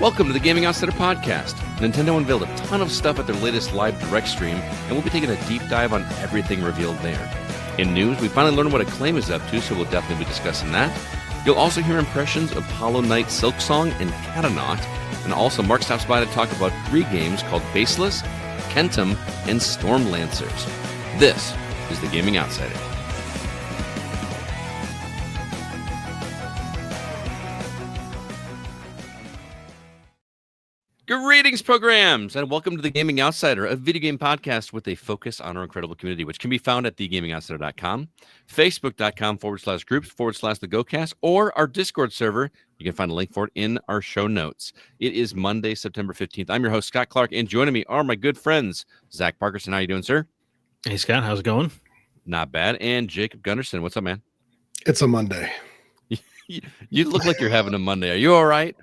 Welcome to the Gaming Outsider Podcast. Nintendo unveiled a ton of stuff at their latest live direct stream, and we'll be taking a deep dive on everything revealed there. In news, we finally learned what Acclaim is up to, so we'll definitely be discussing that. You'll also hear impressions of Hollow Knight, Silksong, and Katanaut, and also Mark stops by to talk about 3 games called Baseless, Kentum, and Stormlancers. This is the Gaming Outsider. Greetings, programs, and welcome to the Gaming Outsider, a video game podcast with a focus on our incredible community, which can be found at thegamingoutsider.com, facebook.com/groups/the GoCast, or our Discord server. You can find a link for it in our show notes. It is Monday, September 15th. I'm your host, Scott Clark, and joining me are my good friends, Zach Parkerson. How you doing, sir? Hey, Scott. How's it going? Not bad. And Jacob Gunderson. What's up, man? It's a Monday. You look like you're having a Monday. Are you all right?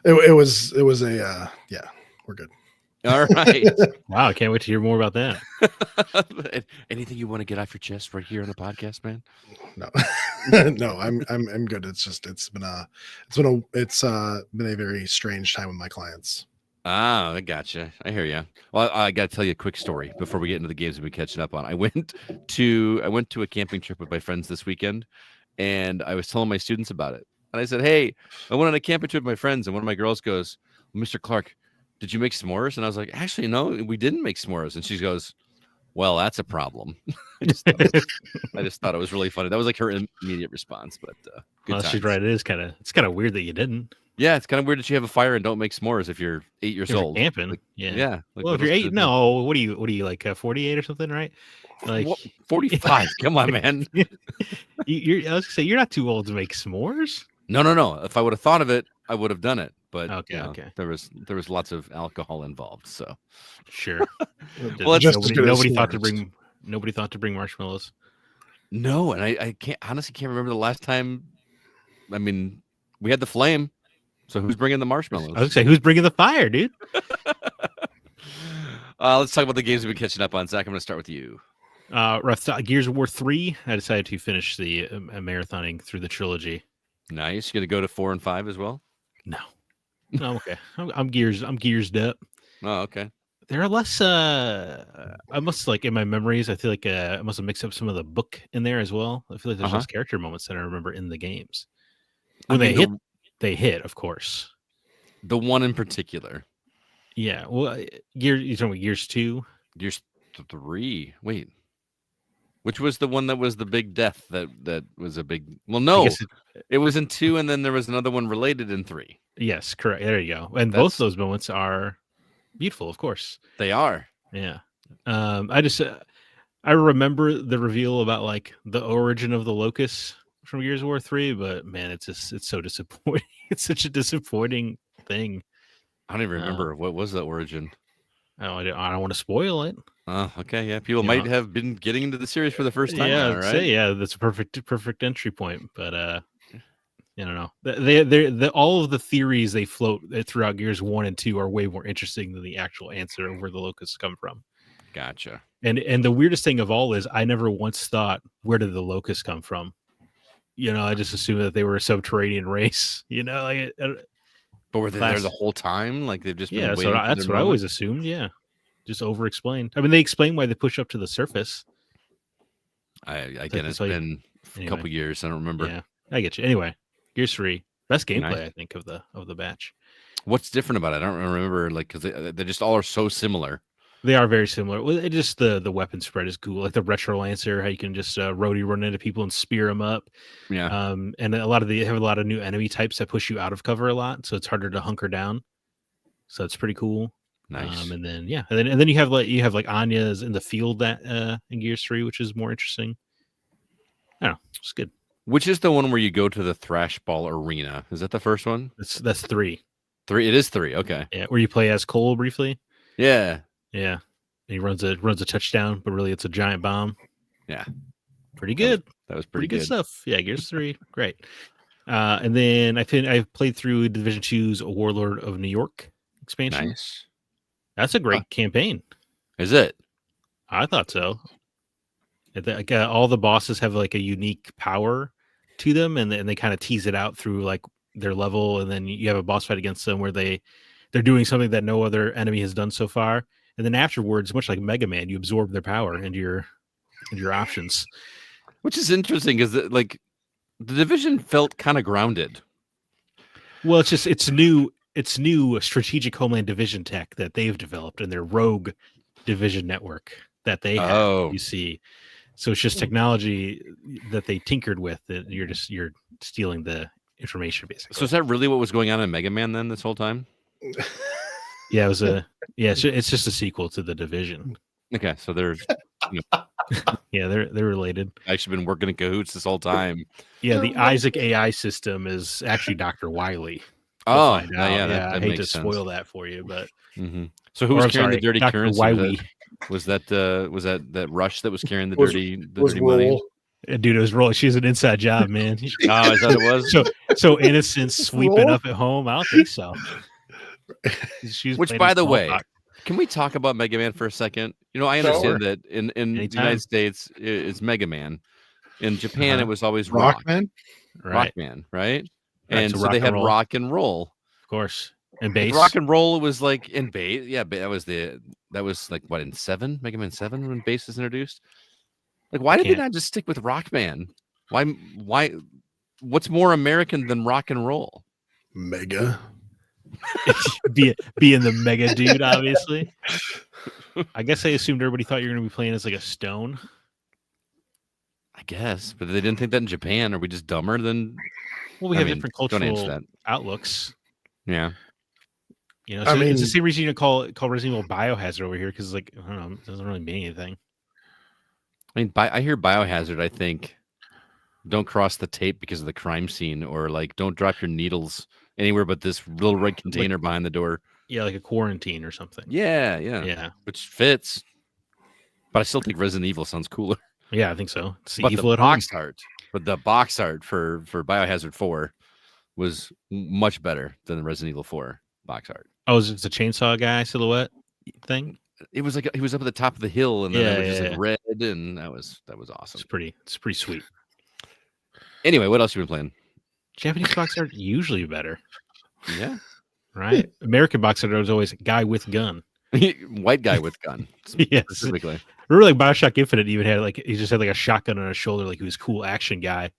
It was a yeah, we're good. All right. Wow, I can't wait to hear more about that. Anything you want to get off your chest right here on the podcast, man? No, no, I'm good. It's been a very strange time with my clients. Ah, I gotcha. I hear you. Well, I got to tell you a quick story before we get into the games we've been catching up on. I went to a camping trip with my friends this weekend, and I was telling my students about it. And I said, hey, I went on a camping trip with my friends, and one of my girls goes, Mr. Clark, did you make s'mores? And I was like, actually, no, we didn't make s'mores. And she goes, well, that's a problem. I just thought it was really funny. That was like her immediate response, but good she's right. It's kind of weird that you didn't. Yeah, it's kind of weird that you have a fire and don't make s'mores if you're 8 years old. Camping. Like, yeah. Like, well, if you're 8, no, what are you like 48 or something, right? Like 45. Come on, man. I was gonna say you're not too old to make s'mores. No. If I would have thought of it, I would have done it. But okay. There was lots of alcohol involved. So sure. Well, nobody thought to bring marshmallows. No, and I can't remember the last time. I mean, we had the flame. So who's bringing the marshmallows? I was gonna say, who's bringing the fire, dude? Let's talk about the games we've been catching up on. Zach, I'm going to start with you. Gears of War 3. I decided to finish the marathoning through the trilogy. Nice. You going to go to 4 and 5 as well? No, I'm okay. I'm gearsed up. Oh, okay. There are less. I must in my memories. I feel like I must have mixed up some of the book in there as well. I feel like there's less character moments that I remember in the games. When they hit, of course. The one in particular. Yeah. Well, you're talking about Gears 2? Gears 3. Wait. Which was the one that was the big death that was a big... Well, no. It was in 2, and then there was another one related in 3. Yes, correct. There you go. And both those moments are beautiful, of course. They are. Yeah. I remember the reveal about like the origin of the Locust from Gears of War 3, but man, it's so disappointing. It's such a disappointing thing. I don't even remember what was the origin. I don't want to spoil it. Oh, okay, yeah. People might have been getting into the series for the first time. Yeah, right? That's a perfect entry point. But I don't know. They all of the theories they float throughout Gears 1 and 2 are way more interesting than the actual answer of where the locusts come from. Gotcha. And the weirdest thing of all is I never once thought, where did the locusts come from? I just assumed that they were a subterranean race. But were they there the whole time? Like they've just been waiting. So that's what I always assumed. Yeah, just over-explained. I mean, they explain why they push up to the surface. It's been a couple years. I don't remember. Yeah, I get you. Anyway, Gears 3, best gameplay I think of the batch. What's different about it? I don't remember. Like because they just all are so similar. They are very similar. Well, it just the weapon spread is cool. Like the Retro Lancer, how you can just roadie run into people and spear them up. Yeah. And they have a lot of new enemy types that push you out of cover a lot, so it's harder to hunker down. So it's pretty cool. Nice. And then and then you have like Anya's in the field that in Gears 3, which is more interesting. I don't know. It's good. Which is the one where you go to the Thrash Ball Arena? Is that the first one? That's 3. 3. It is 3. Okay. Yeah, where you play as Cole briefly. Yeah. Yeah, and he runs a touchdown, but really it's a giant bomb. Yeah, pretty good. That was pretty good stuff. Yeah, Gears 3, great. And then I played through Division 2's Warlord of New York expansion. Nice. That's a great campaign. Is it? I thought so. All the bosses have like a unique power to them, and they kind of tease it out through like their level, and then you have a boss fight against them where they're doing something that no other enemy has done so far, and then afterwards, much like Mega Man, you absorb their power into your options. Which is interesting because like the Division felt kind of grounded. Well, it's new strategic Homeland Division tech that they've developed in their Rogue Division network that they have. Oh. You see, so it's just technology that they tinkered with. That you're stealing the information, basically. So is that really what was going on in Mega Man then this whole time? Yeah, it was it's just a sequel to the Division. Okay, so they're yeah, they're related. I've actually been working in cahoots this whole time. Yeah, the Isaac AI system is actually Dr. Wily. Oh, yeah, that I hate to makes sense. spoil that for you, but So who was carrying the dirty Dr. currency? Was that Rush that was carrying the dirty money? Dude, it was Roll. She's an inside job, man. Oh, I thought it was. So innocent sweeping up at home. I don't think so. Which, by the way, can we talk about Mega Man for a second? You know, I understand that in the United States it's Mega Man. In Japan, it was always Rockman. Rockman, right? And so they had rock and roll, of course, and bass. Rock and roll was like in bass. Yeah, that was like what in Mega Man 7 when bass was introduced. Like, why did they not just stick with Rockman? Why? What's more American than rock and roll? Mega. being the mega dude, obviously. I guess I assumed everybody thought you were going to be playing as like a stone. I guess, but they didn't think that in Japan. Are we just dumber than? Well, we have different cultural outlooks. Yeah. You know, so it's the same reason you call Resident Evil Biohazard over here, because like, I don't know, it doesn't really mean anything. I mean, I hear Biohazard, I think, don't cross the tape because of the crime scene, or like don't drop your needles anywhere but this little red container behind the door. Yeah, like a quarantine or something. Yeah. Which fits. But I still think Resident Evil sounds cooler. Yeah, I think so. It's but evil the at box home. art, but the box art for Biohazard 4 was much better than the Resident Evil 4 box art. Oh, it's a chainsaw guy silhouette thing? It was like he was up at the top of the hill, and then it was just like red, and that was awesome. It's pretty sweet. Anyway, what else you been playing? Japanese box art usually better. Yeah. Right? American box art was always guy with gun. White guy with gun. Yes. Specifically. Remember, like Bioshock Infinite even had he just had like a shotgun on his shoulder, like he was a cool action guy.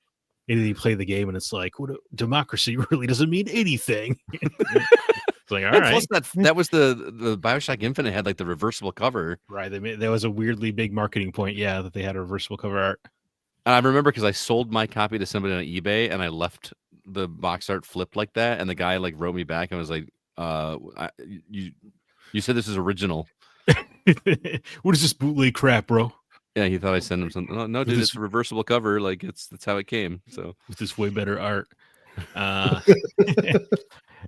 And then he played the game, and it's like, democracy really doesn't mean anything. It's like, all right. Plus that was the Bioshock Infinite had like the reversible cover. Right. That was a weirdly big marketing point. Yeah, that they had a reversible cover art. And I remember because I sold my copy to somebody on eBay, and I left the box art flipped like that, and the guy like wrote me back and was like, you said this is original. What is this bootleg crap, bro? Yeah, he thought I sent him something. No, dude, it's a reversible cover. Like that's how it came. So with this way better art.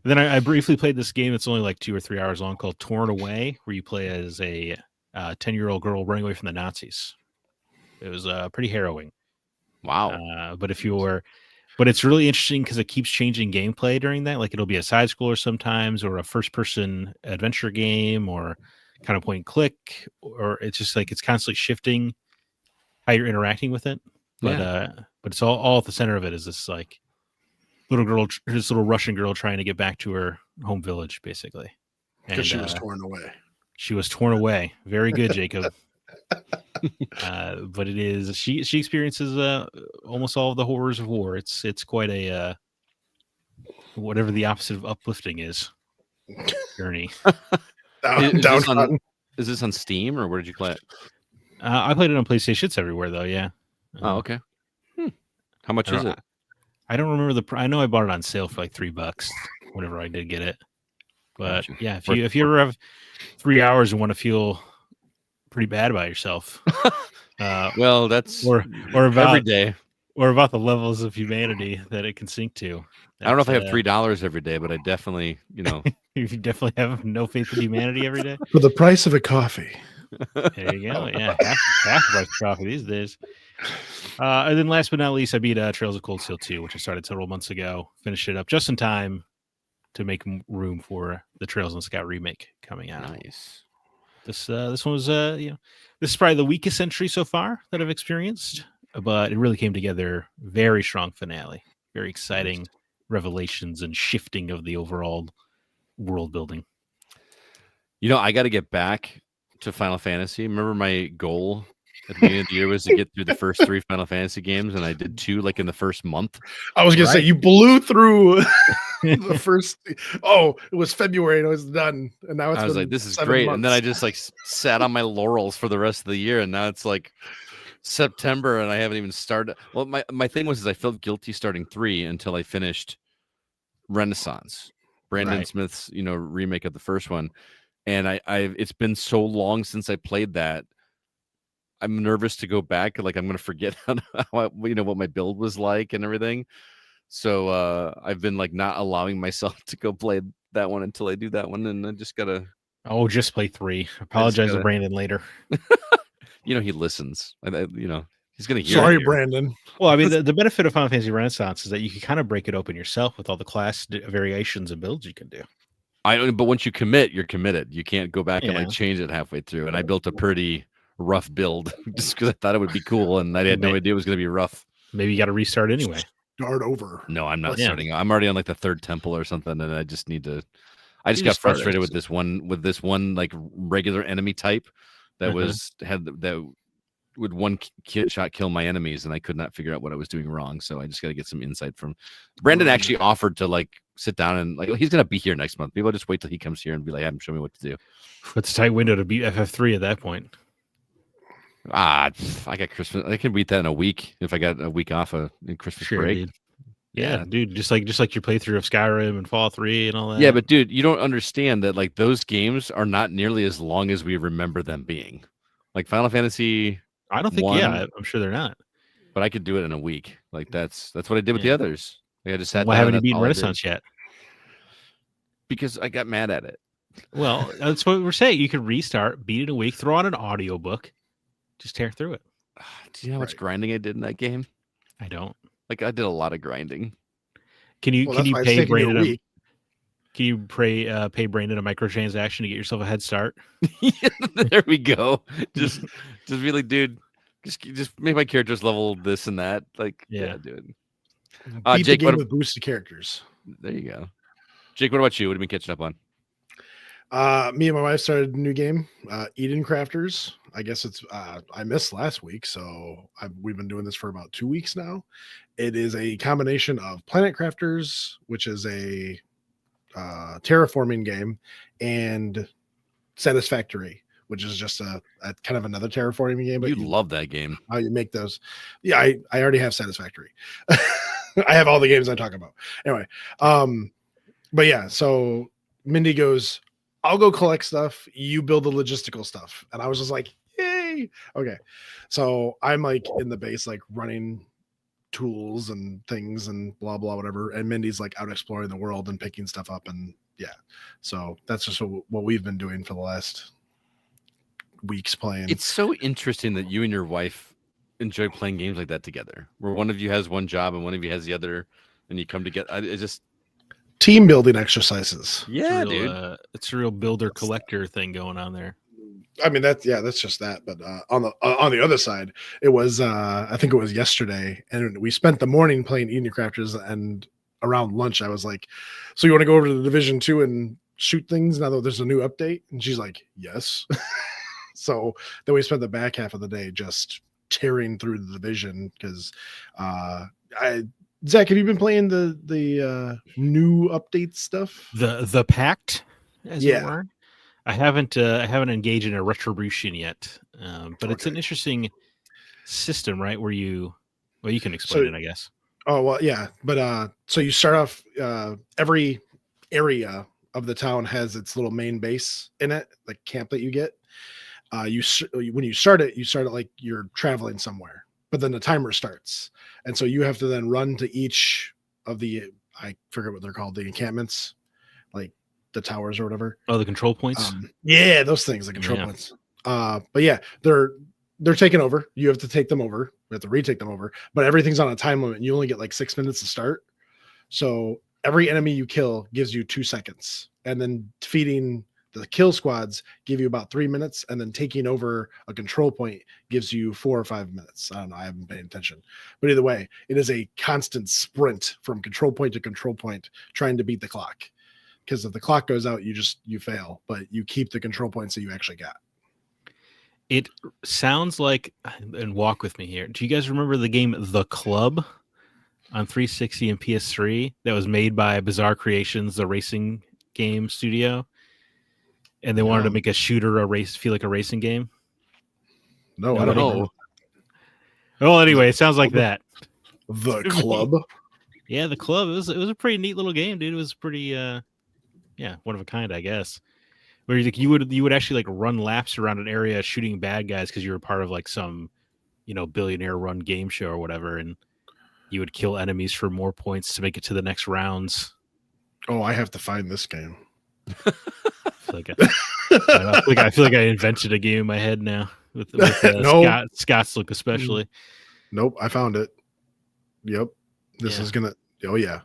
Then I briefly played this game. It's only like 2 or 3 hours long, called Torn Away, where you play as a 10-year-old girl running away from the Nazis. It was pretty harrowing. Wow. But it's really interesting because it keeps changing gameplay during that. Like it'll be a side scroller sometimes, or a first-person adventure game, or kind of point and click, or it's just like it's constantly shifting how you're interacting with it. But it's all at the center of it is this like little girl, this little Russian girl trying to get back to her home village, basically. Because she was torn away. She was torn away. Very good, Jacob. But it is she experiences almost all of the horrors of war. It's quite a whatever the opposite of uplifting is journey. Is this on Steam, or where did you play it? I played it on PlayStation. It's everywhere though. Yeah. Oh, okay. How much is it? I don't remember I know I bought it on sale for like $3 whenever I did get it. But yeah, if you ever have 3 hours and want to feel pretty bad about yourself, well, that's or about every day, or about the levels of humanity that it can sink to. I don't know if I have $3 every day, but I definitely, you definitely have no faith in humanity every day for the price of a coffee. There you go. Yeah, half the price of coffee these days. And then last but not least, I beat Trails of Cold Steel 2, which I started several months ago. Finished it up just in time to make room for the Trails and Scout remake coming out. Nice. This one was this is probably the weakest entry so far that I've experienced, but it really came together. Very strong finale, very exciting revelations and shifting of the overall world building. I got to get back to Final Fantasy. Remember my goal at the beginning of the year was to get through the first 3 Final Fantasy games, and I did 2 like in the first month. I was gonna say you blew through the first. Oh, it was February and it was done, and now it's. I was like, "This is great," and then I just like sat on my laurels for the rest of the year, and now it's like September, and I haven't even started. Well, my thing was I felt guilty starting 3 until I finished Renaissance, Brandon Smith's remake of the first one, and I've it's been so long since I played that. I'm nervous to go back. Like I'm going to forget what my build was like and everything. So I've been like not allowing myself to go play that one until I do that one, and I just gotta. Oh, just play 3. Apologize to Brandon later. He listens. He's gonna hear. Sorry, Brandon. Well, I mean, the benefit of Final Fantasy Renaissance is that you can kind of break it open yourself with all the class variations and builds you can do. But once you commit, you're committed. You can't go back and like change it halfway through. And I built a pretty rough build just because I thought it would be cool, and I had no idea it was going to be rough. Maybe you got to restart anyway. Start over. No, I'm not starting. I'm already on like the 3rd temple or something, and I just need to. I just got frustrated with this one like regular enemy type that would one shot kill my enemies, and I could not figure out what I was doing wrong. So I just got to get some insight from Brandon. Actually offered to like sit down and like he's gonna be here next month. Maybe I'll just wait till he comes here and be like, "Have him show me what to do." It's a tight window to beat FF3 at that point. I got Christmas. I can beat that in a week if I got a week off in Christmas break. Dude. Yeah, dude, just like your playthrough of Skyrim and Fallout 3 and all that. Yeah, but dude, you don't understand that like those games are not nearly as long as we remember them being. Like Final Fantasy, I don't think. 1, I'm sure they're not. But I could do it in a week. Like that's what I did with the others. Like, I just sat. Why haven't you beaten Renaissance yet? Because I got mad at it. Well, that's what we're saying. You can restart, beat it in a week, throw on an audiobook, just tear through it. Do you know how much grinding I did in that game? I don't. Like I did a lot of grinding. Can you pay Brandon? Can you pay Brandon a microtransaction to get yourself a head start? There we go. Just be like, dude, just make my characters level this and that. Like, yeah dude. Beat Jake, the game with boosted characters. There you go. Jake, what about you? What have you been catching up on? Me and my wife started a new game, Eden Crafters. I guess it's I missed last week, so we've been doing this for about 2 weeks now. It is a combination of Planet Crafters, which is a terraforming game, and Satisfactory, which is just a kind of another terraforming game. But you love that game. How you make those? Yeah, I already have Satisfactory. I have all the games I talk about. Anyway, but yeah, so Mindy goes, I'll go collect stuff. You build the logistical stuff. And I was just like, yay. Okay. So I'm like in the base, like running tools and things and blah, blah, whatever. And Mindy's like out exploring the world and picking stuff up. And yeah. So that's just what we've been doing for the last weeks playing. It's so interesting that you and your wife enjoy playing games like that together, where one of you has one job and one of you has the other, and you come together. It's just team building exercises. Yeah, dude. It's a real builder collector thing going on there. I mean, that's just that. But on the other side, it was I think it was yesterday, and we spent the morning playing Eden Crafters, and around lunch I was like, so you want to go over to the Division 2 and shoot things now that there's a new update? And she's like, yes. So then we spent the back half of the day just tearing through the division because Zach, have you been playing the new update stuff? The Pact, as it were? I haven't engaged in a retribution yet, but it's an interesting system, right? Where you can explain it, I guess. Oh well, yeah, but so you start off. Every area of the town has its little main base in it, like camp that you get. When you start it like you're traveling somewhere, but then the timer starts, and so you have to then run to each of the I forget what they're called, the encampments, like the towers or whatever. Oh, the control points. Yeah, those things, the control points. But yeah, they're taken over. You have to take them over. You have to retake them over. But everything's on a time limit. And you only get like 6 minutes to start. So every enemy you kill gives you 2 seconds, and then defeating The kill squads give you about 3 minutes, and then taking over a control point gives you 4 or 5 minutes. I don't know. I haven't paid attention. But either way, it is a constant sprint from control point to control point, trying to beat the clock. Because if the clock goes out, you fail, but you keep the control points that you actually got. It sounds like, and walk with me here. Do you guys remember the game The Club on 360 and PS3 that was made by Bizarre Creations, the racing game studio? And they wanted to make a shooter feel like a racing game. No, I don't know. Well, anyway, it sounds like that. The Club. Yeah, The Club. It was a pretty neat little game, dude. It was pretty, one of a kind, I guess. Where you would actually like run laps around an area shooting bad guys because you were part of like some, billionaire run game show or whatever, and you would kill enemies for more points to make it to the next rounds. Oh, I have to find this game. I feel like I invented a game in my head now with No. Scott's look especially. Nope, I found it. Yep, this is gonna. Oh yeah,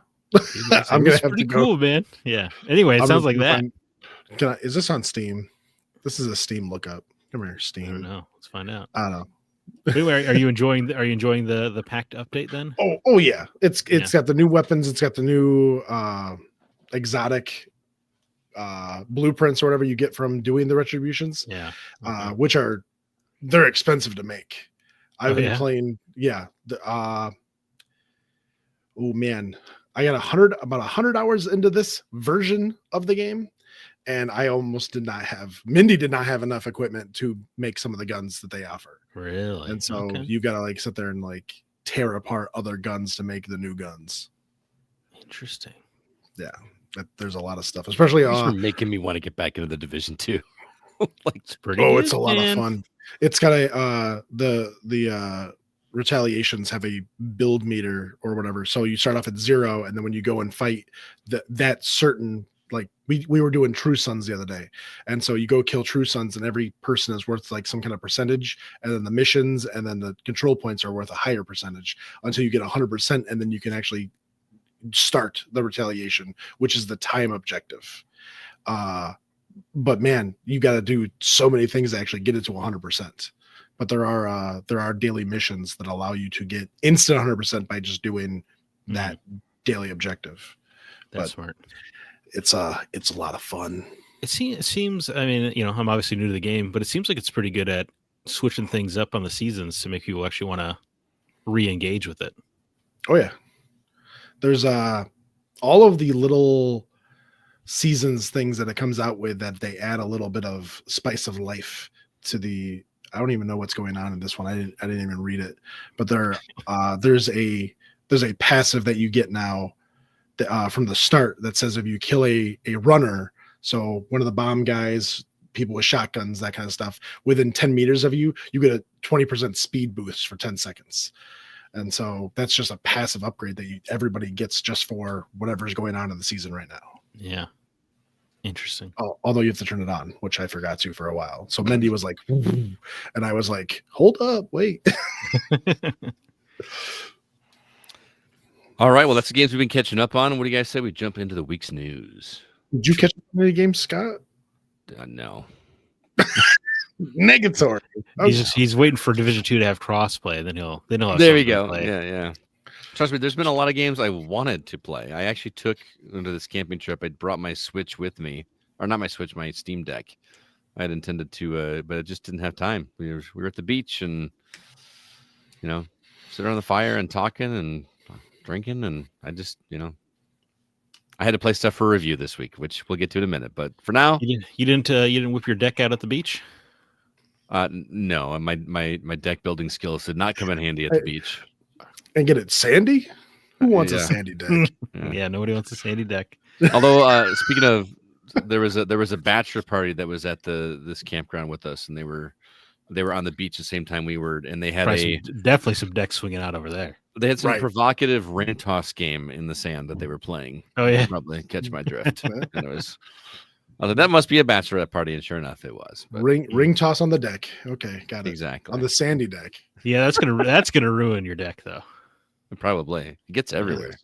I'm gonna have to go. Cool, man. Yeah. Anyway, it sounds like that. Is this on Steam? This is a Steam lookup. Come here, Steam. I don't know. Let's find out. I don't know. Anyway, are you enjoying the packed update then? Oh yeah. It's got the new weapons. It's got the new exotic blueprints or whatever you get from doing the retributions. Yeah. Which they're expensive to make. I've been playing. Yeah. Oh man, I got about 100 hours into this version of the game, and I almost Mindy did not have enough equipment to make some of the guns that they offer. Really? And so you've got to like sit there and like tear apart other guns to make the new guns. Interesting. Yeah. There's a lot of stuff, especially making me want to get back into the Division 2. Like it's pretty good, it's a lot of fun. It's got the retaliations have a build meter or whatever. So you start off at 0, and then when you go and fight that certain, like we were doing True Sons the other day, and so you go kill True Sons, and every person is worth like some kind of percentage, and then the missions and then the control points are worth a higher percentage until you get 100%, and then you can actually start the retaliation, which is the time objective. But man, you got to do so many things to actually get it to 100%. But there are daily missions that allow you to get instant 100% by just doing that daily objective. That's smart. It's a lot of fun. It seems. I mean, I'm obviously new to the game, but it seems like it's pretty good at switching things up on the seasons to make people actually want to re-engage with it. Oh yeah, there's all of the little seasons things that it comes out with that they add a little bit of spice of life to the. I don't even know what's going on in this one. I didn't even read it, but there's a passive that you get now from the start that says if you kill a runner, so one of the bomb guys, people with shotguns, that kind of stuff, within 10 meters of you get a 20% speed boost for 10 seconds. And so that's just a passive upgrade that everybody gets just for whatever's going on in the season right now. Yeah. Interesting. Although you have to turn it on, which I forgot to for a while. So Mindy was like, and I was like, hold up, wait. All right. Well, that's the games we've been catching up on. What do you guys say we jump into the week's news? Did you catch any games, Scott? No. Negatory. Okay. He's waiting for Division 2 to have crossplay. Then he'll have there we go. Play. Yeah. Trust me, there's been a lot of games I wanted to play. I actually took into this camping trip. I brought my Switch with me, or not my Switch, my Steam Deck. I had intended to, but I just didn't have time. We were at the beach and, sitting around the fire and talking and drinking, and I just, I had to play stuff for review this week, which we'll get to in a minute. But for now, you didn't whip your deck out at the beach. No, my deck building skills did not come in handy at the beach. And get it sandy? Who wants a sandy deck? Yeah, nobody wants a sandy deck. Although speaking of, there was a bachelor party that was at this campground with us, and they were on the beach the same time we were, and they had definitely some decks swinging out over there. They had some provocative rain toss game in the sand that they were playing. Oh yeah, probably catch my drift. And it was. I thought that must be a bachelorette party, and sure enough, it was. But, ring toss on the deck. Okay, got it. Exactly on the sandy deck. Yeah, that's gonna ruin your deck though. Probably it gets everywhere.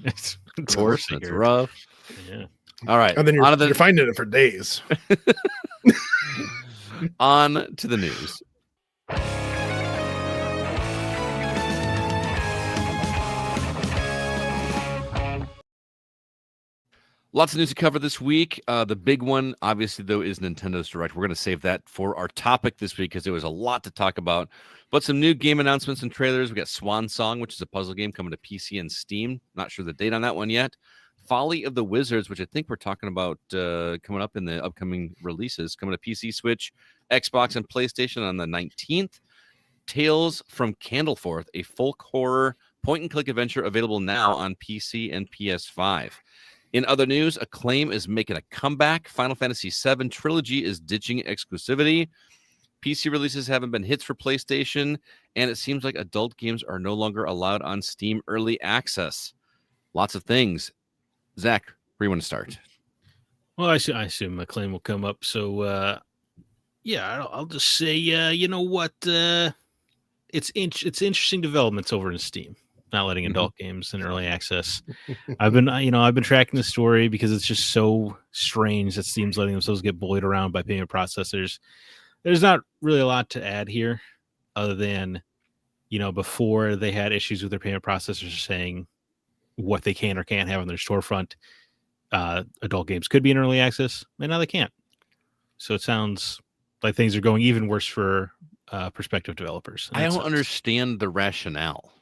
It's coarse. It's rough. Yeah. All right. And then you're finding it for days. On to the news. Lots of news to cover this week. The big one, obviously, though, is Nintendo's Direct. We're going to save that for our topic this week because there was a lot to talk about. But some new game announcements and trailers. We got Swan Song, which is a puzzle game coming to PC and Steam. Not sure the date on that one yet. Folly of the Wizards, which I think we're talking about coming up in the upcoming releases, coming to PC, Switch, Xbox, and PlayStation on the 19th. Tales from Candleforth, a folk horror point-and-click adventure available now on PC and PS5. In other news, Acclaim is making a comeback. Final Fantasy VII Trilogy is ditching exclusivity. PC releases haven't been hits for PlayStation, and it seems like adult games are no longer allowed on Steam Early Access. Lots of things. Zach, where do you want to start? Well, I assume Acclaim will come up. So, yeah, I'll just say, you know what? It's interesting developments over in Steam. Not letting adult games in early access. I've been tracking the story because it's just so strange that Steam's letting themselves get bullied around by payment processors. There's not really a lot to add here, other than, before they had issues with their payment processors saying what they can or can't have on their storefront. Adult games could be in early access, and now they can't. So it sounds like things are going even worse for prospective developers. I don't understand the rationale.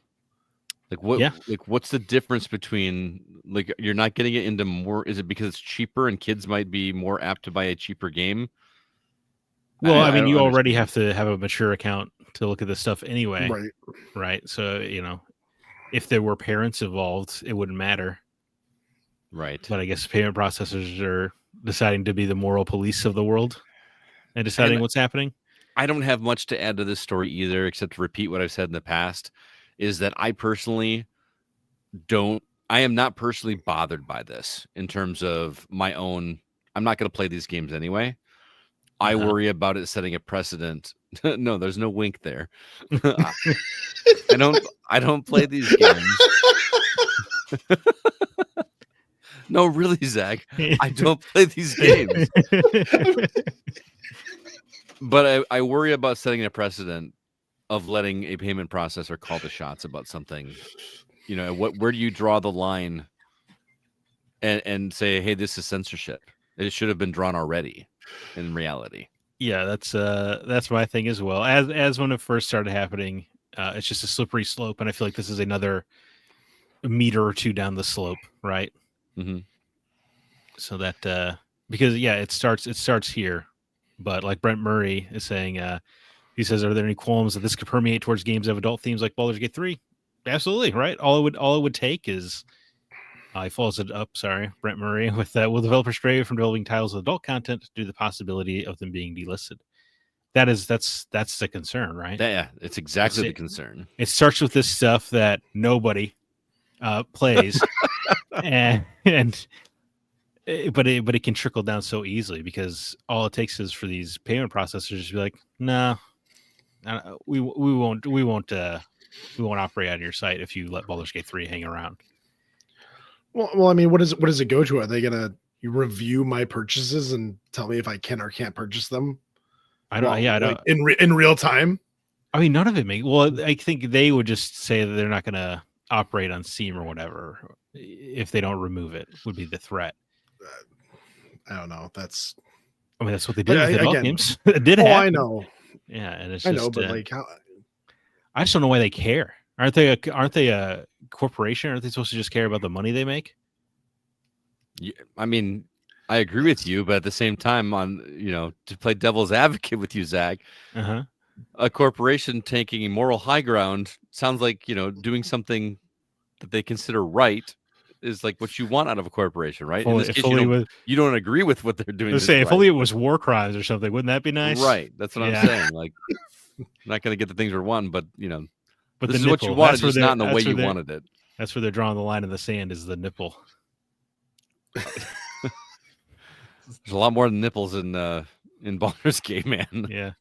Like what? Yeah. Like what's the difference between like you're not getting it into more? Is it because it's cheaper and kids might be more apt to buy a cheaper game? Well, I mean, you already have to have a mature account to look at this stuff anyway, right? So if there were parents involved, it wouldn't matter, right? But I guess payment processors are deciding to be the moral police of the world and deciding what's happening. I don't have much to add to this story either, except to repeat what I've said in the past. Is that I am not personally bothered by this in terms of my own. I'm not going to play these games anyway. I worry about it setting a precedent. No, there's no wink there. I don't play these games. No, really, Zach. I don't play these games. But I worry about setting a precedent of letting a payment processor call the shots about something. Where do you draw the line and say, hey, this is censorship? It should have been drawn already in reality. Yeah, that's my thing as well. As when it first started happening, it's just a slippery slope, and I feel like this is another meter or two down the slope, right? Mm-hmm. So that because it starts here, but like Brent Murray is saying, he says, are there any qualms that this could permeate towards games that have adult themes like Baldur's Gate 3? Absolutely, right? All it would take is he follows it up, Brent Murray, with will developers stray from developing titles with adult content due to the possibility of them being delisted? That's the concern, right? Yeah, it's exactly the concern. It starts with this stuff that nobody plays, but it can trickle down so easily because all it takes is for these payment processors to be like, no. We won't operate on your site if you let Baldur's Gate 3 hang around. Well, I mean, what does it go to? Are they gonna review my purchases and tell me if I can or can't purchase them? I don't. I don't. In real time. I mean, none of it makes. Well, I think they would just say that they're not going to operate on Steam or whatever if they don't remove it. Would be the threat. I don't know. That's what they did with adult games. It did happen. I know. Yeah, and it's I just, know, but like, how... I just don't know why they care. Aren't they a corporation? Aren't they supposed to just care about the money they make? Yeah, I mean, I agree with you, but at the same time, to play devil's advocate with you, Zach, a corporation taking a moral high ground sounds like doing something that they consider right is like what you want out of a corporation, right? In this case, you don't agree with what they're doing. If only it was war crimes or something, wouldn't that be nice? Right. That's what I'm saying. Like, I'm not going to get the things we want, but but this is what you wanted, just not in the way you wanted it. That's where they're drawing the line in the sand. Is the nipple? There's a lot more than nipples in Baldur's Gate, man. Yeah.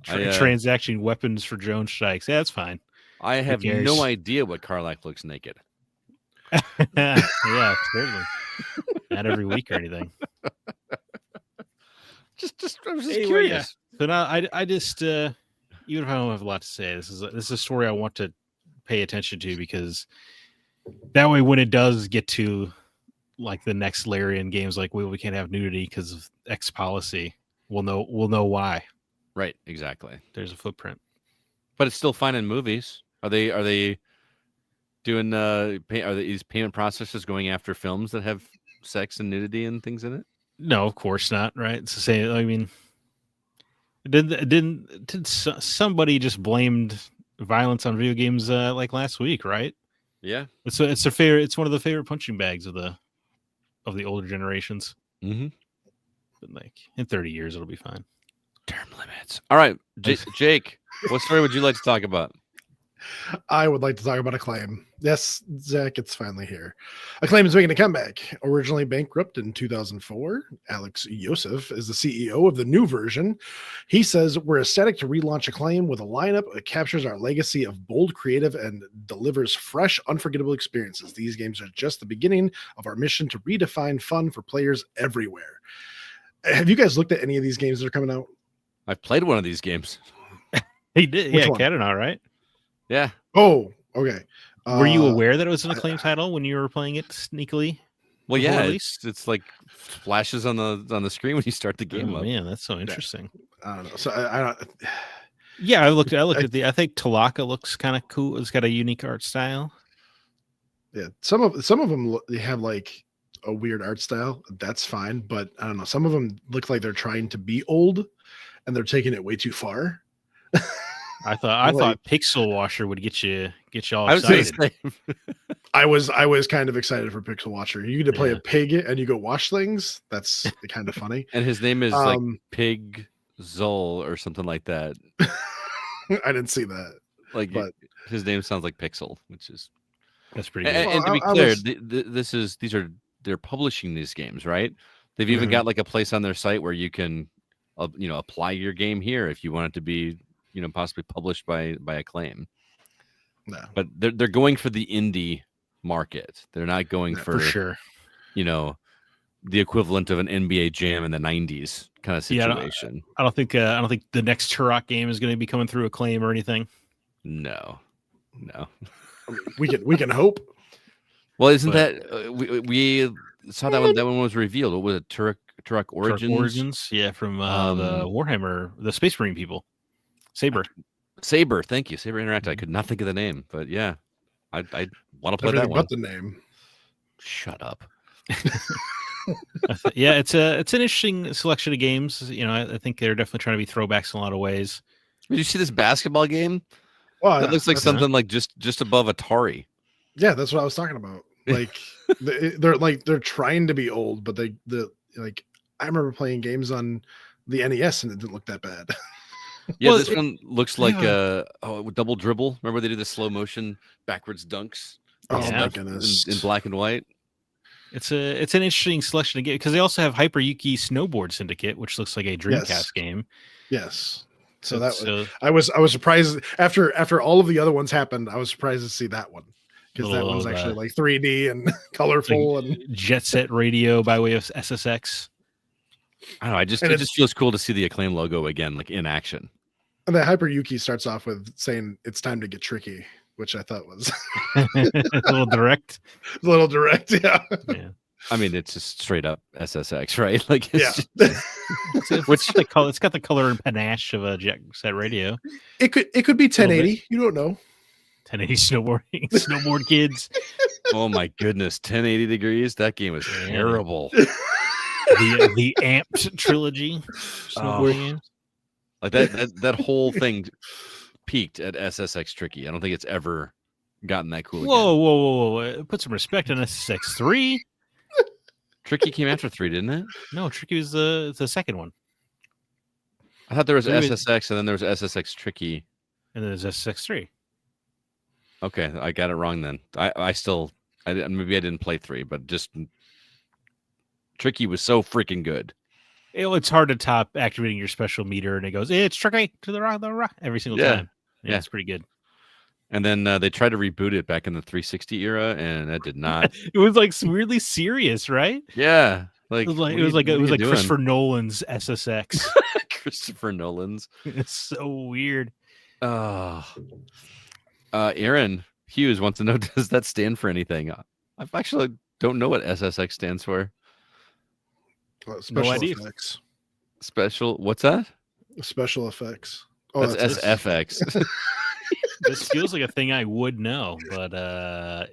Transacting weapons for drone strikes. Yeah, that's fine. I have no idea what Karlach looks naked. Yeah, certainly. Not every week or anything. Just I was just Anyway, curious. yeah. So now I just even if I don't have a lot to say, this is a story I want to pay attention to, because that way when it does get to like the next layer in games, like we can't have nudity because of X policy, we'll know why. Right, exactly. There's a footprint. But it's still fine in movies. Are they doing are these payment processors going after films that have sex and nudity and things in it? No, of course not. Right? It's the same. I mean, did somebody just blamed violence on video games like last week? Right? Yeah. It's their favorite. It's one of the favorite punching bags of the older generations. Mm-hmm. But like in 30 years, it'll be fine. Term limits. All right, Jake, what story would you like to talk about? I would like to talk about Acclaim. Yes, Zach, it's finally here. Acclaim is making a comeback. Originally bankrupt in 2004, Alex Yosef is the CEO of the new version. He says, we're ecstatic to relaunch Acclaim with a lineup that captures our legacy of bold creative and delivers fresh, unforgettable experiences. These games are just the beginning of our mission to redefine fun for players everywhere. Have you guys looked at any of these games that are coming out? I've played one of these games. He did. Which Yeah, one? Katanaut, right? Yeah. Oh, okay. Were you aware that it was an Acclaim title when you were playing it sneakily? Well, yeah, release? it's like flashes on the screen when you start the game up. Man, that's so interesting. I don't know. So I don't. Yeah, I looked at the. I think Talaka looks kind of cool. It's got a unique art style. Yeah, some of them they have like a weird art style. That's fine, but I don't know. Some of them look like they're trying to be old, and they're taking it way too far. I thought Pixel Washer would get you all I was excited. gonna say, I was kind of excited for Pixel Watcher. You get to play a pig and you go wash things. That's kind of funny. and his name is like Pig Zol or something like that. I didn't see that. Like, but his name sounds like Pixel, which is that's pretty good. And to be clear, they're publishing these games, right? They've even got like a place on their site where you can, apply your game here if you want it to be, possibly published by Acclaim. No, but they're going for the indie market. They're not going for sure. The equivalent of an NBA Jam in the '90s kind of situation. I don't think the next Turok game is going to be coming through Acclaim or anything. No. I mean, we can hope. Well, isn't that we saw that one? That one was revealed. What was it? Turok Origins? Turok Origins, yeah, from the Warhammer, the Space Marine people. Saber, thank you, Saber Interactive. I could not think of the name, but yeah, I want to play Everything that one. but the name. Shut up. Yeah, it's an interesting selection of games. I think they're definitely trying to be throwbacks in a lot of ways. Did you see this basketball game? Well, that looks like something like just above Atari. Yeah, that's what I was talking about. Like they're trying to be old, but I remember playing games on the NES and it didn't look that bad. Yeah, this one looks like Double Dribble. Remember they did the slow motion backwards dunks? Oh my goodness! In black and white. It's an interesting selection of games because they also have Hyper Yuki Snowboard Syndicate, which looks like a Dreamcast game. Yes. So I was surprised after all of the other ones happened. I was surprised to see that one because that one's actually like 3D and colorful and Jet Set Radio by way of SSX. I don't know. It just feels cool to see the Acclaim logo again, like in action. And the Hyper Yuki starts off with saying it's time to get tricky, which I thought was a little direct. A little direct, yeah. I mean, it's just straight up SSX, right? Like, it's got the color and panache of a Jet Set Radio. It could be 1080. You don't know. 1080 snowboard kids. Oh my goodness, 1080 degrees. That game was terrible. The Amped trilogy snowboard games. Like that whole thing peaked at SSX Tricky. I don't think it's ever gotten that cool. Whoa! Put some respect on SSX 3. Tricky came after 3, didn't it? No, Tricky was the second one. I thought there was SSX and then there was SSX Tricky, and then there's SSX 3. Okay, I got it wrong then. Maybe I didn't play 3, but just Tricky was so freaking good. It's hard to top activating your special meter, and it goes, "It's tricky to the rock, every single time." Yeah, it's pretty good. And then they tried to reboot it back in the 360 era, and that did not. It was like weirdly serious, right? Yeah, It like was like what it are was you- like what are you doing? Christopher Nolan's SSX. Christopher Nolan's. It's so weird. Aaron Hughes wants to know: does that stand for anything? I actually don't know what SSX stands for. Special idea. effects. Special. What's that? Special effects. Oh, That's SFX. This feels like a thing I would know, but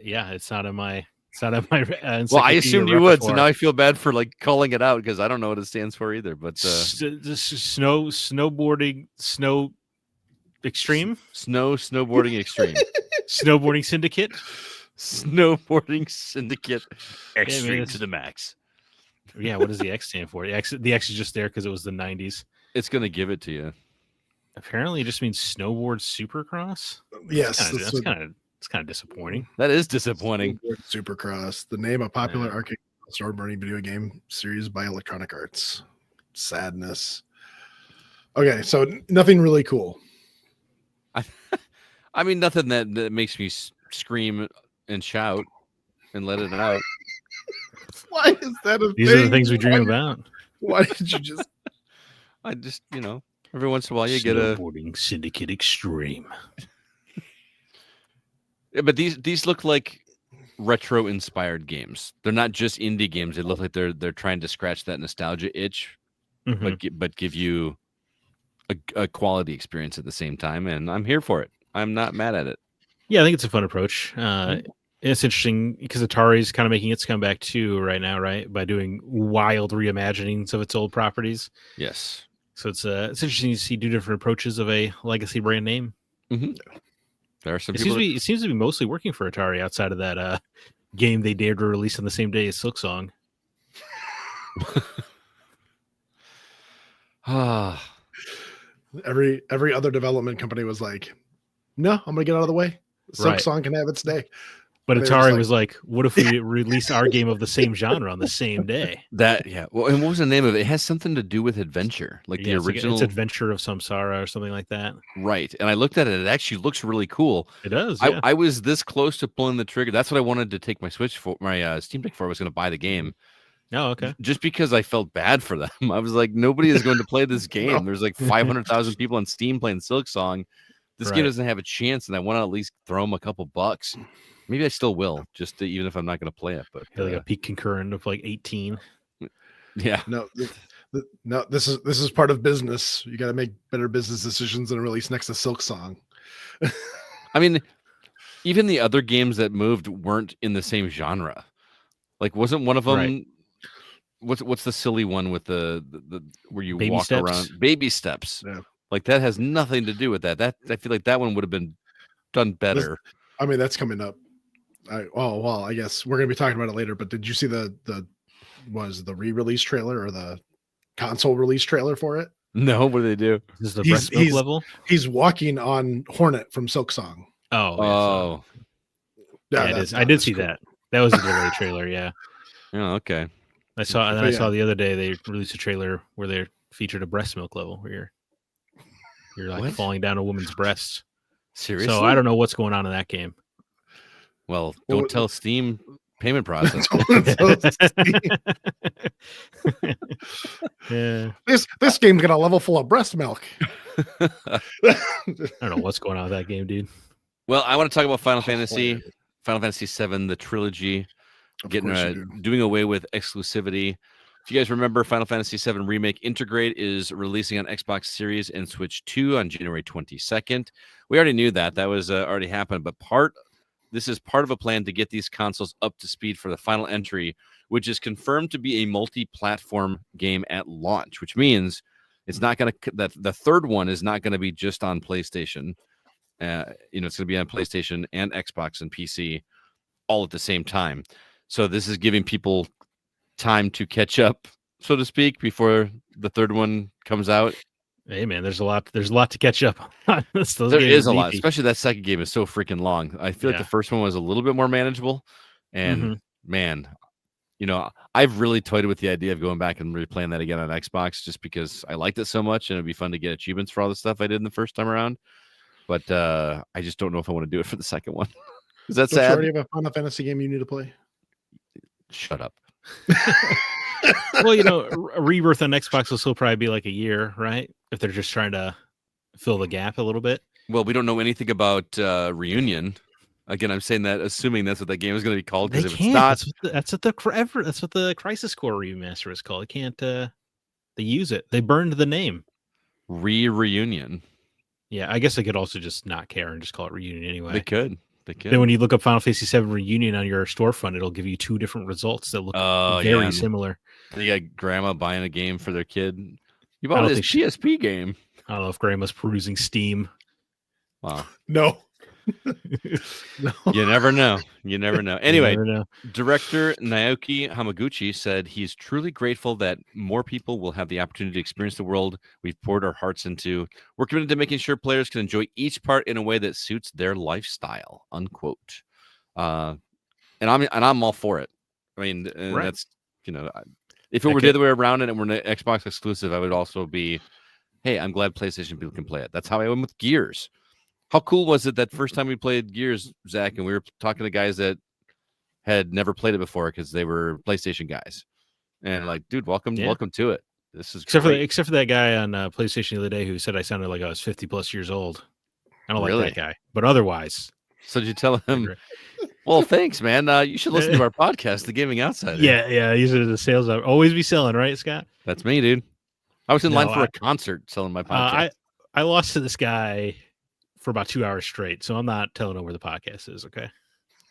yeah, it's not in my. It's not in my. Well, I encyclopedia assumed you would, so repertoire. now I feel bad for like calling it out because I don't know what it stands for either. But snowboarding, snow extreme, snowboarding extreme, snowboarding syndicate. snowboarding syndicate extreme it's- to the max. Yeah, what does the X stand for? The X is just there because it was the 90s. It's gonna give it to you. Apparently, it just means snowboard supercross. Yes, That's kind of disappointing. That is disappointing. Supercross, the name of popular arcade snowboarding video game series by Electronic Arts. Sadness. Okay, so nothing really cool. I mean, nothing that makes me scream and shout and let it out. Why is that a These thing? are the things we dream about. Why did you just? I just, every once in a while you get a. Snowboarding Syndicate Extreme. Yeah, but these look like retro inspired games. They're not just indie games. They look like they're trying to scratch that nostalgia itch, but give you a quality experience at the same time. And I'm here for it. I'm not mad at it. Yeah, I think it's a fun approach. It's interesting because Atari's kind of making its comeback too right now, right? By doing wild reimaginings of its old properties. Yes. So it's interesting to see two different approaches of a legacy brand name. Mm-hmm. There are some It people. seems to be mostly working for Atari outside of that game they dared to release on the same day as Silksong. Every other development company was like, "No, I'm gonna get out of the way. Silksong can have its day." But And they Atari were was like, "What if we release our game of the same genre on the same day?" Yeah. Well, and what was the name of it? It has something to do with adventure, like the original. It's Adventure of Samsara or something like that. Right. And I looked at it. It actually looks really cool. It does. Yeah. I was this close to pulling the trigger. That's what I wanted to take my Switch for, my Steam Deck for. I was going to buy the game. Oh, okay. Just because I felt bad for them. I was like, nobody is going to play this game. No. There's like 500,000 people on Steam playing Silksong. This game doesn't have a chance, and I want to at least throw them a couple bucks. Maybe I still will, even if I'm not going to play it. But like a peak concurrent of like 18. Yeah. No, this is part of business. You got to make better business decisions than a release next to Silksong. I mean, even the other games that moved weren't in the same genre. Like, wasn't one of them? Right. What's the silly one with the where you Baby walk Steps? around? Baby Steps. Yeah. Like that has nothing to do with that. I feel like that one would have been done better. I mean, that's coming up. I guess we're gonna be talking about it later. But did you see the re-release trailer or the console release trailer for it? No, what do they do? This is the breast milk level. He's walking on Hornet from Silksong. Oh, yeah, I did see that. That was a delayed trailer. Yeah. Oh, okay. I saw the other day they released a trailer where they featured a breast milk level where you're like What? falling down a woman's breast. Seriously? So I don't know what's going on in that game. Well, don't tell Steam payment process. Yeah. This game's got a level full of breast milk. I don't know what's going on with that game, dude. Well, I want to talk about Final Fantasy VII, the trilogy, doing away with exclusivity. If you guys remember, Final Fantasy VII Remake Integrate is releasing on Xbox Series and Switch 2 on January 22nd. We already knew that was already happened, but this is part of a plan to get these consoles up to speed for the final entry, which is confirmed to be a multi-platform game at launch, which means it's not going to the third one is not going to be just on PlayStation. It's going to be on PlayStation and Xbox and PC all at the same time. So this is giving people time to catch up, so to speak, before the third one comes out. Hey man, there's a lot to catch up on. There is a lot, especially that second game is so freaking long. I feel like the first one was a little bit more manageable, and man, I've really toyed with the idea of going back and replaying that again on Xbox just because I liked it so much, and it'd be fun to get achievements for all the stuff I did in the first time around. but I just don't know if I want to do it for the second one. Is that Don't you sad? already have a Final Fantasy game you need to play? Shut up. Well, you know, Rebirth on Xbox will still probably be like a year, right? If they're just trying to fill the gap a little bit. Well, we don't know anything about Reunion. Again, I'm saying that assuming that's what that game is going to be called. They Because if can't. it's not, That's what the Crisis Core remaster is called. They can't. They use it. They burned the name. Reunion. Yeah, I guess they could also just not care and just call it Reunion anyway. They could. They could. Then when you look up Final Fantasy VII Reunion on your storefront, it'll give you two different results that look very similar. You got grandma buying a game for their kid. You bought this PSP game. I don't know if grandma's perusing Steam. Wow. No. No. You never know. You never know. Anyway, never know. Director Naoki Hamaguchi said he's truly grateful that more people will have the opportunity to experience the world we've poured our hearts into. We're committed to making sure players can enjoy each part in a way that suits their lifestyle. Unquote. And I'm all for it. I mean, right. That's, you know, if it were the other way around and it were an Xbox exclusive, I would also be, hey, I'm glad PlayStation people can play it. That's how I went with Gears. How cool was it that first time we played Gears, Zach, and we were talking to guys that had never played it before because they were PlayStation guys, and like, dude, welcome to it. This is except for that guy on PlayStation the other day who said I sounded like I was 50+ years old. I don't like that guy, but otherwise. So did you tell him? Well, thanks, man. You should listen to our podcast, The Gaming Outsider. Yeah. These are the sales. I'll always be selling, right, Scott? That's me, dude. I was in line for a concert selling my podcast. I lost to this guy for about 2 hours straight, so I'm not telling him where the podcast is. Okay.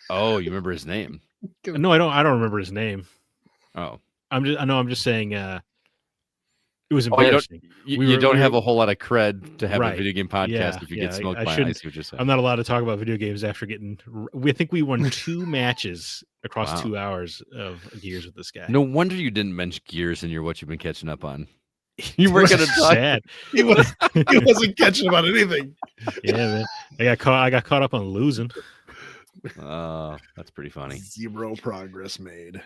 Oh, you remember his name? No, I don't. I don't remember his name. Oh, I'm just saying. It was embarrassing. You don't have a whole lot of cred to have a video game podcast if you get smoked by ice. I'm not allowed to talk about video games after getting. I think we won 2 matches across 2 hours of Gears with this guy. No wonder you didn't mention Gears in your what you've been catching up on. You weren't going to talk. Sad. He wasn't catching about anything. Yeah, man. I got caught up on losing. That's pretty funny. 0 progress made.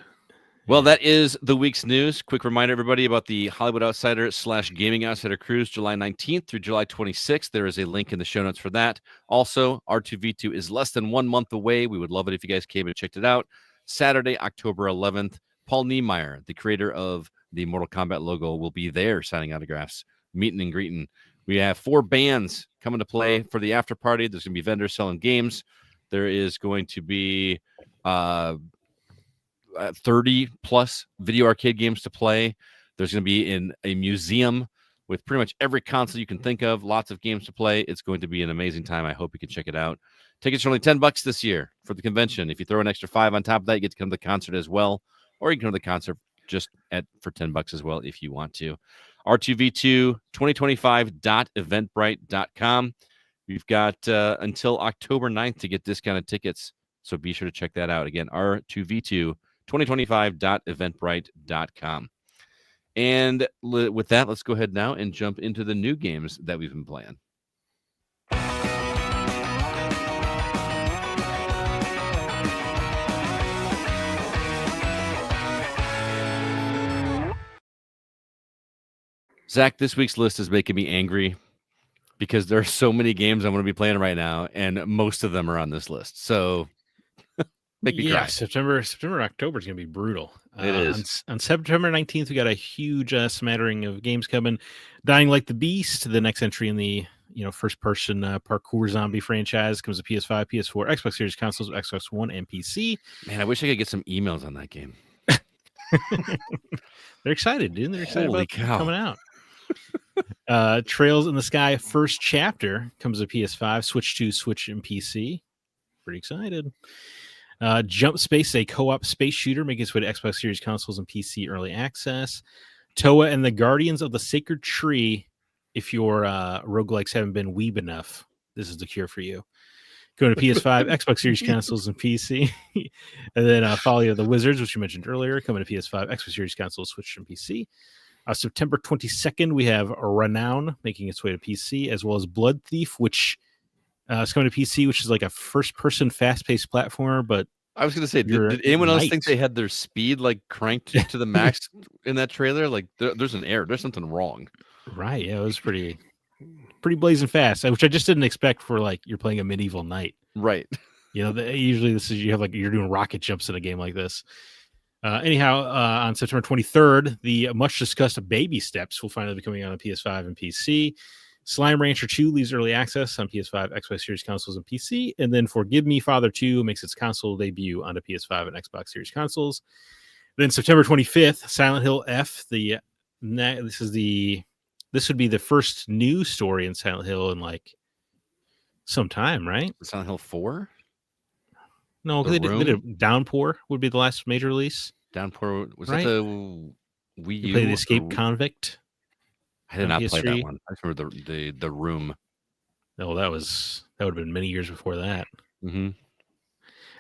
Well, that is the week's news. Quick reminder, everybody, about the Hollywood Outsider / Gaming Outsider Cruise, July 19th through July 26th. There is a link in the show notes for that. Also, R2V2 is less than 1 month away. We would love it if you guys came and checked it out. Saturday, October 11th, Paul Niemeyer, the creator of the Mortal Kombat logo, will be there signing autographs, meeting and greeting. We have 4 bands coming to play for the after party. There's going to be vendors selling games. There is going to be 30+ video arcade games to play. There's going to be in a museum with pretty much every console you can think of, lots of games to play. It's going to be an amazing time. I hope you can check it out. Tickets are only $10 this year for the convention. If you throw an extra $5 on top of that, you get to come to the concert as well, or you can come to the concert just for $10 as well if you want to. R2V22025.eventbrite.com. We've got until October 9th to get discounted tickets, so be sure to check that out. Again, R2V22025.eventbrite.com. And with that, let's go ahead now and jump into the new games that we've been playing. Zach, this week's list is making me angry because there are so many games I'm going to be playing right now, and most of them are on this list. So make me cry. September, October is going to be brutal. It is. On September 19th, we got a huge smattering of games coming. Dying Like the Beast, the next entry in the first-person parkour zombie franchise, comes to PS5, PS4, Xbox Series consoles, Xbox One, and PC. Man, I wish I could get some emails on that game. They're excited, dude. They're excited Holy about cow. coming out. Trails in the Sky First Chapter comes to PS5, Switch 2, Switch, and PC. Pretty excited. Jump Space, a co-op space shooter, making its way to Xbox Series consoles and PC early access. Toa and the Guardians of the Sacred Tree. If your roguelikes haven't been weeb enough, this is the cure for you. Going to PS5, Xbox Series consoles, and PC. And then Folly of the Wizards, which you mentioned earlier, coming to PS5, Xbox Series consoles, Switch, and PC. September 22nd, we have Renown making its way to PC, as well as Blood Thief, which is coming to PC, which is like a first-person, fast-paced platformer. But I was going to say, did anyone else think they had their speed like cranked to the max in that trailer? Like, there's an error. There's something wrong. Right? Yeah, it was pretty pretty blazing fast, which I just didn't expect for like you're playing a medieval knight. Right. You know, usually this is you have like you're doing rocket jumps in a game like this. Anyhow, on September 23rd, the much discussed Baby Steps will finally be coming out on PS5 and PC. Slime Rancher 2 leaves early access on PS5, Xbox Series consoles, and PC. And then Forgive Me Father 2 makes its console debut onto PS5 and Xbox Series consoles. Then September 25th, Silent Hill F. This would be the first new story in Silent Hill in like some time, right? Silent Hill 4? No, they did Downpour would be the last major release. Downpour was right? that the Wii U? You play the Escape Convict. I did not play that one. I remember the Room. No, that would have been many years before that. Mm-hmm.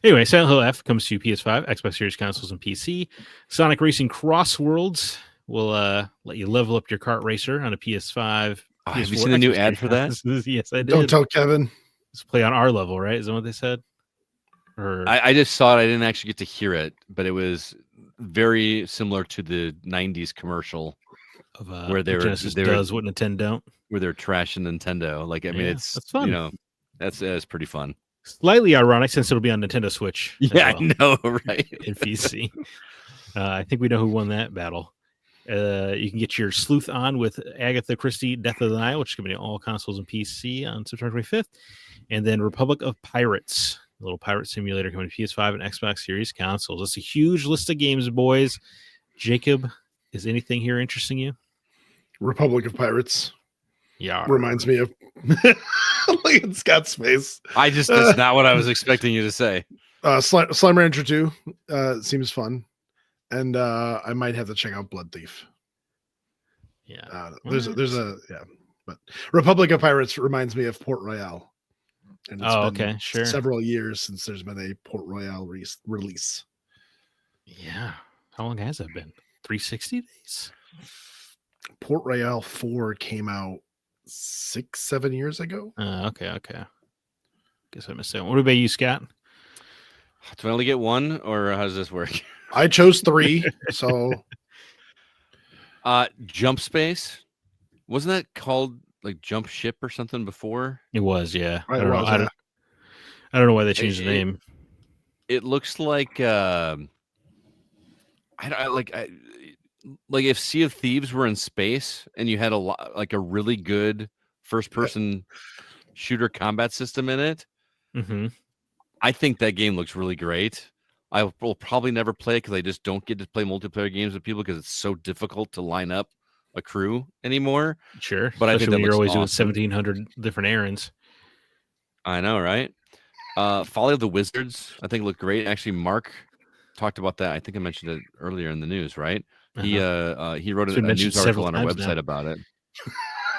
Anyway, Silent Hill F comes to PS5, Xbox Series consoles, and PC. Sonic Racing Crossworlds will let you level up your kart racer on a PS5. Oh, have you seen the new ad for that? Yes, I did. Don't tell Kevin. Let's play on our level, right? Is that what they said? Or I just saw it. I didn't actually get to hear it, but it was very similar to the '90s commercial of where Genesis does what Nintendo don't. Where they're trashing Nintendo. Like, I mean, that's fun. You know, that's pretty fun. Slightly ironic since it'll be on Nintendo Switch. Yeah, I know, right? In PC. I think we know who won that battle. You can get your sleuth on with Agatha Christie Death of the Nile, which is going to be on all consoles and PC on September 25th. And then Republic of Pirates, a little pirate simulator coming to PS5 and Xbox Series consoles. That's a huge list of games, boys. Jacob, is anything here interesting you? Republic of Pirates. Yeah. Reminds me of look at Scott's face. That's not what I was expecting you to say. Slime Rancher 2 seems fun. And I might have to check out Blood Thief. Yeah. But Republic of Pirates reminds me of Port Royale. And it's been sure. several years since there's been a Port Royale release. Yeah. How long has that been? 360 days? Port Royale 4 came out 6-7 years ago. Okay. Guess I missed that one. What about you, Scott? Do I only get one, or how does this work? I chose 3, so Jump Space. Wasn't that called like Jump Ship or something before? It was, yeah. Right, I don't know why they changed the name. It looks like like if Sea of Thieves were in space and you had a really good first-person shooter combat system in it. Mm-hmm. I think that game looks really great. I will probably never play it because I just don't get to play multiplayer games with people because it's so difficult to line up a crew anymore. Sure, but I think that you're always awesome. doing 1,700 different errands. I know, right? Folly of the Wizards, I think looked great. Actually, Mark talked about that. I think I mentioned it earlier in the news, right? He wrote a news article on our website about it.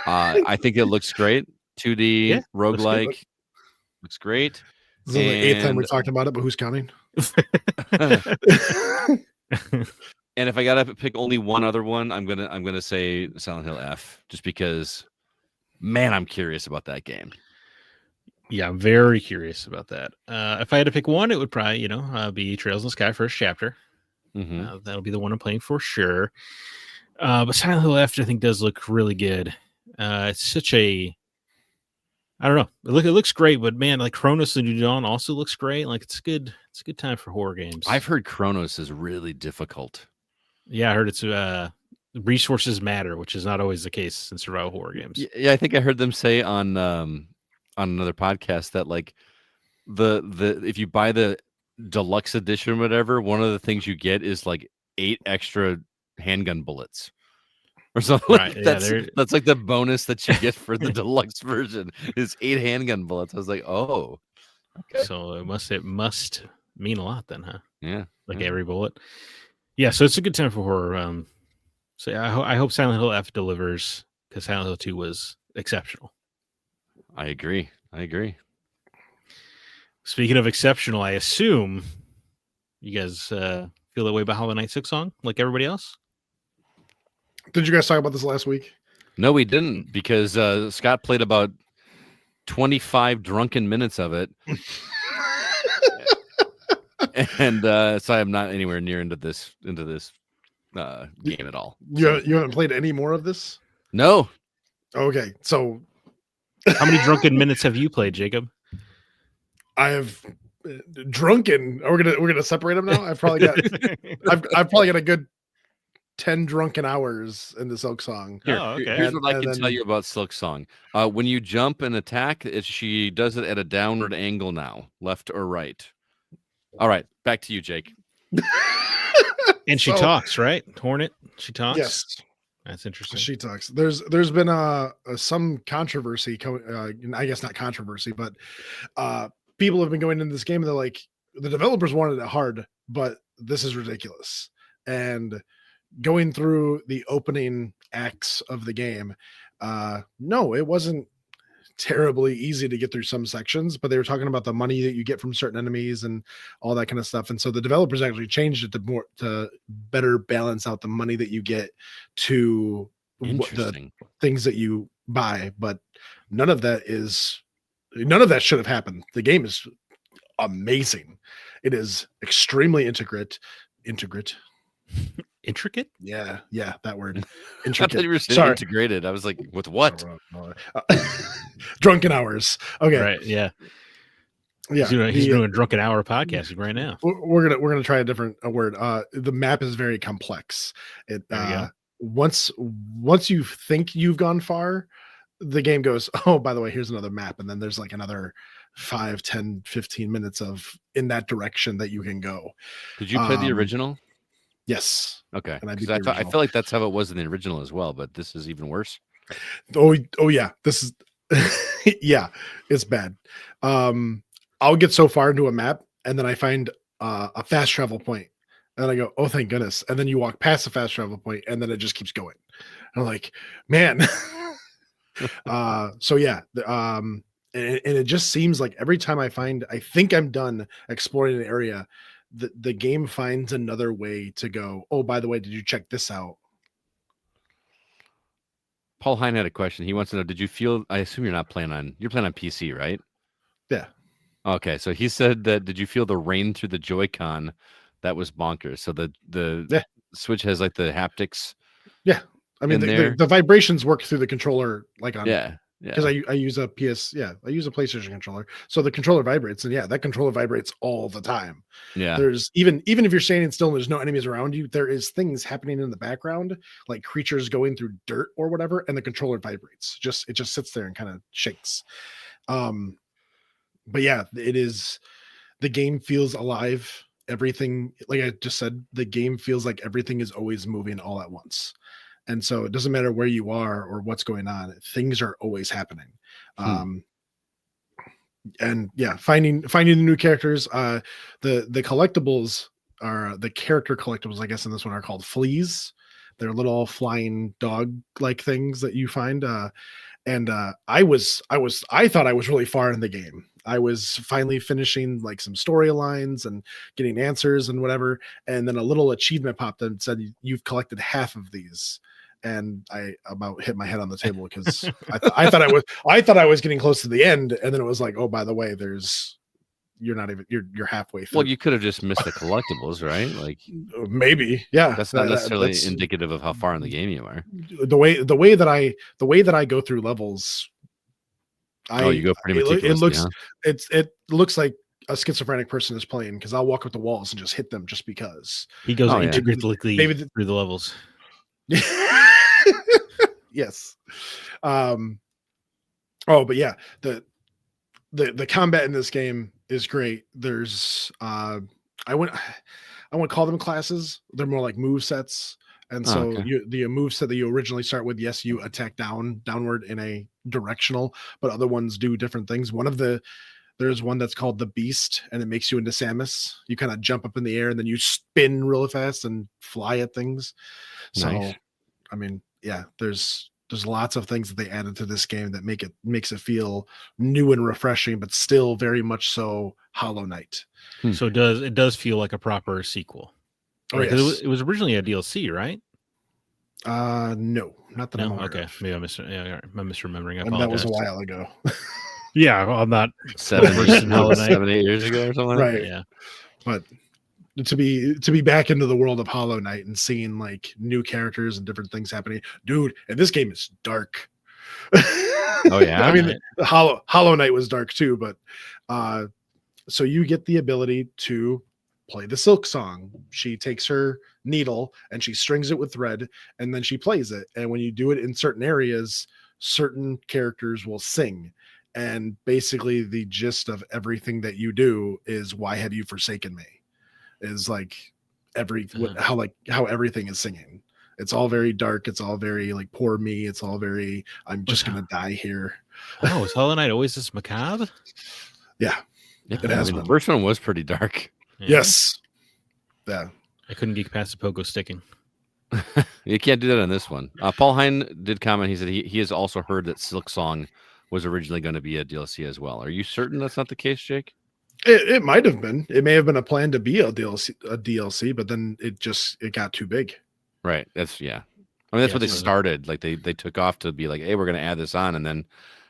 I think it looks great. 2D roguelike looks great. This is the 8th time we talked about it, but who's counting? And if I gotta pick only one other one, I'm gonna say Silent Hill F, just because, man, I'm curious about that game. Yeah, I'm very curious about that. If I had to pick one, it would probably be Trails in the Sky First Chapter. Mm-hmm. That'll be the one I'm playing for sure. But Silent Hill F, I think, does look really good. It's such a, I don't know. It looks great, but man, like Chronos the New Dawn also looks great. Like it's good. It's a good time for horror games. I've heard Chronos is really difficult. Yeah, I heard it's resources matter, which is not always the case in survival horror games. Yeah, I think I heard them say on another podcast that like the if you buy the deluxe edition or whatever, one of the things you get is like 8 extra handgun bullets or something. Right, that's like the bonus that you get for the deluxe version is 8 handgun bullets. I was like, oh, okay. So it must mean a lot then, huh? Yeah, like every bullet. Yeah, so it's a good time for horror. So yeah, I hope Silent Hill F delivers because Silent Hill 2 was exceptional. I agree. Speaking of exceptional, I assume you guys feel that way about Hollow Knight Silksong like everybody else? Did you guys talk about this last week? No, we didn't, because Scott played about 25 drunken minutes of it. And so I'm not anywhere near into this game at all. You haven't played any more of this? No. Okay, so How many drunken minutes have you played, Jacob? I have drunken. We're gonna separate them now. I've probably got a good 10 drunken hours in the Silksong. Here, Oh, okay. here's what I can then, tell you about Silksong. When you jump and attack, she does it at a downward angle now, left or right. All right, back to you, Jake. And she talks, right? Hornet, she talks. Yes, that's interesting. She talks. There's been some controversy. I guess not controversy, but people have been going into this game and they're like, the developers wanted it hard, but this is ridiculous. And going through the opening acts of the game, no, it wasn't terribly easy to get through some sections, but they were talking about the money that you get from certain enemies and all that kind of stuff. And so the developers actually changed it to better balance out the money that you get to the things that you buy. But none of that should have happened. The game is amazing. It is extremely intricate. Intricate? Yeah, that word. Intricate. I thought you were saying integrated. I was like, with what? Drunken hours. Okay. Right. Yeah. Yeah. He's doing a drunken hour podcast right now. We're gonna try a different word. The map is very complex. It once you think you've gone far, the game goes, oh, by the way, here's another map, and then there's like another 5, 10, 15 minutes of in that direction that you can go. Did you play the original? Yes. Okay. I feel like that's how it was in the original as well, but this is even worse. Oh yeah. This is yeah, it's bad. I'll get so far into a map and then I find a fast travel point and I go, oh, thank goodness. And then you walk past the fast travel point and then it just keeps going. And I'm like, man. So yeah. And it just seems like every time I think I'm done exploring an area, the game finds another way to go, oh, by the way, did you check this out? Paul Hine had a question. He wants to know, did you feel, I assume you're playing on PC, right? Yeah. Okay. So he said that, did you feel the rain through the Joy-Con? That was bonkers. So the Switch has like the haptics. Yeah. I mean, the vibrations work through the controller, like on because I use a PlayStation controller, so the controller vibrates, and that controller vibrates all the time. Yeah, there's even if you're standing still and there's no enemies around you, there is things happening in the background, like creatures going through dirt or whatever, and the controller vibrates. It just sits there and kind of shakes. But yeah, the game feels alive. Everything, like I just said, the game feels like everything is always moving all at once. And so it doesn't matter where you are or what's going on. Things are always happening. And yeah, finding the new characters. The collectibles are the character collectibles, I guess, in this one are called fleas. They're little flying dog-like things that you find. I thought I was really far in the game. I was finally finishing like some storylines and getting answers and whatever. And then a little achievement popped up and said, you've collected half of these. And I about hit my head on the table because I thought I was getting close to the end. And then it was like, oh, by the way, you're halfway through. Well, you could have just missed the collectibles, right? Like maybe. Yeah. That's not necessarily indicative of how far in the game you are. The way that I go through levels, you go pretty meticulously. It looks like a schizophrenic person is playing because I'll walk up the walls and just hit them just because. He goes intricately through the levels. Yes. But yeah, the combat in this game is great. There's I wouldn't call them classes. They're more like move sets. And so the move set that you originally start with, yes, you attack downward in a directional, but other ones do different things. There's one that's called the Beast, and it makes you into Samus. You kind of jump up in the air and then you spin really fast and fly at things. So, I mean, yeah, there's lots of things that they added to this game that makes it feel new and refreshing, but still very much so Hollow Knight. So it does feel like a proper sequel. Oh, yes. It was originally a DLC, right? No, not that I'm aware okay. of. Maybe I'm misremembering. And that was a while ago. Yeah, I'm not 7, 8 years ago or something. Right. Yeah. But to be back into the world of Hollow Knight and seeing like new characters and different things happening, dude, and this game is dark. Oh yeah. I mean, Hollow Knight was dark too, but so you get the ability to play the Silksong. She takes her needle and she strings it with thread, and then she plays it. And when you do it in certain areas, certain characters will sing. And basically, the gist of everything that you do is "Why have you forsaken me?" Is like how everything is singing. It's all very dark. It's all very like poor me. It's all very I'm just gonna die here. Oh, is Hollow Knight always this macabre? Yeah, Yeah, it has the been. first one was pretty dark. Yeah. Yes. Yeah. I couldn't get past the pogo sticking. You can't do that on this one. Paul Hein did comment. He said he has also heard that Silksong was originally going to be a DLC as well. Are you certain that's not the case, Jake? It might have been. It may have been a plan to be a DLC, but then it got too big. Right. That's I mean, that's what they started. Like they took off to be like, hey, we're going to add this on, and then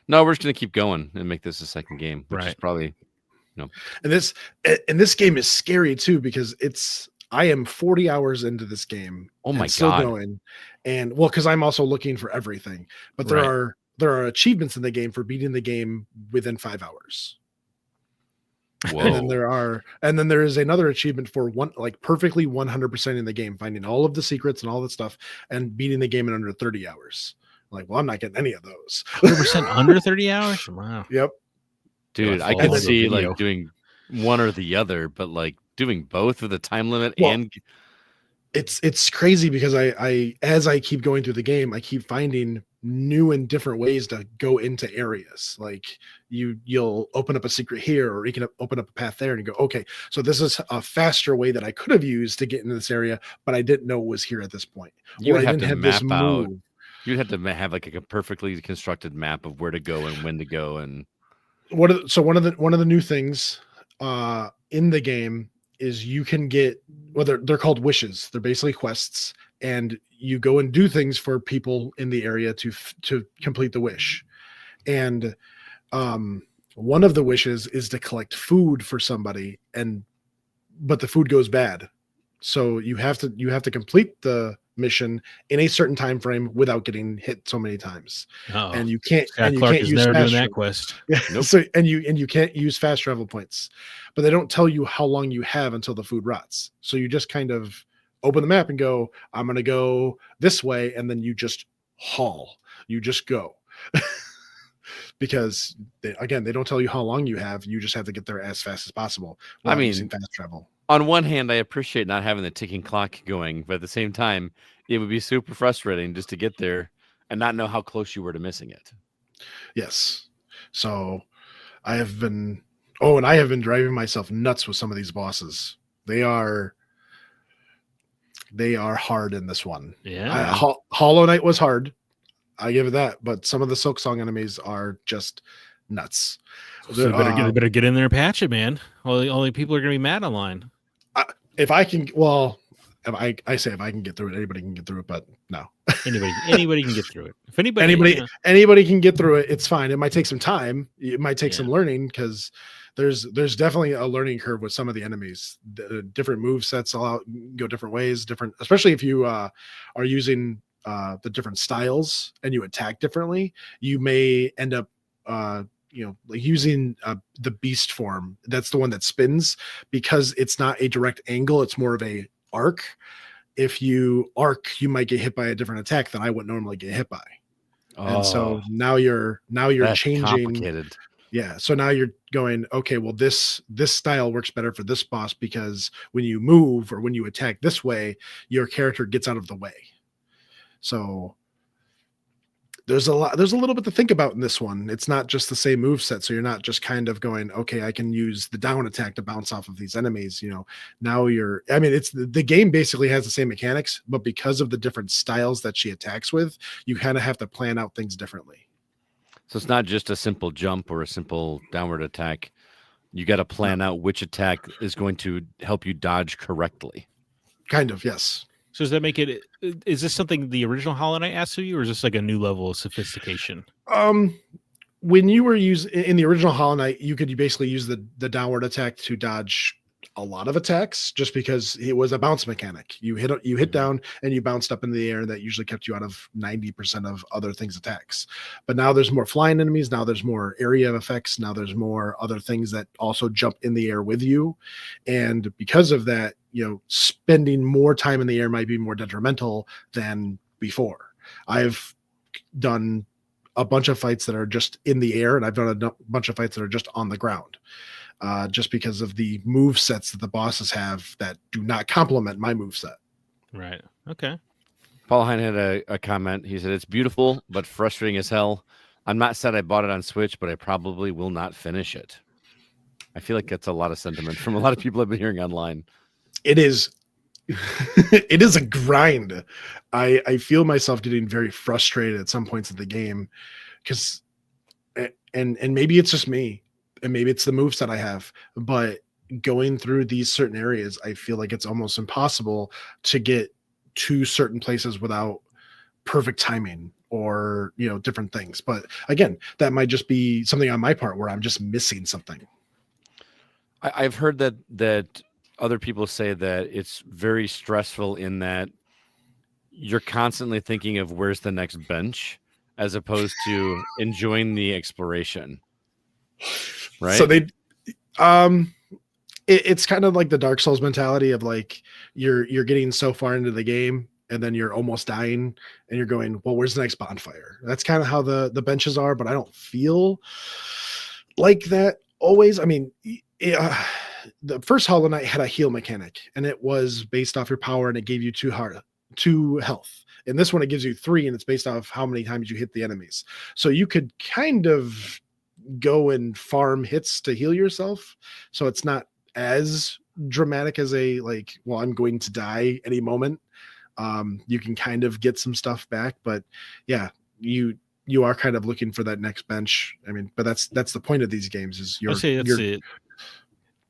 no, we're just going to keep going and make this a second game, which is probably And this game is scary too because I am 40 hours into this game. Oh my still God. going, and because I'm also looking for everything, but there are achievements in the game for beating the game within 5 hours. Whoa. And then there is another achievement for perfectly 100% in the game, finding all of the secrets and all that stuff and beating the game in under 30 hours. Like, well, I'm not getting any of those. 100% under 30 hours? Wow. Yep. Dude, I could see like doing one or the other, but like doing both with a time limit and it's crazy because I as I keep going through the game, I keep finding new and different ways to go into areas. Like you'll open up a secret here, or you can open up a path there, and you go, okay, so this is a faster way that I could have used to get into this area, but I didn't know was here at this point. You would have to map out. You'd have to have like a perfectly constructed map of where to go and when to go. And one of the new things in the game is you can get, well, they're called wishes. They're basically quests, and you go and do things for people in the area to complete the wish. And one of the wishes is to collect food for somebody, but the food goes bad. So you have to complete the mission in a certain time frame without getting hit so many times. Oh, and you can't Scott use never doing fast that quest. Nope. So and you can't use fast travel points, but they don't tell you how long you have until the food rots. So you just kind of open the map and go, I'm gonna go this way, and then you just haul. You just go. Because they don't tell you how long you have. You just have to get there as fast as possible. I mean, using fast travel. On one hand, I appreciate not having the ticking clock going, but at the same time, it would be super frustrating just to get there and not know how close you were to missing it. Yes. So I have been driving myself nuts with some of these bosses. They are hard in this one. Yeah. Hollow Knight was hard. I give it that, but some of the Silksong enemies are just nuts. So better get in there and patch it, man. Only people are going to be mad online. If I can get through it, anybody can get through it, but no. Anybody can get through it. If anybody can get through it, it's fine. It might take some time. It might take some learning, because there's definitely a learning curve with some of the enemies. The different move sets go different ways, especially if you are using the different styles and you attack differently. You may end up like using the beast form. That's the one that spins, because it's not a direct angle, it's more of a arc. If you arc, you might get hit by a different attack than I would normally get hit by. And so now you're changing. Complicated. Yeah, so now you're going, okay, well, this style works better for this boss, because when you move or when you attack this way, your character gets out of the way. So there's a little bit to think about in this one. It's not just the same move set, so you're not just kind of going, okay, I can use the down attack to bounce off of these enemies. Now it's the game basically has the same mechanics, but because of the different styles that she attacks with, you kind of have to plan out things differently. So it's not just a simple jump or a simple downward attack. You got to plan out which attack is going to help you dodge correctly. Kind of, yes. So does that make it? Is this something the original Hollow Knight asked of you, or is this like a new level of sophistication? When you were in the original Hollow Knight, you could basically use the downward attack to dodge a lot of attacks just because it was a bounce mechanic. You hit down and you bounced up in the air. That usually kept you out of 90% of other things attacks. But now there's more flying enemies. Now there's more area effects. Now there's more other things that also jump in the air with you. And because of that, spending more time in the air might be more detrimental than before. I've done a bunch of fights that are just in the air, and I've done a bunch of fights that are just on the ground. Just because of the move sets that the bosses have that do not complement my move set. Right. Okay. Paul Hine had a comment. He said, it's beautiful, but frustrating as hell. I'm not sad I bought it on Switch, but I probably will not finish it. I feel like that's a lot of sentiment from a lot of people I've been hearing online. It is. It is a grind. I feel myself getting very frustrated at some points of the game because, and maybe it's just me, and maybe it's the moveset I have, but going through these certain areas, I feel like it's almost impossible to get to certain places without perfect timing or, different things. But again, that might just be something on my part where I'm just missing something. I've heard that other people say that it's very stressful in that you're constantly thinking of where's the next bench as opposed to enjoying the exploration. Right. So it's kind of like the Dark Souls mentality of like, you're getting so far into the game and then you're almost dying and you're going, well, where's the next bonfire? That's kind of how the benches are, but I don't feel like that always. I mean, the first Hollow Knight had a heal mechanic and it was based off your power and it gave you 2 health. In this one, it gives you 3 and it's based off how many times you hit the enemies. So you could kind of go and farm hits to heal yourself. So it's not as dramatic as I'm going to die any moment. You can kind of get some stuff back, but yeah, you are kind of looking for that next bench. I mean, but that's the point of these games is it.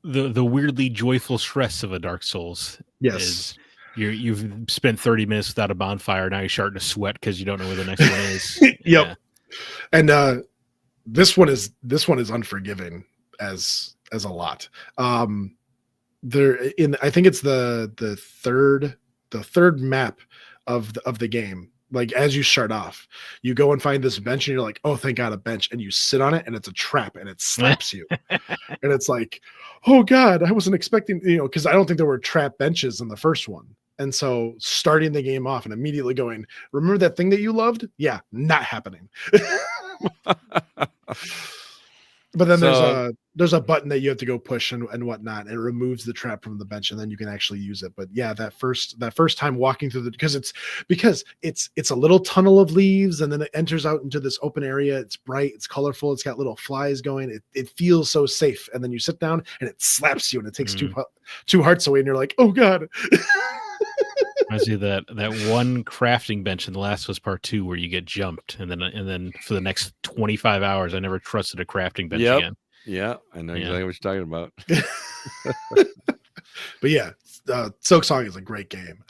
The weirdly joyful stress of a Dark Souls. Yes. Is you've spent 30 minutes without a bonfire. Now you're starting to sweat because you don't know where the next one is. Yep. Yeah. And this one is unforgiving as a lot. I think it's the third map of the game. Like as you start off, you go and find this bench and you're like, oh, thank God, a bench. And you sit on it and it's a trap and it slaps you. And it's like, oh God, I wasn't expecting, because I don't think there were trap benches in the first one. And so starting the game off and immediately going, remember that thing that you loved? Yeah, not happening. But then there's a button that you have to go push and whatnot, and it removes the trap from the bench, and then you can actually use it. But yeah, that first time walking through because it's a little tunnel of leaves, and then it enters out into this open area. It's bright, it's colorful, it's got little flies going. It feels so safe, and then you sit down and it slaps you, and it takes 2 hearts away, and you're like, oh God. I see that one crafting bench in The Last of Us Part 2 where you get jumped, and then for the next 25 hours, I never trusted a crafting bench again. Yeah, I know exactly what you're talking about. But yeah, Silksong is a great game.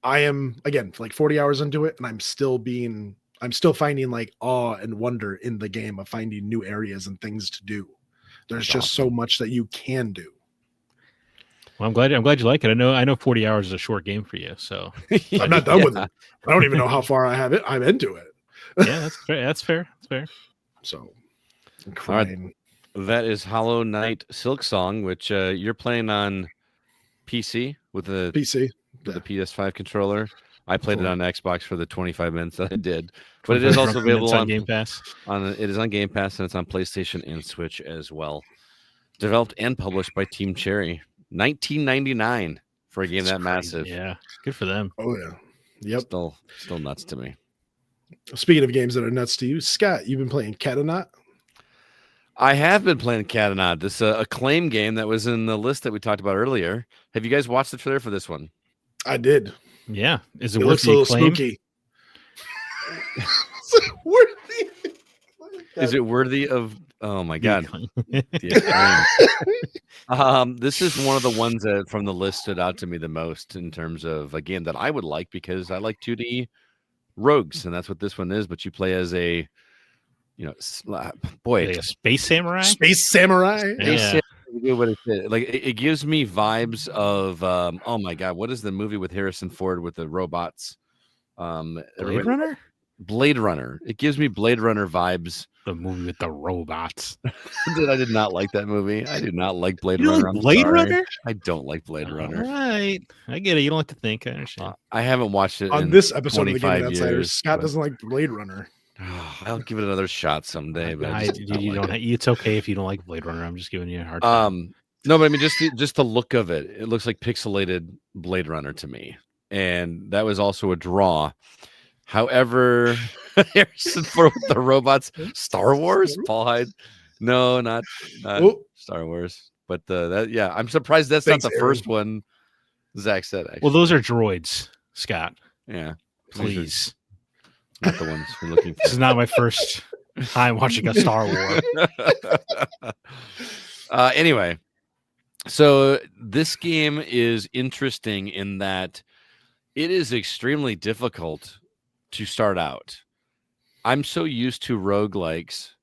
I am again like 40 hours into it, and I'm still finding like awe and wonder in the game of finding new areas and things to do. There's just so much that you can do. Well, I'm glad you like it. I know 40 hours is a short game for you, so I'm not done with it. I don't even know how far I have it. I'm into it. Yeah, that's fair. So, all right. That is Hollow Knight Silksong, which you're playing on PC with the PS5 controller. I played it on Xbox for the 25 minutes that I did, but it is also available on Game Pass. It is on Game Pass, and it's on PlayStation and Switch as well. Developed and published by Team Cherry. $19.99 for a game that massive. Yeah, good for them. Oh yeah, yep. Still nuts to me. Speaking of games that are nuts to you, Scott, you've been playing Katanaut? I have been playing Katanaut, this Acclaim game that was in the list that we talked about earlier. Have you guys watched the trailer for this one? I did. Yeah, it looks a little spooky. Is it worthy of? Oh my God! This is one of the ones that from the list stood out to me the most in terms of a game that I would like because I like 2D rogues, and that's what this one is. But you play as a, a space samurai. Space samurai. Yeah. a good way to say it. Like it gives me vibes of oh my god, what is the movie with Harrison Ford with the robots? Blade Runner. Blade Runner. It gives me Blade Runner vibes. The movie with the robots. Dude, I did not like that movie. I do not like Blade You don't Runner. like Blade Runner? I don't like Blade Runner. All right, I get it. You don't like to think. I understand. I haven't watched it On in this episode of the Game 25 of Outsiders, years, Scott but- doesn't like Blade Runner. I'll give it another shot someday. But I just you don't don't. like it. It's okay if you don't like Blade Runner. I'm just giving you a hard time. No, but I mean, just the look of it. It looks like pixelated Blade Runner to me, and that was also a draw. However, Harrison Ford with the robots, Star Wars, Paul Hyde. No, not Oh. Star Wars. But I'm surprised that's Thanks, not the Aaron. first one Zach said. Actually. Well, those are droids, Scott. Yeah, Please. not the ones we're looking This is not my first time watching a Star Wars. for. Anyway, so this game is interesting in that it is extremely difficult to start out. I'm so used to roguelikes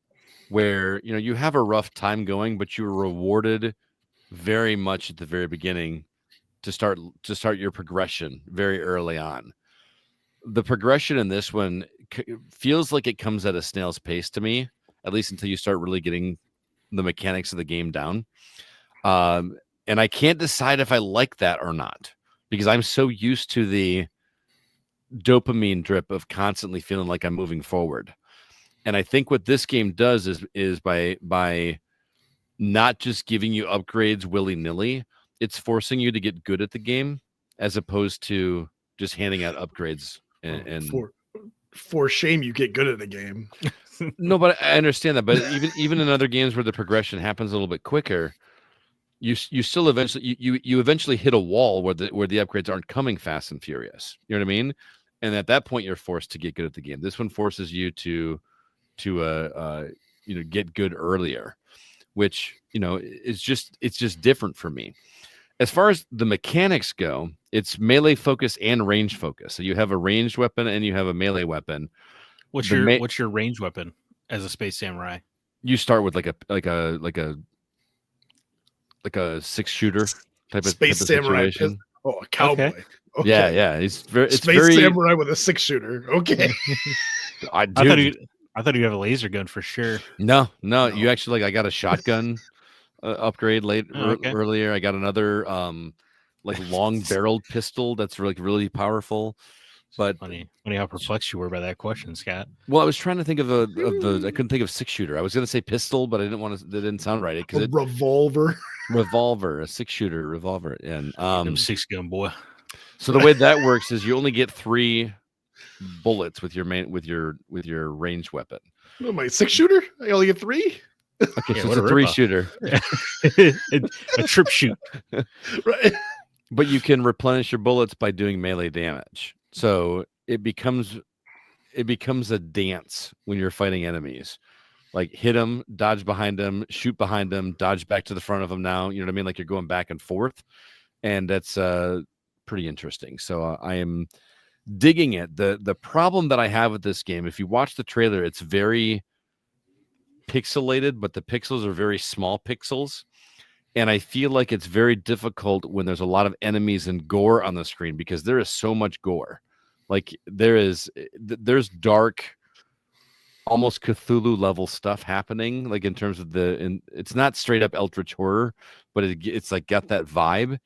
where you have a rough time going, but you're rewarded very much at the very beginning to start your progression very early on. The progression in this one feels like it comes at a snail's pace to me, at least until you start really getting the mechanics of the game down. And I can't decide if I like that or not, because I'm so used to the dopamine drip of constantly feeling like I'm moving forward. And I think what this game does is by not just giving you upgrades willy-nilly, it's forcing you to get good at the game as opposed to just handing out upgrades and for shame you get good at the game. No, but I understand that. But even in other games where the progression happens a little bit quicker, you still eventually you eventually hit a wall where the upgrades aren't coming fast and furious. You know what I mean? And at that point, you're forced to get good at the game. This one forces you to get good earlier, which it's just different for me. As far as the mechanics go, it's melee focus and range focus. So you have a ranged weapon and you have a melee weapon. What's your range weapon as a space samurai? You start with like a 6-shooter type of Space samurai. situation. Oh, a cowboy. Okay. Okay. Yeah. It's Space very samurai with a 6-shooter. Okay. I thought you have a laser gun for sure. No. You actually I got a shotgun upgrade earlier. I got another long barreled pistol that's really powerful. But funny how perplexed you were by that question, Scott. Well, I was trying to think of the I couldn't think of 6-shooter. I was going to say pistol, but I didn't want to. That didn't sound right. A revolver. A 6-shooter revolver, and Them 6-gun boy. So the way that works is you only get 3 bullets with your ranged weapon. Oh, my 6-shooter? I only get 3. Okay, so it's a 3-shooter. a trip shoot. Right. But you can replenish your bullets by doing melee damage. So it becomes a dance when you're fighting enemies. Like hit them, dodge behind them, shoot behind them, dodge back to the front of them now. You know what I mean? Like you're going back and forth. And that's pretty interesting. So I am digging it. The problem that I have with this game, if you watch the trailer, it's very pixelated, but the pixels are very small pixels. And I feel like it's very difficult when there's a lot of enemies and gore on the screen because there is so much gore. Like there's dark, almost Cthulhu level stuff happening. Like in terms of it's not straight up eldritch horror, but it's like got that vibe.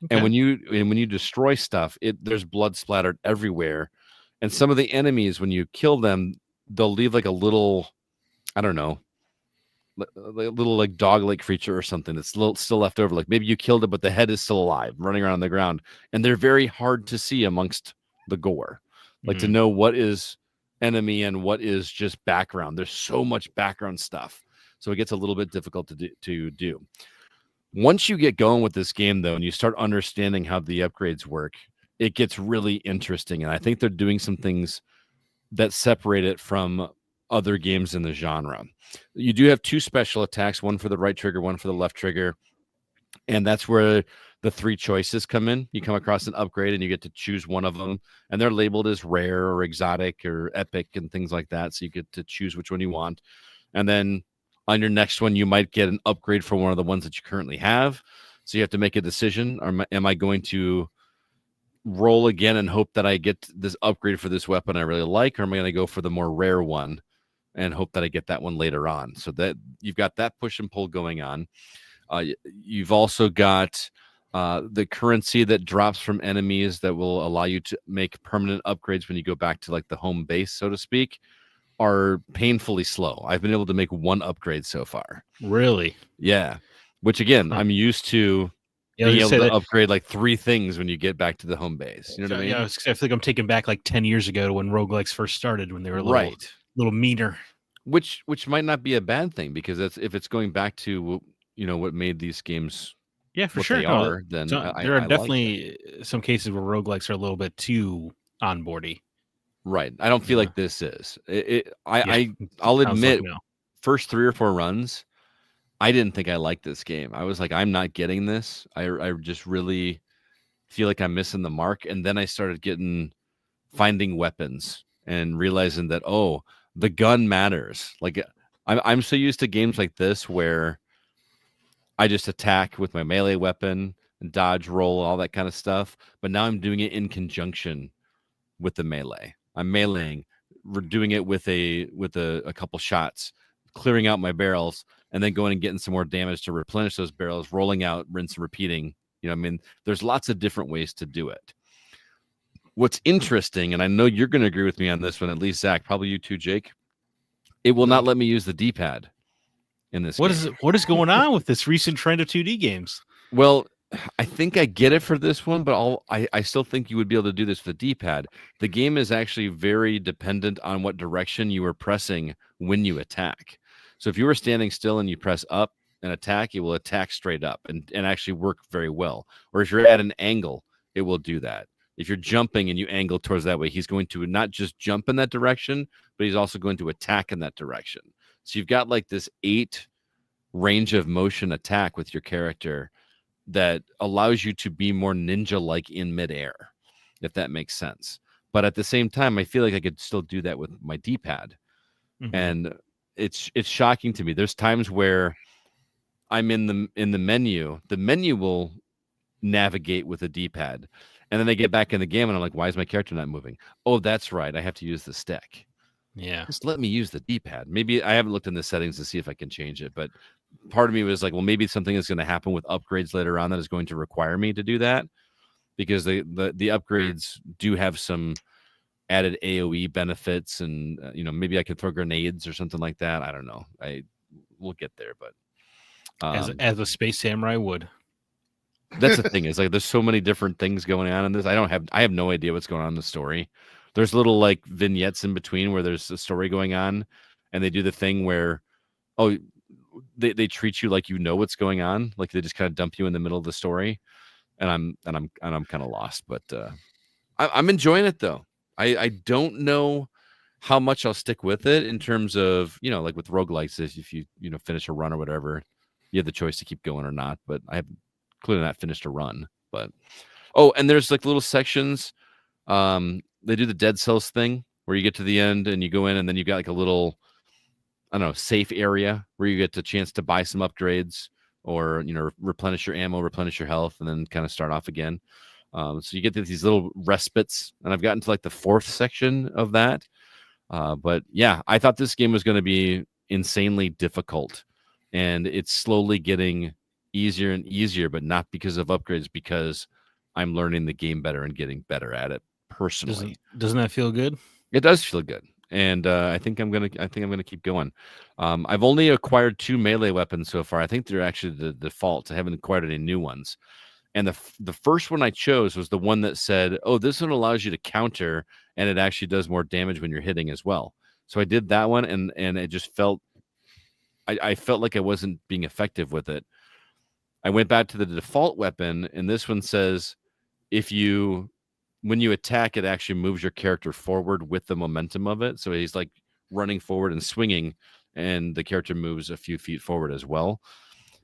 Okay. And when you destroy stuff, there's blood splattered everywhere. And some of the enemies, when you kill them, they'll leave like a little, I don't know, a little like dog-like creature or something that's still left over. Like maybe you killed it, but the head is still alive, running around on the ground. And they're very hard to see amongst the gore. Like to know what is enemy and what is just background. There's so much background stuff. So it gets a little bit difficult to do. Once you get going with this game, though, and you start understanding how the upgrades work, it gets really interesting. And I think they're doing some things that separate it from other games in the genre. You do have 2 special attacks, one for the right trigger, one for the left trigger. And that's where the 3 choices come in. You come across an upgrade and you get to choose one of them. And they're labeled as rare or exotic or epic and things like that. So you get to choose which one you want. And then On your next one, you might get an upgrade for one of the ones that you currently have. So you have to make a decision. Am I going to roll again and hope that I get this upgrade for this weapon I really like, or am I going to go for the more rare one and hope that I get that one later on? So that you've got that push and pull going on. You've also got the currency that drops from enemies that will allow you to make permanent upgrades when you go back to like the home base, so to speak, are painfully slow. I've been able to make one upgrade so far. Really? Yeah. Which again, I'm used to being able to upgrade like 3 things when you get back to the home base. You know what I mean? Yeah, I feel like I'm taking back like 10 years ago to when roguelikes first started, when they were a little meaner. Which might not be a bad thing, because if it's going back to what made these games for sure. They are, then there are definitely some cases where roguelikes are a little bit too onboardy. Right. I don't feel like this is. I'll admit, first 3 or 4 runs, I didn't think I liked this game. I was like, I'm not getting this. I just really feel like I'm missing the mark. And then I started finding weapons and realizing that, oh, the gun matters. Like I'm so used to games like this where I just attack with my melee weapon and dodge, roll, all that kind of stuff. But now I'm doing it in conjunction with the melee. I'm meleeing. We're doing it with a couple shots, clearing out my barrels, and then going and getting some more damage to replenish those barrels, rolling out, rinse and repeating. There's lots of different ways to do it. What's interesting, and I know you're going to agree with me on this one, at least Zach, probably you too, Jake, it will not let me use the D-pad in this game. What is going on with this recent trend of 2D games? Well, I think I get it for this one, but I still think you would be able to do this with the D-pad. The game is actually very dependent on what direction you are pressing when you attack. So if you were standing still and you press up and attack, it will attack straight up and actually work very well. Or if you're at an angle, it will do that. If you're jumping and you angle towards that way, he's going to not just jump in that direction, but he's also going to attack in that direction. So you've got like this 8 range of motion attack with your character that allows you to be more ninja-like in midair, if that makes sense. But at the same time, I feel like I could still do that with my D-pad. Mm-hmm. And it's shocking to me. There's times where I'm in the menu. The menu will navigate with a D-pad. And then I get back in the game and I'm like, why is my character not moving? Oh, that's right. I have to use the stick. Yeah. Just let me use the D-pad. Maybe I haven't looked in the settings to see if I can change it, but part of me was like, well, maybe something is going to happen with upgrades later on that is going to require me to do that, because the upgrades do have some added AoE benefits, and maybe I could throw grenades or something like that. I don't know. We'll get there, but as a space samurai would. That's the thing, is like there's so many different things going on in this. I have no idea what's going on in the story. There's little like vignettes in between where there's a story going on, and they do the thing where they treat you like you know what's going on, like they just kind of dump you in the middle of the story, and I'm kind of lost. But I'm enjoying it though. I don't know how much I'll stick with it in terms of like with roguelikes, if you finish a run or whatever, you have the choice to keep going or not. But I have clearly not finished a run. But and there's like little sections. They do the Dead Cells thing where you get to the end and you go in, and then you got like a little, I don't know, safe area where you get the chance to buy some upgrades or replenish your ammo, replenish your health, and then kind of start off again. So you get these little respites, and I've gotten to like the 4th section of that. But yeah, I thought this game was going to be insanely difficult, and it's slowly getting easier and easier, but not because of upgrades, because I'm learning the game better and getting better at it personally. Doesn't that feel good? It does feel good. And I think I'm gonna keep going. I've only acquired 2 melee weapons so far. I think they're actually the default. I haven't acquired any new ones. And the first one I chose was the one that said, "Oh, this one allows you to counter, and it actually does more damage when you're hitting as well." So I did that one, and it just felt, I felt like I wasn't being effective with it. I went back to the default weapon, and this one says, when you attack, it actually moves your character forward with the momentum of it. So he's like running forward and swinging, and the character moves a few feet forward as well.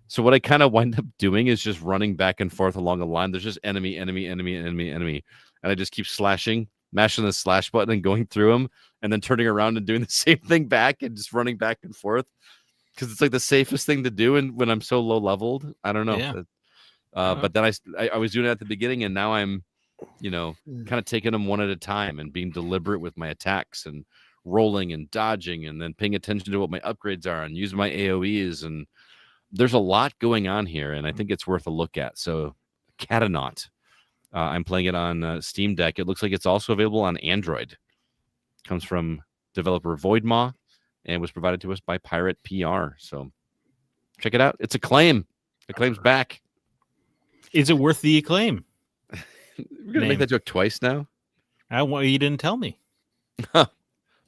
So what I kind of wind up doing is just running back and forth along a line. There's just enemy. And I just keep slashing, mashing the slash button and going through them, and then turning around and doing the same thing back and just running back and forth. because it's like the safest thing to do, and when I'm so low leveled, I don't know. Yeah. But then I was doing it at the beginning, and now I'm, kind of taking them one at a time and being deliberate with my attacks and rolling and dodging, and then paying attention to what my upgrades are and using my AOE's. And there's a lot going on here, and I think it's worth a look at. So, Katanaut. I'm playing it on Steam Deck. It looks like it's also available on Android. Comes from developer Voidmaw and was provided to us by Pirate PR. So check it out. It's Acclaim. Acclaim's back. Is it worth the acclaim? We're gonna make that joke twice now. You didn't tell me.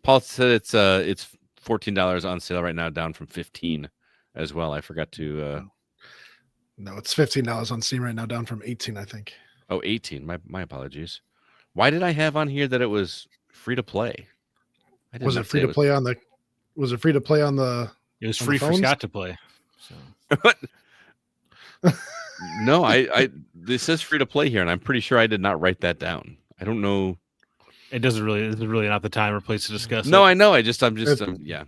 Paul said it's $14 on sale right now, down from $15 as well. I forgot to. No, it's $15 on Steam right now, down from $18, I think. Oh, 18. My apologies. Why did I have on here that it was free to play? Was it free to play on the? Was it free to play on the? It was free for Scott to play. So. What? No, this says free to play here, and I'm pretty sure I did not write that down. I don't know. This is really not the time or place to discuss. No, it. I know. Yeah.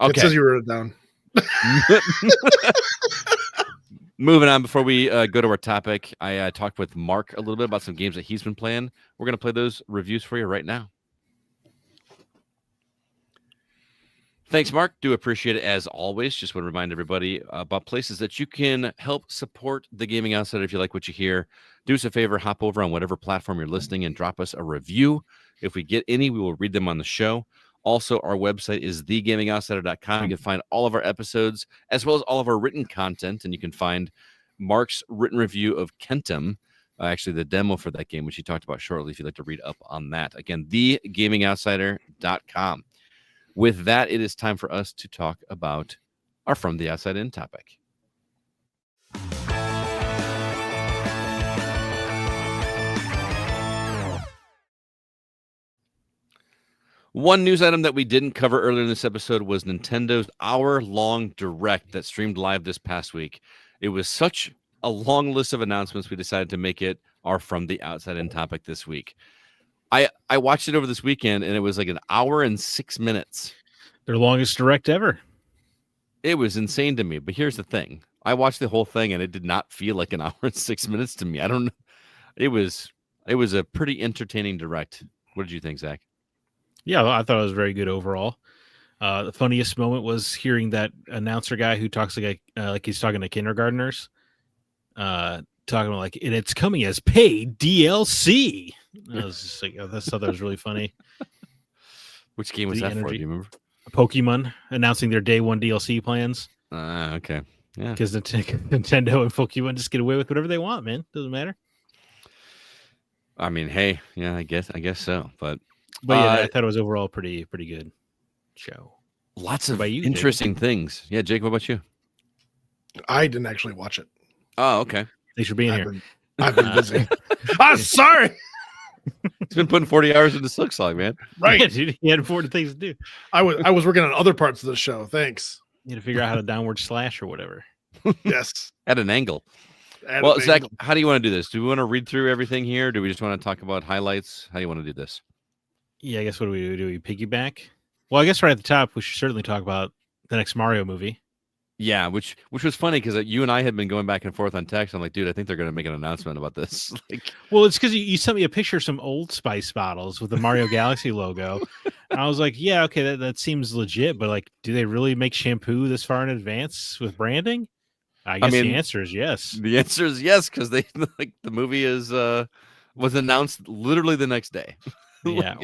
Okay. It says you wrote it down. Moving on, before we go to our topic, I talked with Mark a little bit about some games that he's been playing. We're going to play those reviews for you right now. Thanks, Mark. Do appreciate it as always. Just want to remind everybody about places that you can help support the Gaming Outsider. If you like what you hear, do us a favor, hop over on whatever platform you're listening and drop us a review. If we get any, we will read them on the show. Also, our website is thegamingoutsider.com. You can find all of our episodes as well as all of our written content, and you can find Mark's written review of Kentum, actually the demo for that game, which he talked about shortly, if you'd like to read up on that. Again, thegamingoutsider.com. With that, it is time for us to talk about our From the Outside In topic. One news item that we didn't cover earlier in this episode was Nintendo's hour-long direct that streamed live this past week. It was such a long list of announcements, we decided to make it our From the Outside In topic this week. I watched it over this weekend, and it was like an hour and 6 minutes. Their longest direct ever. It was insane to me. But here's the thing. I watched the whole thing, and it did not feel like an hour and 6 minutes to me. I don't know. It was a pretty entertaining direct. What did you think, Zach? Yeah, I thought it was very good overall. The funniest moment was hearing that announcer guy who talks like he's talking to kindergartners, talking about like, and it's coming as paid DLC. I was just like, I thought that was really funny. Which game was that for? Do you remember? Pokemon announcing their day one DLC plans. Okay. Yeah. Because Nintendo and Pokemon just get away with whatever they want, man. Doesn't matter. I mean, hey, yeah, I guess so. But yeah, I thought it was overall pretty good show. Lots of interesting things. Yeah, Jake, what about you? I didn't actually watch it. Oh, okay. Thanks for being here. I've been busy. I'm sorry. He's been putting 40 hours into Silksong, man. Right. Yeah, dude, he had important things to do. I was working on other parts of the show. Thanks. You had to figure out how to downward slash or whatever. Yes. At an angle. Zach, how do you want to do this? Do we want to read through everything here? Do we just want to talk about highlights? How do you want to do this? Yeah, I guess what do we do? Do we piggyback? Well, I guess right at the top, we should certainly talk about the next Mario movie. Yeah, which was funny because you and I had been going back and forth on text. I'm like, dude, I think they're going to make an announcement about this. Well, it's because you sent me a picture of some Old Spice bottles with the Mario Galaxy logo. And I was like, yeah, okay, that seems legit. But like, do they really make shampoo this far in advance with branding? I guess the answer is yes. The answer is yes, because they the movie was announced literally the next day. Yeah,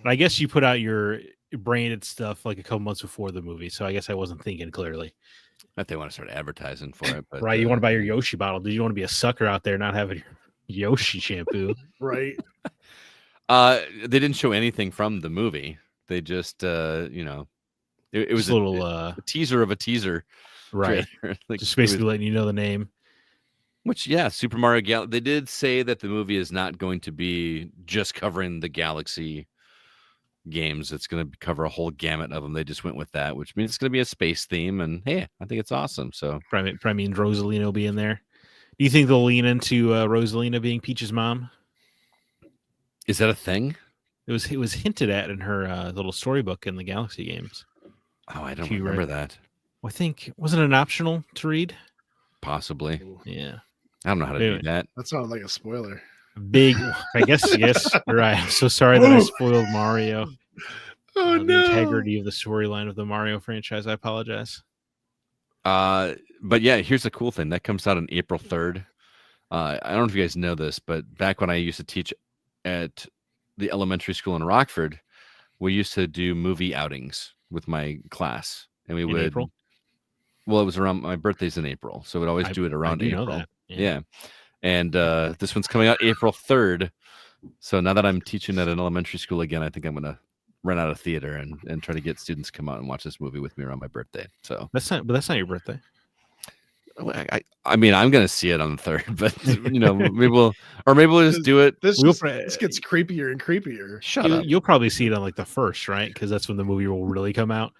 I guess you put out your branded stuff like a couple months before the movie, so I guess I wasn't thinking clearly. If they want to start advertising for it, but right, you want to buy your Yoshi bottle? Do you want to be a sucker out there not having your Yoshi shampoo? Right. They didn't show anything from the movie. They just it was a little teaser of a teaser, right? Just basically letting you know the name. Which, yeah, Super Mario Galaxy. They did say that the movie is not going to be just covering the Galaxy games. It's going to cover a whole gamut of them. They just went with that, which means it's going to be a space theme. And hey, I think it's awesome. So probably means Rosalina will be in there. Do you think they'll lean into Rosalina being Peach's mom? Is that a thing? It was hinted at in her little storybook in the Galaxy games. Oh, I don't If you remember read- that. I think wasn't it an optional to read? Possibly. Yeah. I don't know how to Anyway. do that. That sounded like a spoiler. Big, I guess. Yes, you're right. I'm so sorry that I spoiled Mario. Oh The integrity of the storyline of the Mario franchise. I apologize. But yeah, here's the cool thing that comes out on April 3rd. I don't know if you guys know this, but back when I used to teach at the elementary school in Rockford, we used to do movie outings with my class, and we In would. April? Well, it was around my birthday's in April, so we'd always do it around I do April. know that. Yeah. And this one's coming out April 3rd. So now that I'm teaching at an elementary school again, I think I'm gonna run out of theater and try to get students to come out and watch this movie with me around my birthday. So that's not your birthday. I mean, I'm gonna see it on the 3rd, but maybe we'll just do it. This gets creepier and creepier. Shut up. You'll probably see it on like the 1st, right? Because that's when the movie will really come out.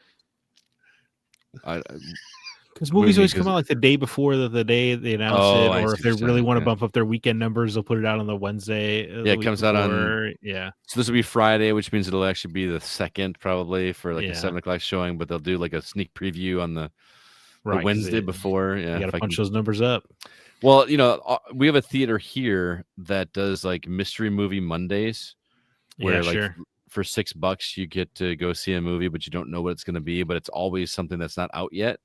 Because movies always come out like the day before the day they announce it, or if they really want to bump up their weekend numbers, they'll put it out on the Wednesday. Yeah, it comes out on. Yeah. So this will be Friday, which means it'll actually be the 2nd probably for like a 7:00 showing, but they'll do like a sneak preview on the Wednesday before. Yeah, you got to punch those numbers up. Well, we have a theater here that does like mystery movie Mondays, where for $6 you get to go see a movie, but you don't know what it's going to be, but it's always something that's not out yet.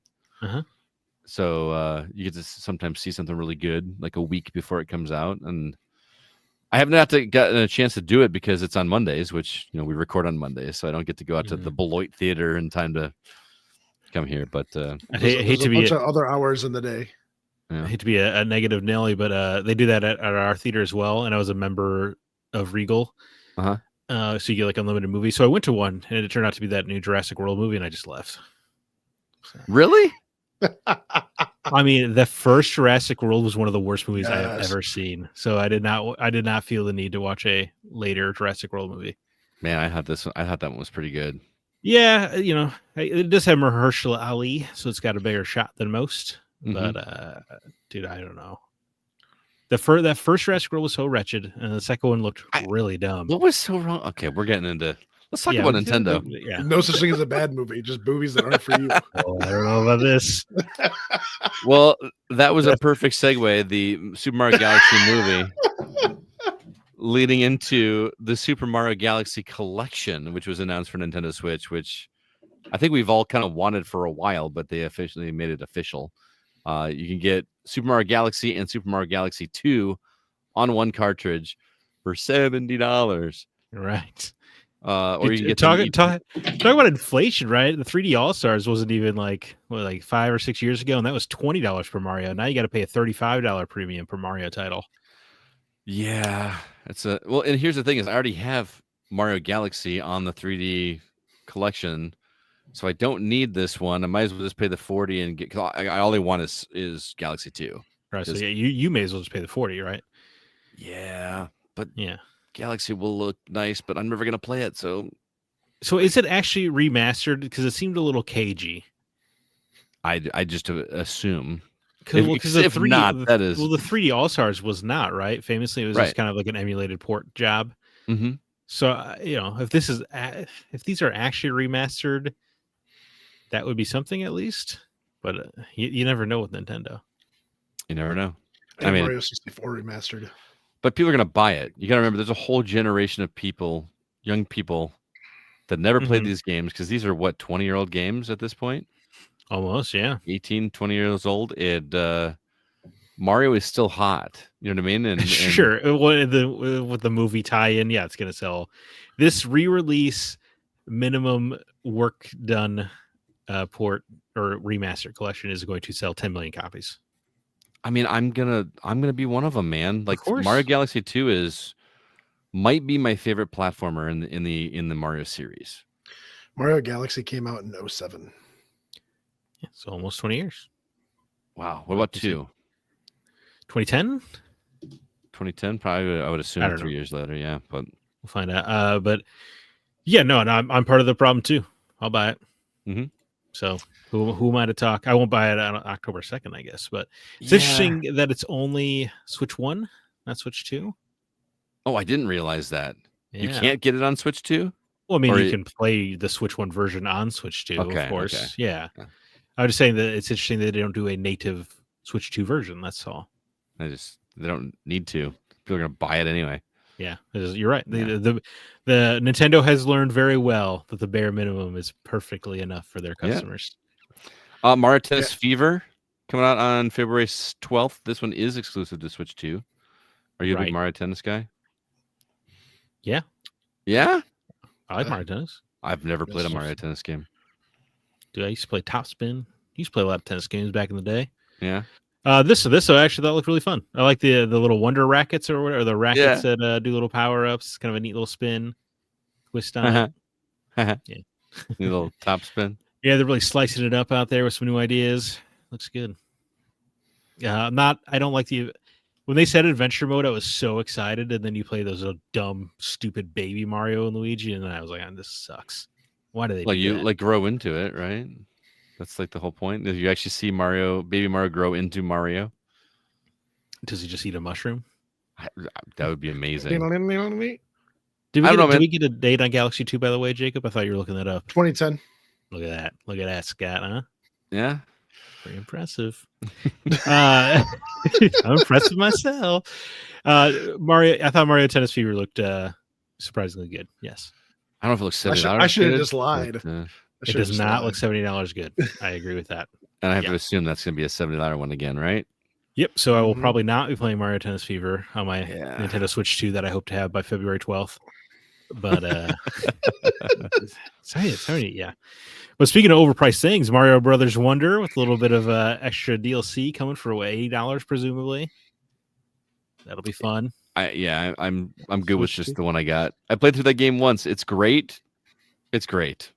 So you get to sometimes see something really good like a week before it comes out, and I have not gotten a chance to do it because it's on Mondays, which we record on Mondays, so I don't get to go out to the Beloit Theater in time to come here. But I hate to be a bunch of other hours in the day. I hate to be a negative Nelly, but they do that at our theater as well, and I was a member of Regal. So you get like unlimited movies. So I went to one, and it turned out to be that new Jurassic World movie, and I just left. So. Really? I mean, the first Jurassic World was one of the worst movies I have ever seen. So I did not feel the need to watch a later Jurassic World movie. Man, I thought that one was pretty good. Yeah, it does have Mahershala Ali, so it's got a bigger shot than most. But dude, I don't know. That first Jurassic World was so wretched, and the second one looked really dumb. What was so wrong? Okay, we're getting into. Let's talk about Nintendo. Yeah. No such thing as a bad movie, just movies that aren't for you. Oh, I don't know about this. Well, that was a perfect segue. The Super Mario Galaxy movie leading into the Super Mario Galaxy Collection, which was announced for Nintendo Switch, which I think we've all kind of wanted for a while, but they officially made it official. You can get Super Mario Galaxy and Super Mario Galaxy 2 on one cartridge for $70. Right. Or you can get talk about inflation, right? The 3D All Stars wasn't even like 5 or 6 years ago, and that was $20 per Mario. Now you got to pay a $35 premium per Mario title. Yeah, and here's the thing: is I already have Mario Galaxy on the 3D collection, so I don't need this one. I might as well just pay the $40 and get. I all I want is Galaxy 2. Right. So yeah, you may as well just pay the $40, right? Yeah, but yeah. Galaxy will look nice, but I'm never gonna play it. So is it actually remastered? Because it seemed a little cagey. I just assume. Because the 3D All Stars was not, right. Famously, it was just kind of like an emulated port job. Mm-hmm. So if these are actually remastered, that would be something at least. But you never know with Nintendo. You never know. I mean, Mario 64 remastered. But people are going to buy it. You got to remember, there's a whole generation of people, young people, that never played these games because these are 20-year-old games at this point. Almost, yeah. 18, 20 years old. And Mario is still hot. You know what I mean? And sure. With the movie tie-in, yeah, it's going to sell. This re-release minimum work done port or remastered collection is going to sell 10 million copies. I mean, I'm gonna be one of them, man. Like Mario Galaxy 2 might be my favorite platformer in the Mario series. Mario Galaxy came out in 2007. Yeah, so almost 20 years. Wow. What about 2? 2010? 2010, probably. I would assume 3 years later. Yeah, but we'll find out. But yeah, no, I'm part of the problem too. I'll buy it. Mm-hmm. So who am I to talk? I won't buy it on October 2nd, I guess. But it's interesting that it's only Switch 1, not Switch 2. Oh, I didn't realize that. Yeah. You can't get it on Switch 2? Well, I mean, you can play the Switch 1 version on Switch 2, of course. Okay. Yeah. I was just saying that it's interesting that they don't do a native Switch 2 version. That's all. They don't need to. People are gonna buy it anyway. Yeah, you're right. Yeah. The Nintendo has learned very well that the bare minimum is perfectly enough for their customers. Yeah. Mario Tennis Fever coming out on February 12th. This one is exclusive to Switch 2. Are you a big Mario Tennis guy? Yeah. Yeah? I like Mario Tennis. I've never played a Mario Tennis game. Dude, I used to play Top Spin. I used to play a lot of tennis games back in the day. Yeah. This actually that looked really fun. I like the little wonder rackets or whatever, the rackets that do little power ups. Kind of a neat little spin, twist on it. Yeah, little top spin. Yeah, they're really slicing it up out there with some new ideas. Looks good. I don't like when they said adventure mode. I was so excited, and then you play those little dumb, stupid baby Mario and Luigi, and I was like, "This sucks." Why do they? Do that? Like grow into it, right? That's like the whole point. Did you actually see baby Mario grow into Mario? Does he just eat a mushroom? That would be amazing. Did we get a date on Galaxy 2, by the way, Jacob? I thought you were looking that up. 2010. Look at that. Look at that, Scott, huh? Yeah. Pretty impressive. I'm impressed with myself. I thought Mario Tennis Fever looked surprisingly good. Yes. I don't know if it looks $70. I should have just lied. It does not look $70 good. I agree with that. And I have to assume that's going to be a $70 one again, right? Yep. So I will probably not be playing Mario Tennis Fever on my Nintendo Switch 2 that I hope to have by February 12th. But sorry, yeah. But speaking of overpriced things, Mario Brothers Wonder with a little bit of extra DLC coming for $80 presumably. That'll be fun. I'm good with just the one I got. I played through that game once. It's great. It's great.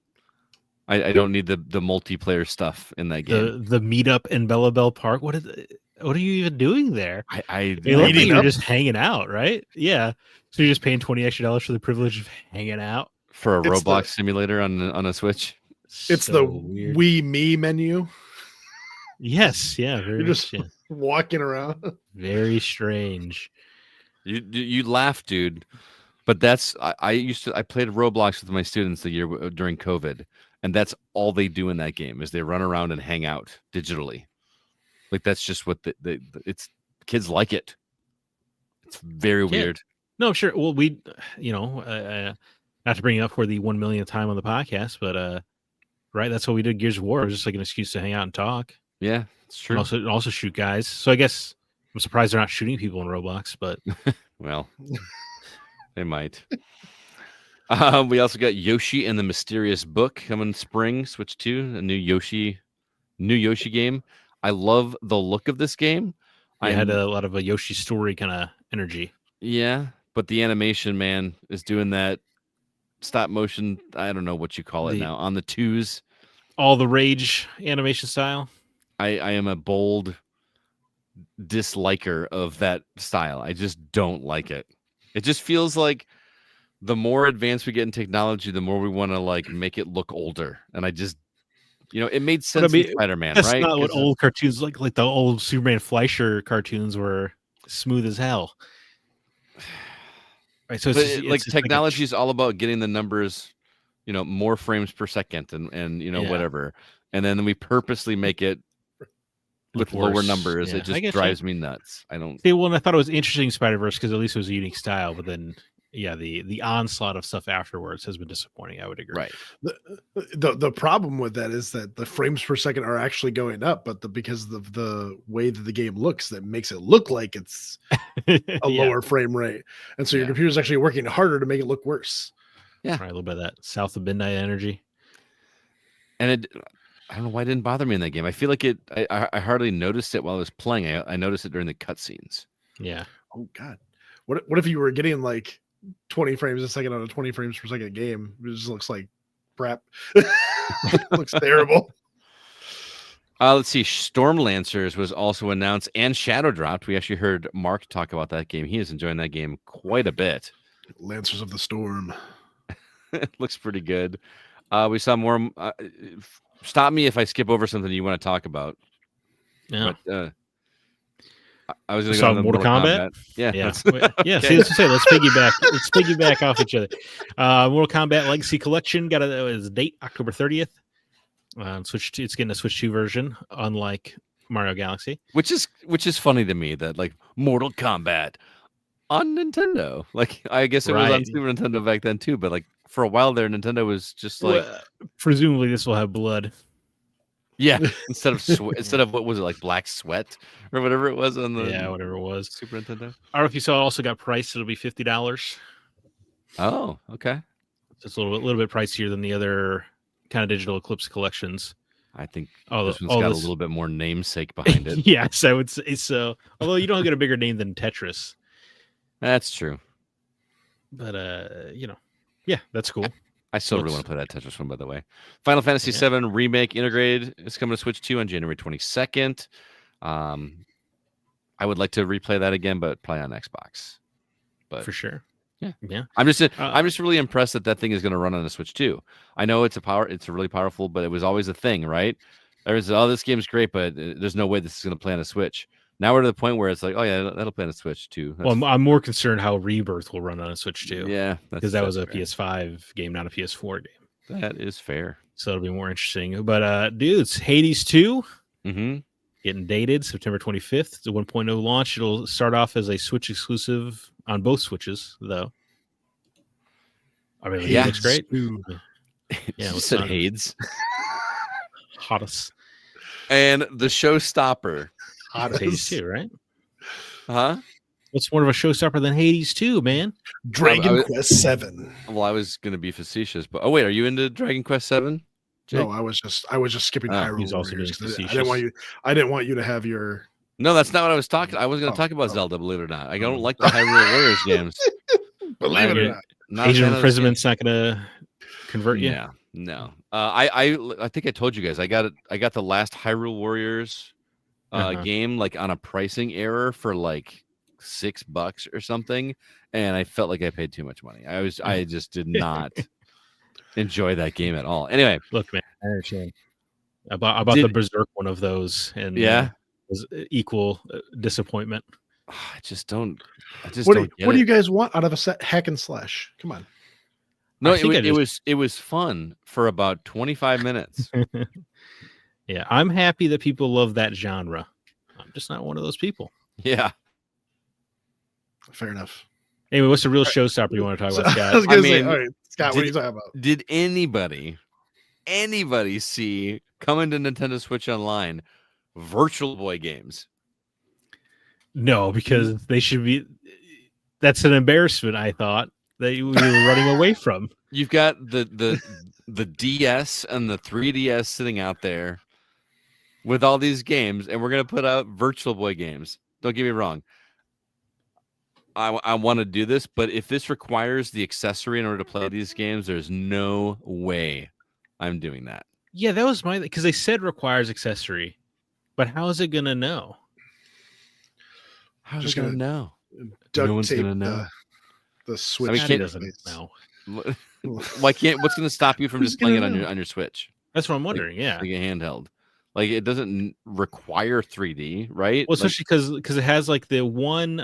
I don't need the multiplayer stuff in that game. The meetup in Bella Bell Park. What are you even doing there? You're just hanging out, right? Yeah. So you're just paying $20 extra for the privilege of hanging out for a Roblox simulator on a Switch. It's so the weird. We Me menu. Yes, yeah. You're just walking around. Very strange. You laugh, dude. But that's I played Roblox with my students the year during COVID, and that's all they do in that game is they run around and hang out digitally. Like that's just what it's kids like it. It's very weird. No, sure. Well, not to bring it up for the 1 millionth time on the podcast, but right, that's what we did. Gears of War. It was just like an excuse to hang out and talk. Yeah, it's true. And also shoot guys. So I guess I'm surprised they're not shooting people in Roblox, but well, they might. We also got Yoshi and the Mysterious Book coming spring, Switch 2, a new Yoshi game. I love the look of this game. I had a lot of a Yoshi story kind of energy. Yeah, but the animation, man, is doing that stop motion. I don't know what you call it now on the twos. All the rage animation style. I am a bold disliker of that style. I just don't like it. It just feels like the more advanced we get in technology, the more we want to like make it look older. And I just, it made sense in Spider-Man, that's right? That's not what old cartoons like the old Superman Fleischer cartoons were smooth as hell. Right, so it's technology is all about getting the numbers, more frames per second and whatever. And then we purposely make it with lower numbers. It just drives me nuts. I don't see. Well, and I thought it was interesting Spider-Verse because at least it was a unique style, but then the onslaught of stuff afterwards has been disappointing. I would agree. Right. The problem with that is that the frames per second are actually going up, but because of the way that the game looks, that makes it look like it's a lower frame rate, and so your computer's actually working harder to make it look worse. Yeah, right, a little bit of that South of Midnight energy. And I don't know why it didn't bother me in that game. I feel like I hardly noticed it while I was playing. I noticed it during the cutscenes. Yeah. Oh God. What if you were getting like 20 frames a second on a 20 frames per second game? It just looks like crap. Looks terrible. Let's see. Stormlancers was also announced and shadow dropped. We actually heard Mark talk about that game. He is enjoying that game quite a bit. Lancers of the Storm. It looks pretty good. We saw more. Stop me if I skip over something you want to talk about. Yeah. But, I was going to saw go to Mortal Kombat. Yeah. Yeah. that's- Yeah. Okay. See, let's say let's piggyback. Let's piggyback off each other. Mortal Kombat Legacy Collection got a date October 30th. Switch 2, it's getting a Switch 2 version, unlike Mario Galaxy. Which is funny to me that like Mortal Kombat on Nintendo. Like I guess it was on Right. Super Nintendo back then too, but like for a while there, Nintendo was just like Well, presumably this will have blood. yeah, instead of what was it like Black Sweat or whatever it was on the Whatever it was. Super Nintendo. I don't know if you saw it also got priced. It'll be $50. Oh, okay. It's a little bit pricier than the other kind of digital Eclipse collections. I think All this the- one's all got this- a little bit more namesake behind it. Yes, I would say so. Although you don't get a bigger name than Tetris, That's true. but yeah, that's cool. I still really want to play that Tetris one, by the way. Final Fantasy Yeah. VII Remake Integrated is coming to Switch 2 on January 22nd. I would like to replay that again, but probably on Xbox. But For sure. Yeah. Yeah. I'm just really impressed that thing is going to run on a Switch 2. I know it's a really powerful, but it was always a thing, right? This game's great, but there's no way this is going to play on a Switch. Now we're to the point where it's like, oh yeah, that'll play on a Switch too. Well, I'm more concerned how Rebirth will run on a Switch too. Yeah, because that was a fair. PS5 game, not a PS4 game. That is fair. So it'll be more interesting. But dudes, Hades 2 Mm-hmm. getting dated September 25th. It's a 1.0 launch. It'll start off as a Switch exclusive on both Switches, though. I mean, Yeah. it looks great. Yeah, Yeah, you let's said not- Hades. Hottest. And the showstopper. Hades 2, right? Huh? What's more of a showstopper than Hades 2, man? Dragon Quest 7. Well, I was going to be facetious, but wait, are you into Dragon Quest 7? No, I was just skipping Oh, Hyrule he's also Warriors being 'cause I didn't want you to to have No, that's not what I was talking. I was going to talk about Zelda, believe it or not. I don't like the Hyrule Warriors games. believe it or Yeah. not. Not a Age fan of of those Imprisoment's not going to convert games. you. Yeah, no. I think I told you guys I got the last Hyrule Warriors game like on a pricing error for like $6 or something, and I felt like I paid too much money. I just did not enjoy that game at all. Anyway, Look, man, I understand. I bought the Berserk one of those, and it was equal disappointment. I just don't. What don't get do it. you guys want out of a set hack and slash? Come on. No, I think it was fun for about 25 minutes. Yeah, I'm happy that people love that genre. I'm just not one of those people. Yeah. Fair enough. Anyway, what's the real showstopper you want to talk about, I was Scott? gonna I say, mean, all right, Scott, what are you talking about? Did anybody see coming to Nintendo Switch Online Virtual Boy games? No, because they should be. That's an embarrassment. I thought that we were running away from. You've got the DS and the 3DS sitting out there with all these games, and we're gonna put out Virtual Boy games. Don't get me wrong. I want to do this, but if this requires the accessory in order to play these games, there's no way I'm doing that. Yeah, that was my because they said requires accessory, but how is it gonna know? How's Just it gonna gonna- know? Duct No one's tape gonna know. the Switch. I mean, Patty can't- doesn't know. Why can't? What's gonna stop you from Who's just playing it gonna on know? your Switch? That's what I'm wondering. Yeah. Like a handheld. Like it doesn't require 3D, right? Well, Like, especially because it has like the one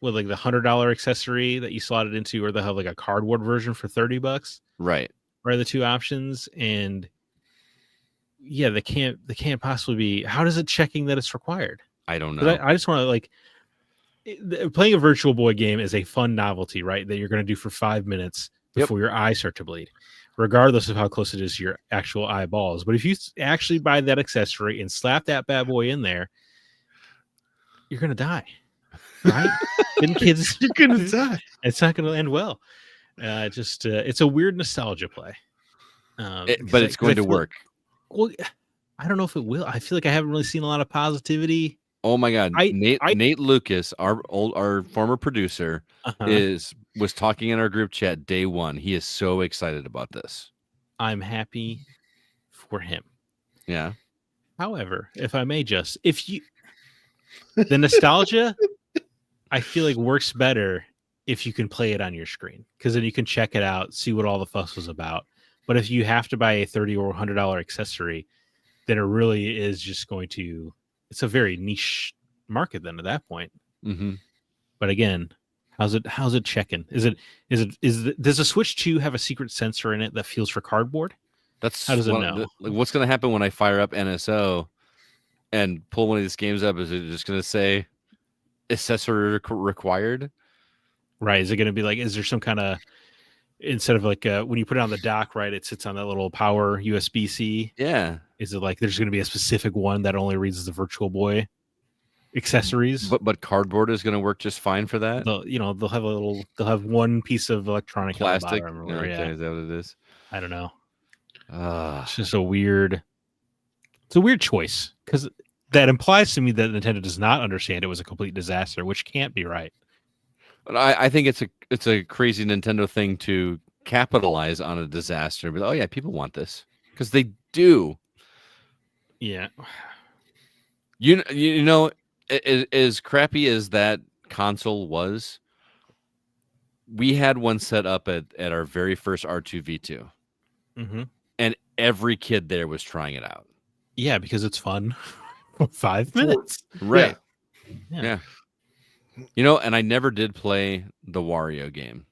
with like the $100 accessory that you slot it into, or they'll have like a cardboard version for $30. right. Are the two options, and yeah, they can't possibly be. How does it checking that it's required? I don't 'Cause know. I just want to like playing a Virtual Boy game is a fun novelty, right? That you're going to do for 5 minutes Yep. before your eyes start to bleed, regardless of how close it is to your actual eyeballs. But if you actually buy that accessory and slap that bad boy in there, you're going to die, right? Didn't kids? You're gonna die. It's not going to end well. It's a weird nostalgia play. But 'cause it's I going to feel- work. Well, I don't know if it will. I feel like I haven't really seen a lot of positivity. Oh my god. I- Nate Lucas, our former producer, was talking in our group chat day one. He is so excited about this. I'm happy for him. Yeah. However, if I may just, the nostalgia, I feel like works better if you can play it on your screen, because then you can check it out, see what all the fuss was about. But if you have to buy a $30 or $100 accessory, then it really is just going to, it's a very niche market then at that point. Mm-hmm. But again, how's it checking? Does the Switch 2 have a secret sensor in it that feels for cardboard? That's How does it know? what's going to happen when I fire up NSO and pull one of these games up? Is it just going to say accessory required? Right. Is it going to be like, is there some kind of, instead of like when you put it on the dock, right, it sits on that little power USB-C. Yeah. Is it like there's going to be a specific one that only reads the Virtual Boy accessories? But cardboard is going to work just fine for that. They'll have one piece of electronic plastic. On the bottom, Okay, yeah. is that what it is? I don't know. It's just a weird choice because that implies to me that Nintendo does not understand it was a complete disaster, which can't be right. But I think it's a crazy Nintendo thing to capitalize on a disaster. But oh yeah, people want this because they do. Yeah. You know, as crappy as that console was, we had one set up at our very first R2V2, and every kid there was trying it out. Yeah, because it's fun. 5 minutes, right? Yeah. You know, and I never did play the Wario game.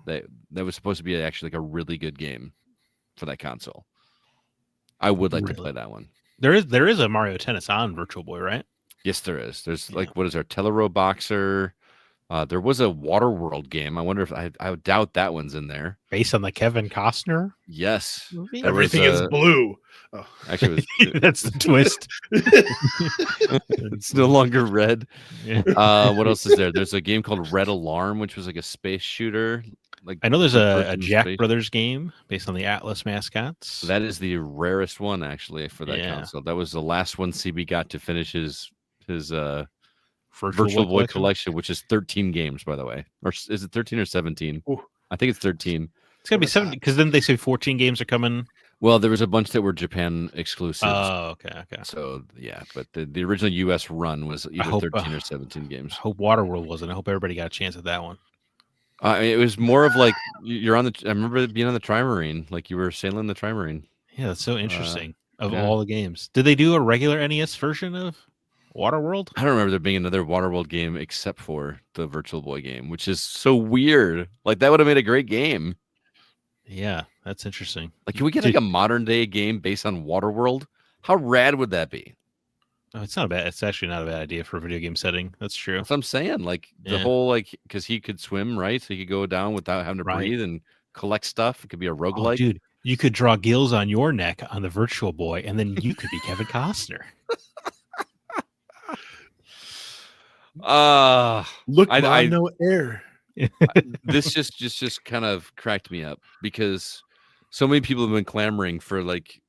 That was supposed to be actually like a really good game for that console. I would like to play that one. There is a Mario Tennis on Virtual Boy, right? Yes, there is. There's like, what is our Telero Boxer? There was a Waterworld game. I wonder if I doubt that one's in there. Based on the Kevin Costner? Yes. Everything is blue. Oh. Actually, that's the twist. It's no longer red. Yeah. What else is there? There's a game called Red Alarm, which was like a space shooter. Like I know there's a Jack Brothers game based on the Atlas mascots. That is the rarest one actually for that console. That was the last one CB got to finish his Virtual Boy collection, which is 13 games, by the way. Or is it 13 or 17? Ooh. I think it's 13. It's gotta be 17 because then they say 14 games are coming. Well, there was a bunch that were Japan exclusives. Oh, okay. So yeah, but the original US run was either 13 or 17 games. I hope Waterworld wasn't. I hope everybody got a chance at that one. It was more of like you're on the. I remember being on the Trimarine, like you were sailing the Trimarine. Yeah, that's so interesting. All the games, did they do a regular NES version of Waterworld? I don't remember there being another Waterworld game except for the Virtual Boy game, which is so weird. Like that would have made a great game. Yeah, that's interesting. Like, can we get like a modern day game based on Waterworld? How rad would that be? Oh, it's not bad. It's actually not a bad idea for a video game setting. That's true. That's what I'm saying. Like the whole because he could swim, right? So he could go down without having to breathe and collect stuff. It could be a roguelike. Oh, dude, you could draw gills on your neck on the Virtual Boy, and then you could be Kevin Costner. Look, I no air. This just kind of cracked me up because so many people have been clamoring for like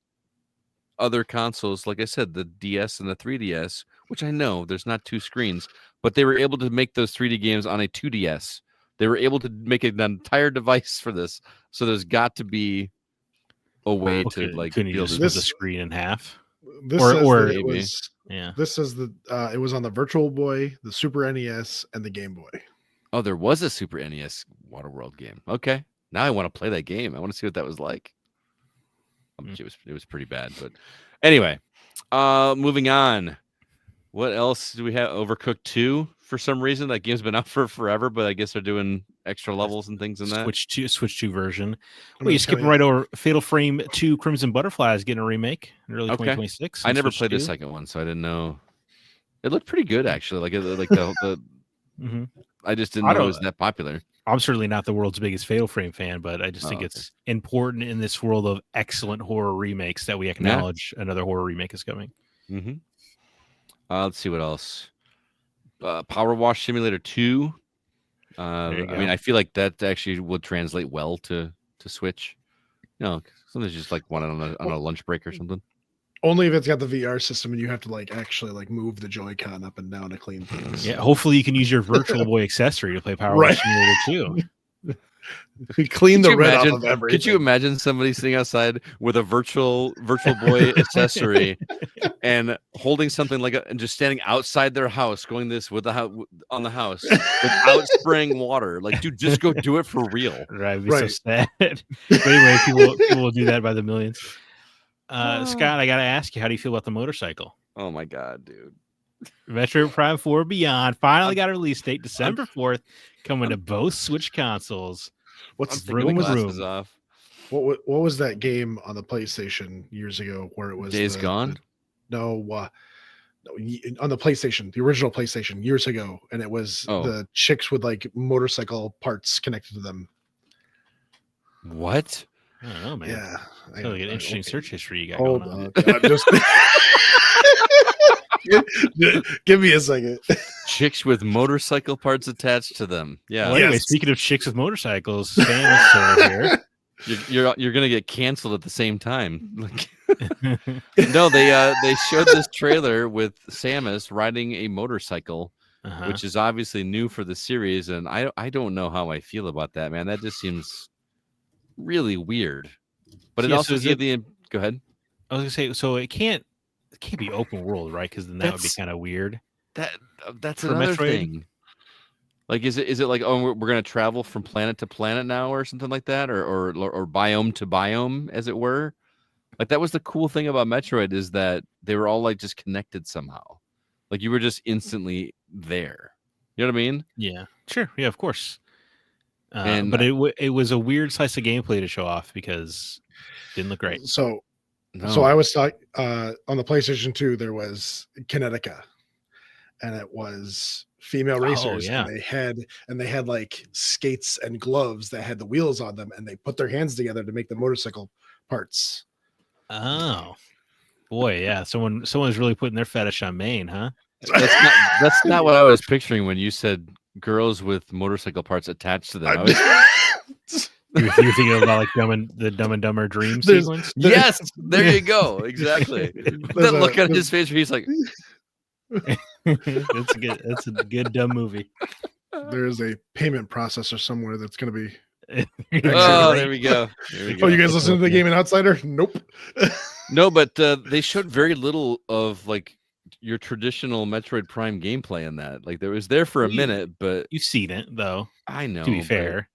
other consoles, like I said, the DS and the 3DS, which I know there's not two screens, but they were able to make those 3D games on a 2DS. They were able to make an entire device for this, so there's got to be a way to like couldn't you just split the screen in half? This says it was on the Virtual Boy, the Super NES, and the Game Boy. Oh, there was a Super NES Waterworld game. Okay, now I want to play that game. I want to see what that was like. It was pretty bad, but anyway, moving on. What else do we have? Overcooked 2 for some reason. That game's been out for forever, but I guess they're doing extra levels and things in that. Switch 2 version. Well, you skipping right over Fatal Frame 2 Crimson Butterfly is getting a remake in early 2026. I never played the second one, so I didn't know. It looked pretty good actually. Like the I just didn't know it was that popular. I'm certainly not the world's biggest Fatal Frame fan, but I just think it's important in this world of excellent horror remakes that we acknowledge another horror remake is coming. Let's see what else. Power Wash Simulator 2. I mean, I feel like that actually would translate well to Switch. You know, sometimes just like one on a lunch break or something. Only if it's got the VR system and you have to like actually like move the Joy-Con up and down to clean things. Yeah, hopefully you can use your Virtual Boy accessory to play Power Wash Simulator 2. Clean the red off of everything. Could you imagine somebody sitting outside with a Virtual Boy accessory and holding something like and just standing outside their house, going this with on the house without spraying water? Like, dude, just go do it for real. Right, it'd be so sad. But anyway, people will do that by the millions. Scott, I gotta ask you, how do you feel about the motorcycle? Oh my god, dude! Metroid Prime 4 Beyond finally got a release date, December 4th, coming to both Switch consoles. What's taking my Vroom, glasses vroom. off. what was that game on the PlayStation years ago where it was Days Gone? No, on the PlayStation, the original PlayStation years ago, and it was the chicks with like motorcycle parts connected to them. What? I don't know, man. Yeah, Sounds like an interesting search history you got Hold going on. on. Just give me a second. Chicks with motorcycle parts attached to them. Yeah. Well, anyway, Yes. speaking of chicks with motorcycles, Sam is over You're gonna get canceled at the same time. here. No, they showed this trailer with Samus riding a motorcycle, which is obviously new for the series, and I don't know how I feel about that, man. That just seems really weird. But it also gave the go ahead. I was gonna say, so it can't be open world, right? Because then that would be kind of weird. That's For another Metroid? thing. Like, is it like, oh, we're gonna travel from planet to planet now, or something like that, or biome to biome, as it were? Like, that was the cool thing about Metroid, is that they were all like just connected somehow. Like, you were just instantly there. You know what I mean? Yeah, sure. Yeah, of course. And but it was a weird slice of gameplay to show off because it didn't look great. So no. I was on the PlayStation 2, there was Kinetica, and it was female racers, yeah. and they had like skates and gloves that had the wheels on them, and they put their hands together to make the motorcycle parts. Oh boy, yeah. Someone's really putting their fetish on Maine, huh? That's not what I was picturing when you said girls with motorcycle parts attached to them. You're thinking about like the Dumb and Dumber dream sequence. Yes, there you go. Exactly. That look on his face where he's like, That's a good dumb movie. There's a payment processor somewhere that's going to be. Oh, there we go. Oh, you guys listen to the Gaming Outsider? Nope. No, but they showed very little of like your traditional Metroid Prime gameplay in that. Like, there was there for a minute, but you've seen it though. I know. To be fair,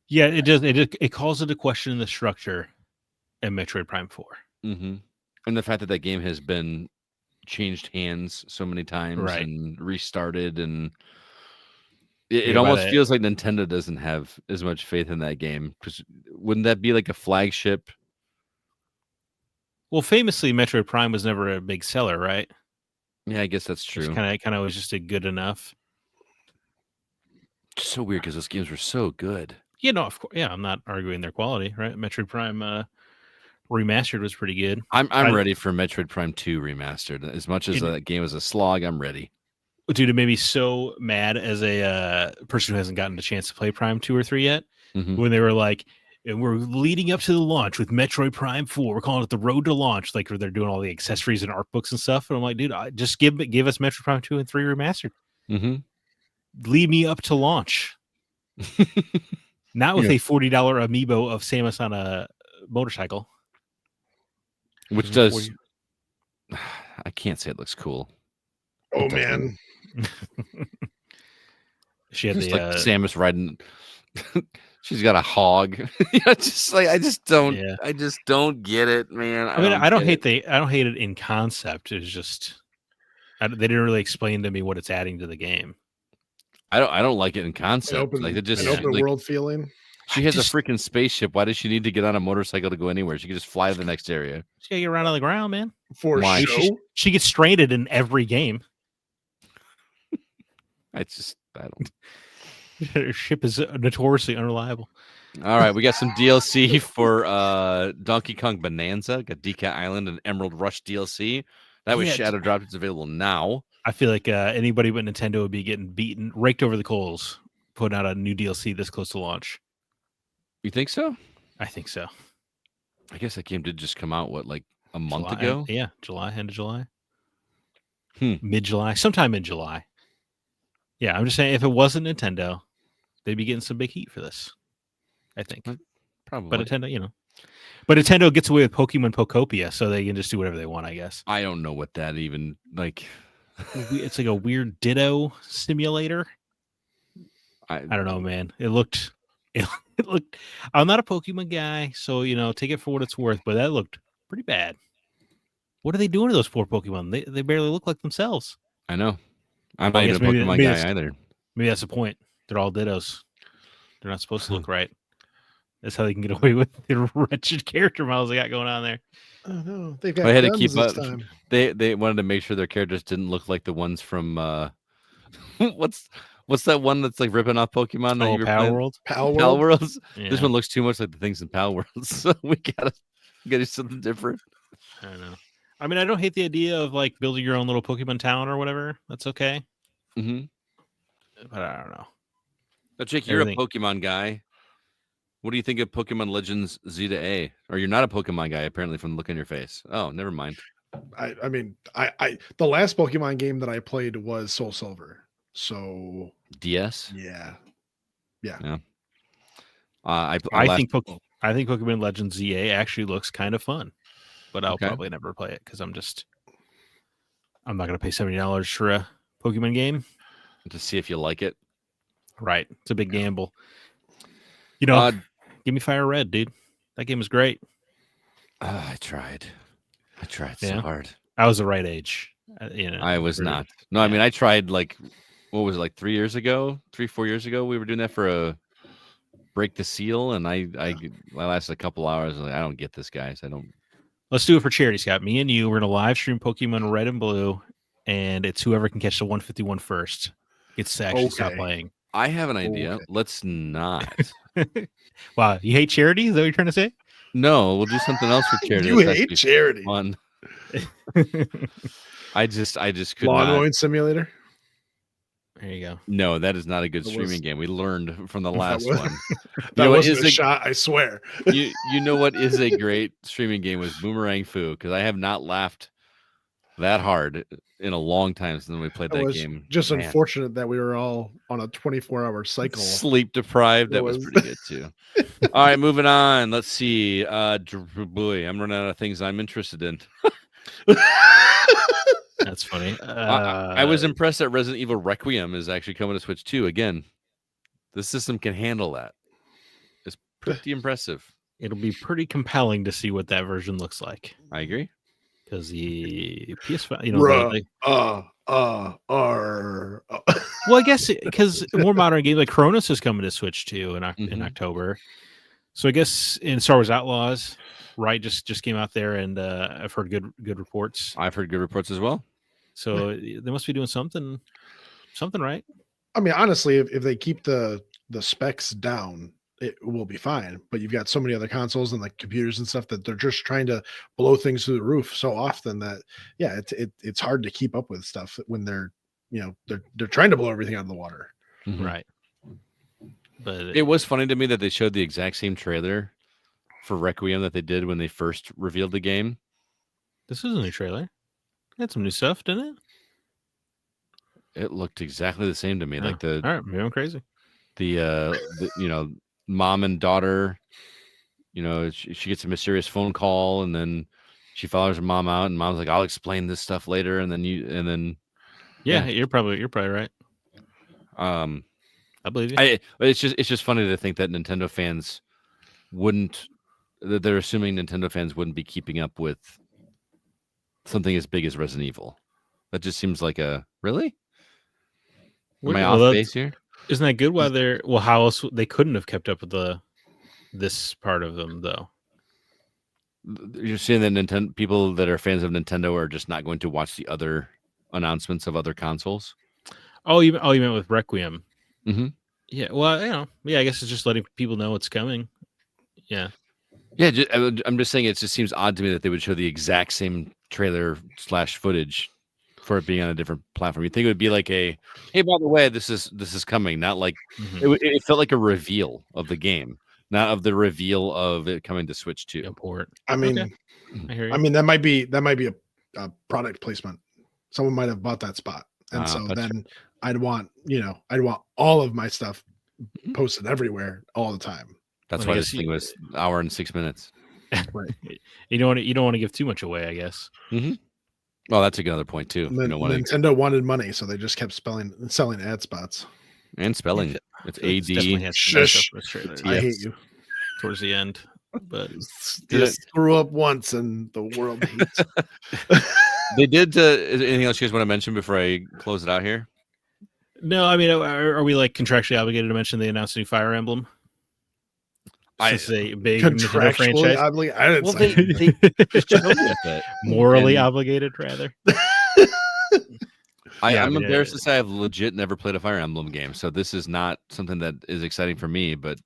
yeah, it does. It calls into question the structure in Metroid Prime 4. Mm-hmm. And the fact that game has been changed hands so many times and restarted, and it almost feels like Nintendo doesn't have as much faith in that game. Because wouldn't that be like a flagship? Well, famously, Metroid Prime was never a big seller, right? Yeah, I guess that's true. Kind of was just a good enough. It's so weird because those games were so good. Yeah, no, of course. Yeah, I'm not arguing their quality, right? Metroid Prime Remastered was pretty good. I'm ready for Metroid Prime 2 Remastered. As much as that game was a slog, I'm ready. Dude, it made me so mad as a person who hasn't gotten a chance to play Prime 2 or 3 yet, when they were like, and we're leading up to the launch with Metroid Prime 4. We're calling it the road to launch, like where they're doing all the accessories and art books and stuff. And I'm like, dude, just give us Metroid Prime 2 and 3 Remastered. Lead me up to launch. Not with a $40 amiibo of Samus on a motorcycle. Which does... I can't say it looks cool. Oh, man. She had just like Samus riding... She's got a hog. I just don't get it, man. I don't hate it in concept. It's just they didn't really explain to me what it's adding to the game. I don't like it in concept. An open world feeling. She has a freaking spaceship. Why does she need to get on a motorcycle to go anywhere? She can just fly to the next area. She gotta get around on the ground, man. For show? She gets stranded in every game. I don't. Her ship is notoriously unreliable. All right, we got some DLC for Donkey Kong Bonanza. Got DK Island and Emerald Rush DLC. That was shadow dropped. It's available now. I feel like anybody but Nintendo would be getting raked over the coals putting out a new DLC this close to launch. You think so? I think so. I guess that game did just come out, like a month ago? Yeah, end of July. Mid-July, sometime in July. Yeah, I'm just saying if it wasn't Nintendo, they'd be getting some big heat for this. I think. Probably. But Nintendo gets away with Pokemon Pokopia, so they can just do whatever they want, I guess. I don't know what that even like. It's like a weird Ditto simulator. I don't know, man. It looked. I'm not a Pokemon guy, so take it for what it's worth. But that looked pretty bad. What are they doing to those poor Pokemon? They barely look like themselves. I know. I'm Well, not I even a guess Pokemon guy either. Maybe that's the point. They're all dittos. They're not supposed to look right. That's how they can get away with the wretched character models they got going on there. Oh no, they've got They had to guns keep this up. time. They wanted to make sure their characters didn't look like the ones from what's that one that's like ripping off Pokemon that you were Pal playing? World. Pal Pal World. Worlds. Yeah. This one looks too much like the things in Pal Worlds, so we gotta do something different. I don't know. I mean, I don't hate the idea of like building your own little Pokemon town or whatever. That's okay. Mm-hmm. But I don't know. Now, Jake, you're a Pokemon guy. What do you think of Pokemon Legends Z to A? Or you're not a Pokemon guy, apparently, from the look on your face. Oh, never mind. I mean, the last Pokemon game that I played was Soul Silver. So DS. Yeah. I think Pokemon Legends ZA actually looks kind of fun, but I'll probably never play it because I'm not going to pay $70 for a Pokemon game to see if you like it. Right, it's a big gamble. You know, give me Fire Red, dude. That game was great. I tried so hard. I was the right age. I was not. No, I mean, I tried like, what was it, like 4 years ago? We were doing that for a Break the Seal, and I lasted a couple hours. Like, I don't get this, guys. I don't. Let's do it for charity, Scott. Me and you, we're gonna live stream Pokemon Red and Blue, and it's whoever can catch the 151 first gets to actually stop playing. I have an idea. Okay. Let's not. Wow, you hate charity? Is that what you're trying to say? No, we'll do something else for charity. You hate charity. Fun. I just could Lawn not. mowing simulator. There you go. No, that is not a good streaming game. We learned from the last one. That wasn't a shot, I swear. you know what is a great streaming game was Boomerang Fu, because I have not laughed that hard in a long time since we played that game. Just unfortunate that we were all on a 24-hour cycle. Sleep deprived. That was pretty good too. All right, moving on. Let's see. Boy, I'm running out of things I'm interested in. That's funny. I was impressed that Resident Evil Requiem is actually coming to Switch 2 again. The system can handle that. It's pretty impressive. It'll be pretty compelling to see what that version looks like. I agree. Because the PS5, well, I guess because more modern games like Chronos is coming to Switch 2 in October. So I guess in Star Wars Outlaws, right, just came out there, and I've heard good reports. I've heard good reports as well. So they must be doing something right. I mean, honestly, if they keep the specs down, it will be fine. But you've got so many other consoles and like computers and stuff that they're just trying to blow things through the roof so often that it's hard to keep up with stuff when they're trying to blow everything out of the water. Mm-hmm. Right. But it was funny to me that they showed the exact same trailer for Requiem that they did when they first revealed the game. This is a new trailer. It had some new stuff, didn't it? It looked exactly the same to me. Like all right, maybe I'm crazy. The mom and daughter, she gets a mysterious phone call, and then she follows her mom out, and mom's like, I'll explain this stuff later. And then you're probably right. I believe you. It's just funny to think that Nintendo fans they're assuming Nintendo fans wouldn't be keeping up with something as big as Resident Evil. That just seems like really? Am I off base here? Isn't that good? How else they couldn't have kept up with this part of them though? You're saying that people that are fans of Nintendo are just not going to watch the other announcements of other consoles? Oh, you meant with Requiem? Mm-hmm. Yeah. Well, I guess it's just letting people know it's coming. Yeah. Yeah. I'm just saying it just seems odd to me that they would show the exact same trailer / footage for it being on a different platform. You think it would be like hey, by the way, this is coming, not like it felt like a reveal of the game, not of the reveal of it coming to Switch 2. Import. I mean, okay. I hear you. I mean that might be a product placement. Someone might have bought that spot, and so then I'd want all of my stuff posted everywhere all the time. That's why this thing was an hour and 6 minutes. Right. You don't want to give too much away, I guess. Mm-hmm. Well, that's another point too. Nintendo wanted money, so they just kept selling ad spots and spelling. It's AD. Shush. I hate you. Towards the end, But just screw up once and the world hates. They did. Is there anything else you guys want to mention before I close it out here? no, I mean, are we like contractually obligated to mention they announced a new Fire Emblem? Since a big Nintendo franchise. Obligated? I didn't Well, say they just showed with it. Morally obligated, rather. I'm embarrassed to say I've legit never played a Fire Emblem game, so this is not something that is exciting for me, but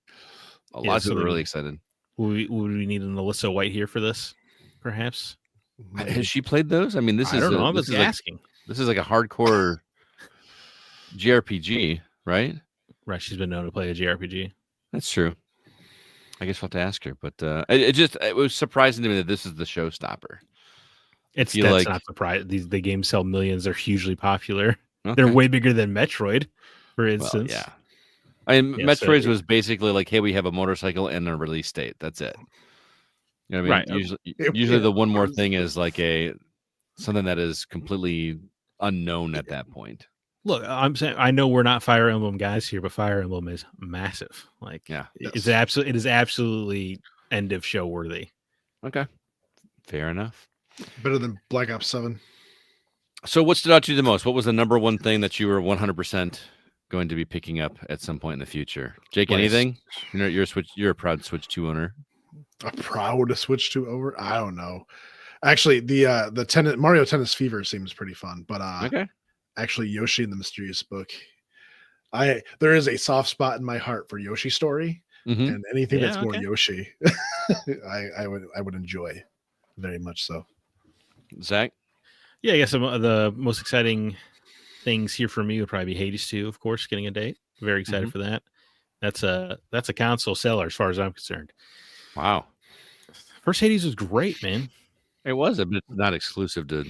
a lot of people are really excited. Would we need an Alyssa White here for this, perhaps? Has she played those? I mean, I don't know. I was asking. This is like a hardcore JRPG, right? Right. She's been known to play a JRPG. That's true. I guess we'll have to ask her, but it was surprising to me that this is the showstopper. That's not surprising. The games sell millions. They're hugely popular. Okay. They're way bigger than Metroid, for instance. Well, yeah. I mean, Metroid was basically like, hey, we have a motorcycle and a release date. That's it. You know what I mean? Right. Usually the one more thing is like something that is completely unknown at that point. Look, I'm saying I know we're not Fire Emblem guys here, but Fire Emblem is massive. Like, it is absolutely end of show worthy. Okay, fair enough. Better than Black Ops 7. So, what stood out to you the most? What was the number one thing that you were 100% going to be picking up at some point in the future? Jake, anything? You're a proud Switch 2 owner. A proud Switch 2 owner? I don't know. Actually, the Mario Tennis Fever seems pretty fun, but okay. Actually, Yoshi and the Mysterious Book. There is a soft spot in my heart for Yoshi Story, and anything that's more Yoshi, I would enjoy very much so. Zach? Yeah, I guess the most exciting things here for me would probably be Hades 2, of course, getting a date. Very excited for that. That's a console seller as far as I'm concerned. Wow. First Hades was great, man. It was, but it's not exclusive to.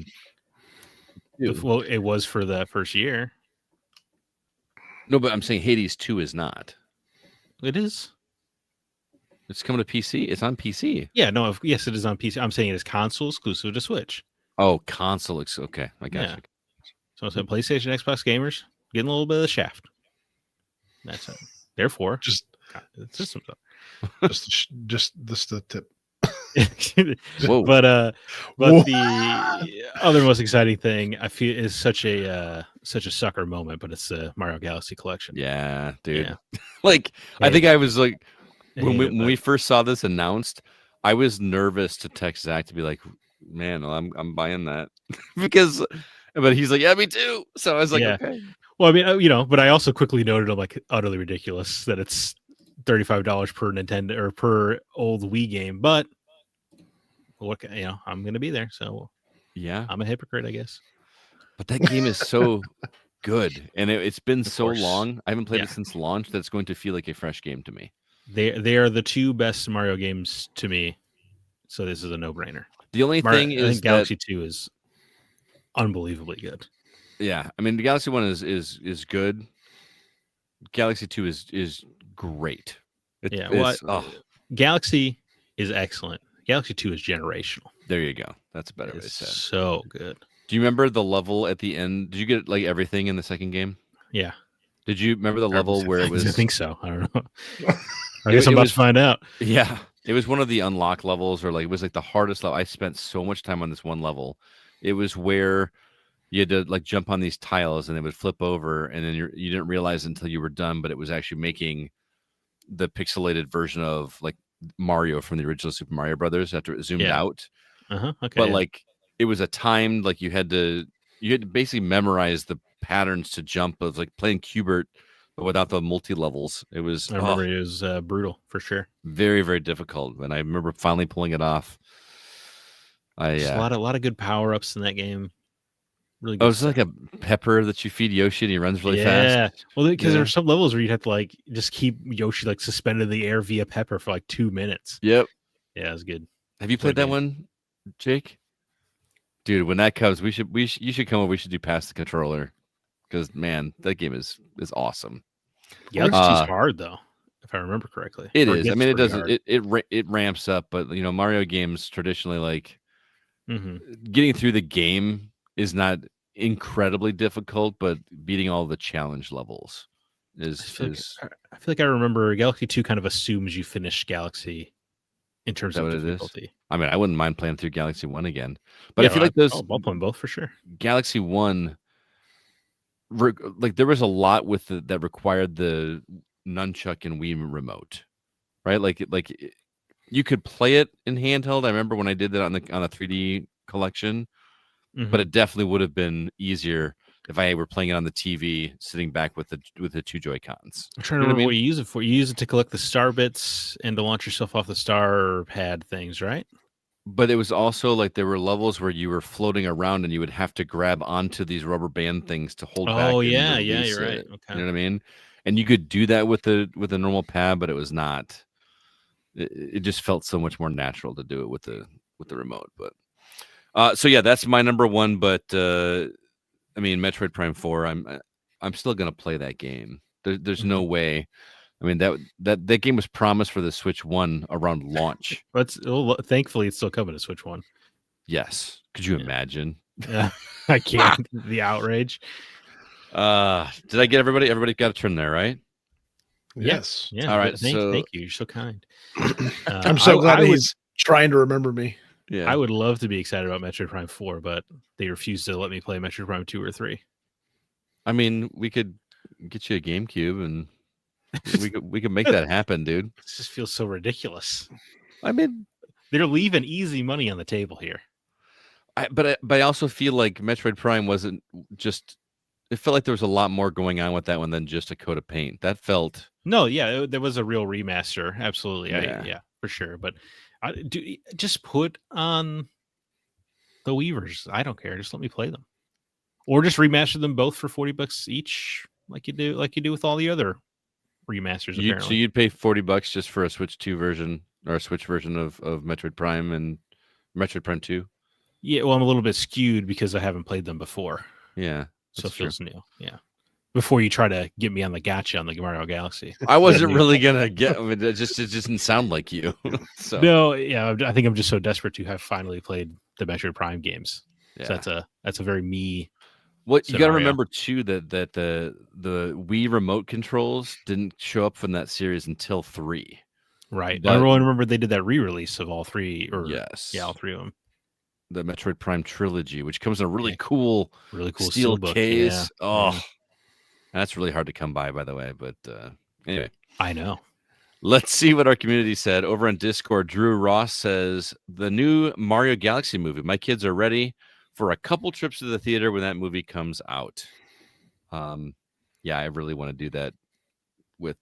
Well, it was for the first year. No, but I'm saying Hades 2 is not. It is. It's coming to PC. It's on PC. Yeah, no, yes, it is on PC. I'm saying it is console exclusive to Switch. Oh, console. Okay, I got you. So it's PlayStation, Xbox gamers getting a little bit of the shaft. That's it. Therefore, just systems up. just the tip. Whoa. But the other most exciting thing I feel is such a sucker moment, but it's the Mario Galaxy Collection. Yeah, dude. Yeah. Like, I think I was like, when we first saw this announced, I was nervous to text Zach to be like, man, I'm buying that because, but he's like, yeah, me too. So I was like, okay. Well, I mean, but I also quickly noted I'm like utterly ridiculous that it's $35 per Nintendo or per old Wii game, but what I'm gonna be there, so yeah, I'm a hypocrite, I guess. But that game is so good, and it's been so long. I haven't played it since launch. That's going to feel like a fresh game to me. They are the two best Mario games to me, so this is a no-brainer. The only thing is think Galaxy 2 is unbelievably good. Yeah, I mean the Galaxy 1 is good. Galaxy 2 is great. Galaxy is excellent. Galaxy 2 is generational. There you go. That's a better way to say it. So good. Do you remember the level at the end? Did you get like everything in the second game? Yeah. Did you remember the level where it was? I think so. I don't know. I guess I'm about to find out. Yeah. It was one of the unlock levels, or like it was like the hardest level. I spent so much time on this one level. It was where you had to like jump on these tiles and they would flip over, and then you didn't realize until you were done, but it was actually making the pixelated version of like Mario from the original Super Mario Brothers after it zoomed out. Okay. But like it was a timed, like you had to basically memorize the patterns to jump of like playing Q*bert, but without the multi levels. It was. I remember it was brutal for sure. Very, very difficult. And I remember finally pulling it off. There's a lot of good power ups in that game. Really good. Oh, it's like a pepper that you feed Yoshi and he runs really fast. Yeah. Well, because there are some levels where you'd have to like just keep Yoshi like suspended in the air via pepper for like 2 minutes. Yep. Yeah, it was good. Have you played that one, Jake? Dude, when that comes, you should come over. We should do Pass the Controller. Because man, that game is awesome. Galaxy 2's hard though, if I remember correctly. It is. I mean, it doesn't. It ramps up, but Mario games traditionally like getting through the game is not incredibly difficult, but beating all the challenge levels is. I feel like I remember Galaxy 2 kind of assumes you finish Galaxy in terms of difficulty. I mean, I wouldn't mind playing through Galaxy 1 again. But Yeah, I feel like those I'll play both for sure. Galaxy 1 like there was a lot with that required the nunchuck and Wii remote. Right? Like you could play it in handheld. I remember when I did that on a 3D collection, but it definitely would have been easier if I were playing it on the TV, sitting back with the 2 Joy-Cons. I'm trying to remember what you use it for. You use it to collect the star bits and to launch yourself off the star pad things, right? But it was also like there were levels where you were floating around and you would have to grab onto these rubber band things to hold back. Oh yeah, you're right. Okay. You know what I mean? And you could do that with a normal pad, but it was not. It just felt so much more natural to do it with the remote. But so yeah, that's my number one. But I mean, Metroid Prime 4. I'm still gonna play that game. There's no way. I mean, that game was promised for the Switch 1 around launch. Thankfully, it's still coming to Switch 1. Yes. Could you imagine? Yeah, I can't. The outrage. Did I get everybody? Everybody got a turn there, right? Yes. Yeah. All right. Thank you. You're so kind. I'm so glad he's trying to remember me. Yeah. I would love to be excited about Metroid Prime 4, but they refuse to let me play Metroid Prime 2 or 3. I mean, we could get you a GameCube and we could make that happen, dude. It just feels so ridiculous. I mean, they're leaving easy money on the table here. But I also feel like Metroid Prime wasn't just. It felt like there was a lot more going on with that one than just a coat of paint. That felt. No, yeah, there was a real remaster. Absolutely, yeah, for sure. But just put on the Weavers. I don't care. Just let me play them, or just remaster them both for $40 each, like you do with all the other remasters. So you'd pay $40 just for a Switch 2 version or a Switch version of Metroid Prime and Metroid Prime 2? Yeah, well, I'm a little bit skewed because I haven't played them before. Yeah, so it feels new. Yeah. Before you try to get me on the gotcha on the Mario Galaxy, I wasn't really gonna get. I mean, it just didn't sound like you. So. No, yeah, I think I'm just so desperate to have finally played the Metroid Prime games. Yeah. So that's a very me. What you got to remember too that the Wii remote controls didn't show up from that series until 3. Right. I remember they did that re-release of all 3, or yes, all 3 of them. The Metroid Prime trilogy, which comes in a really cool steel case. Yeah. Oh, that's really hard to come by the way. But anyway, I know. Let's see what our community said over on Discord. Drew Ross says the new Mario Galaxy movie. My kids are ready for a couple trips to the theater when that movie comes out. Yeah, I really want to do that with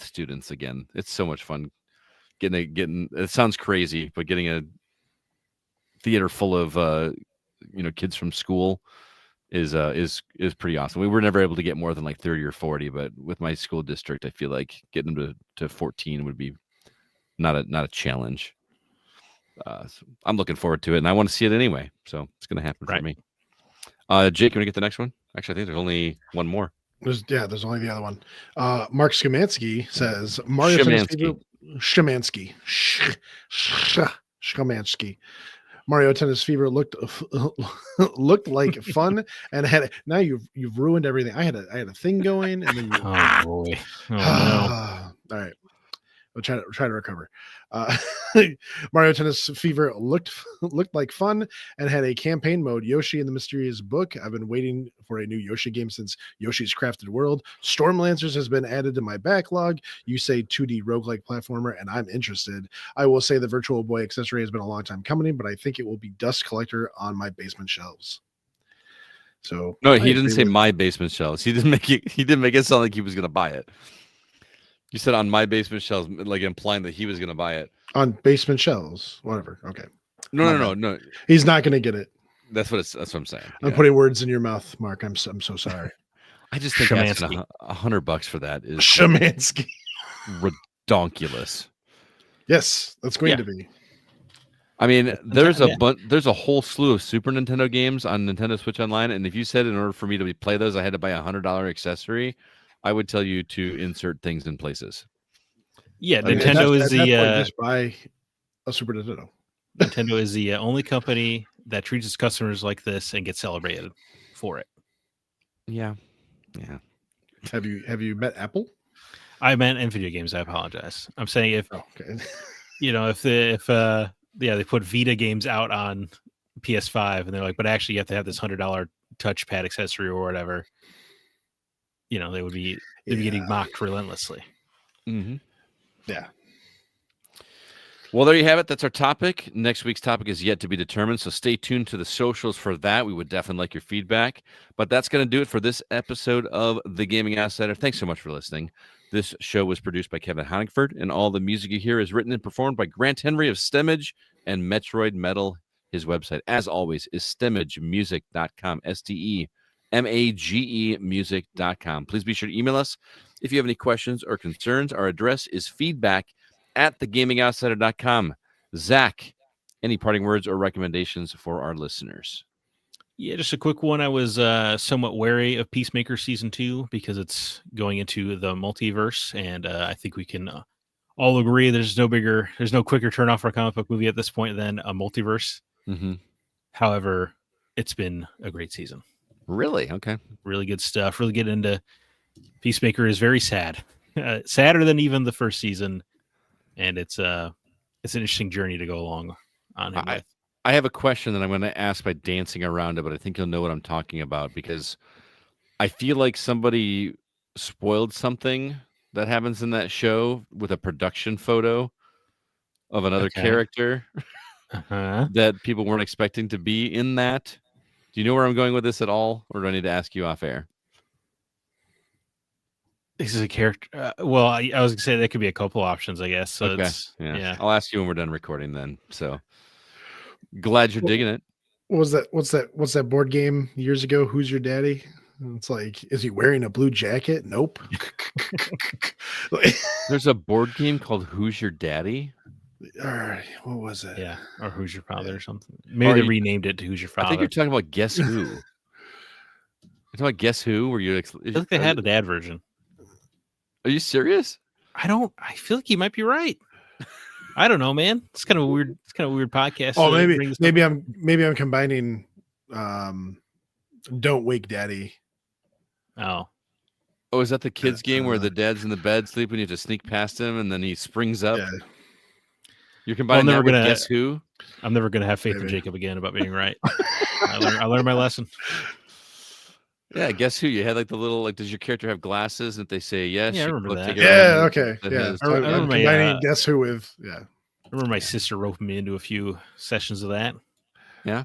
students again. It's so much fun getting. It sounds crazy, but getting a theater full of kids from school is pretty awesome. We were never able to get more than like 30 or 40, but with my school district, I feel like getting them to 14 would be not a challenge. So I'm looking forward to it, and I want to see it anyway. So it's going to happen for me. Jake, you want to get the next one? Actually, I think there's only one more. There's only the other one. Mark Szymanski says Mario Szymanski. Mario Tennis Fever looked like fun and had now you've ruined everything. I had a thing going and then oh boy. Oh no. All right. We'll try to recover. Mario Tennis Fever looked like fun and had a campaign mode. Yoshi and the Mysterious Book. I've been waiting for a new Yoshi game since Yoshi's Crafted World. Stormlancers has been added to my backlog. You say 2D roguelike platformer, and I'm interested. I will say the Virtual Boy accessory has been a long time coming, but I think it will be Dust Collector on my basement shelves. So no, he didn't say my basement shelves. He didn't make it sound like he was going to buy it. You said on my basement shelves, like implying that he was going to buy it. On basement shelves, whatever. Okay. No. He's not going to get it. That's what I'm saying. I'm putting words in your mouth, Mark. I'm so sorry. I just think asking $100 for that is Szymanski. Redonkulous. Yes, that's going to be. I mean, there's a whole slew of Super Nintendo games on Nintendo Switch Online, and if you said in order for me to play those, I had to buy a $100 accessory, I would tell you to insert things in places. Yeah, Nintendo is just buy a Super Nintendo. Nintendo is the only company that treats its customers like this and gets celebrated for it. Yeah. Have you met Apple? I meant in video games. I apologize. I'm saying if if they put Vita games out on PS5 and they're like, but actually you have to have this $100 touchpad accessory or whatever, they'd be getting mocked relentlessly. Mm-hmm. Yeah. Well, there you have it. That's our topic. Next week's topic is yet to be determined, so stay tuned to the socials for that. We would definitely like your feedback. But that's going to do it for this episode of The Gaming Outsider. Thanks so much for listening. This show was produced by Kevin Honigford, and all the music you hear is written and performed by Grant Henry of Stemage and Metroid Metal. His website, as always, is stemagemusic.com, STEMAGE music.com. Please be sure to email us if you have any questions or concerns. Our address is feedback@thegamingoutsider.com. Zach, any parting words or recommendations for our listeners? Yeah, just a quick one. I was somewhat wary of Peacemaker Season 2 because it's going into the multiverse, and I think we can all agree there's no quicker turnoff for a comic book movie at this point than a multiverse. Mm-hmm. However, it's been a great season. Really? Okay. Really good stuff. Really get into Peacemaker is very sad. Sadder than even the first season, and it's an interesting journey to go along on him with. I have a question that I'm going to ask by dancing around it, but I think you'll know what I'm talking about because I feel like somebody spoiled something that happens in that show with a production photo of another character that people weren't expecting to be in that. Do you know where I'm going with this at all, or do I need to ask you off air? This is a character. Well, I was gonna say there could be a couple options, I guess. So okay. Yeah. I'll ask you when we're done recording then. So glad you're digging it. What's that board game years ago? Who's Your Daddy? It's like, is he wearing a blue jacket? Nope. There's a board game called Who's Your Daddy? All right, what was it? Yeah, or Who's Your Father or something. Maybe they renamed it to Who's Your Father. I think you're talking about Guess Who. You're talking about Guess Who? Where you? I think they had an ad version. Are you serious? I feel like you might be right. I don't know, man. It's kind of weird. It's kind of a weird podcast. Oh, maybe I'm combining. Don't Wake Daddy. Oh, is that the kids' game where the dad's in the bed sleeping? You have to sneak past him, and then he springs up. Yeah. You're combining that with Guess Who? I'm never gonna have faith in Jacob again about being right. I learned my lesson. Yeah, Guess Who? You had like the little does your character have glasses? And if they say yes, yeah, I remember that. Yeah, okay. Yeah, I remember combining Guess Who with I remember my sister roping me into a few sessions of that. Yeah.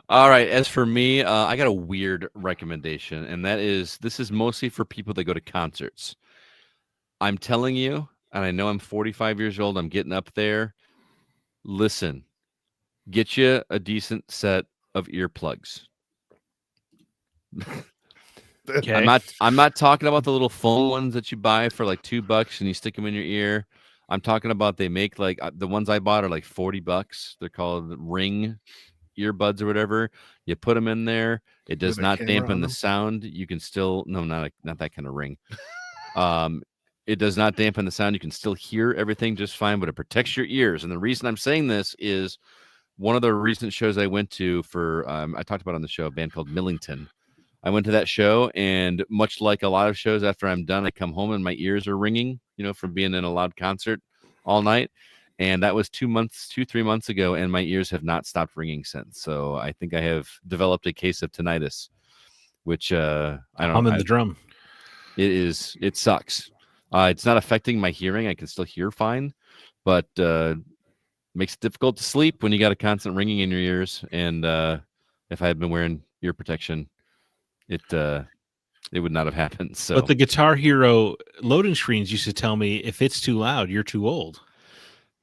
All right. As for me, I got a weird recommendation, and this is mostly for people that go to concerts. I'm telling you, and I know I'm 45 years old. I'm getting up there. Listen, get you a decent set of earplugs. Okay. I'm not talking about the little phone ones that you buy for like $2 and you stick them in your ear. I'm talking about they make like the ones I bought are like $40. They're called Ring earbuds or whatever. You put them in there. It does not dampen the sound. You can still not that kind of ring. It does not dampen the sound. You can still hear everything just fine, but it protects your ears. And the reason I'm saying this is one of the recent shows I went to for I talked about on the show a band called Millington. I went to that show, and much like a lot of shows, after I'm done, I come home and my ears are ringing, from being in a loud concert all night. And that was 3 months ago, and my ears have not stopped ringing since. So I think I have developed a case of tinnitus, which I don't know. The drum. It sucks. It's not affecting my hearing. I can still hear fine, but makes it difficult to sleep when you got a constant ringing in your ears. And if I had been wearing ear protection, it would not have happened. So, but the Guitar Hero loading screens used to tell me if it's too loud, you're too old.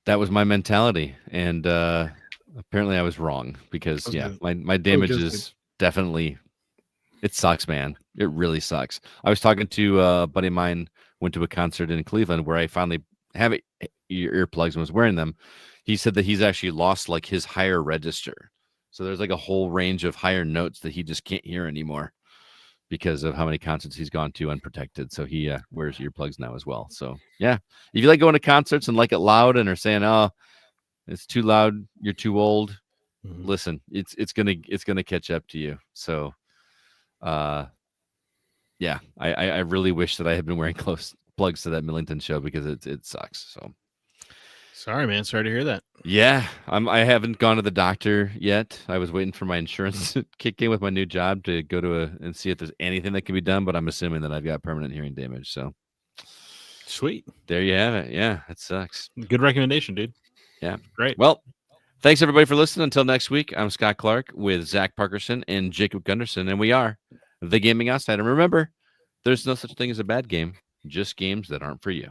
That was my mentality, and apparently I was wrong because my damage is definitely. It sucks, man. It really sucks. I was talking to a buddy of mine. Went to a concert in Cleveland where I finally have earplugs and was wearing them. He said that he's actually lost like his higher register. So there's like a whole range of higher notes that he just can't hear anymore because of how many concerts he's gone to unprotected. So he wears earplugs now as well. So yeah, if you like going to concerts and like it loud and are saying, "Oh, it's too loud, you're too old," listen, it's gonna catch up to you. So, yeah, I really wish that I had been wearing close plugs to that Millington show because it sucks. So sorry, man. Sorry to hear that. yeah, I haven't gone to the doctor yet. I was waiting for my insurance to kick in with my new job to go to and see if there's anything that can be done, but I'm assuming that I've got permanent hearing damage. So sweet. There you have it. Yeah, it sucks. Good recommendation, dude. Yeah. Great. Well, thanks everybody for listening. Until next week, I'm Scott Clark with Zach Parkerson and Jacob Gunderson, and we are The Gaming Outside. And remember, there's no such thing as a bad game, just games that aren't for you.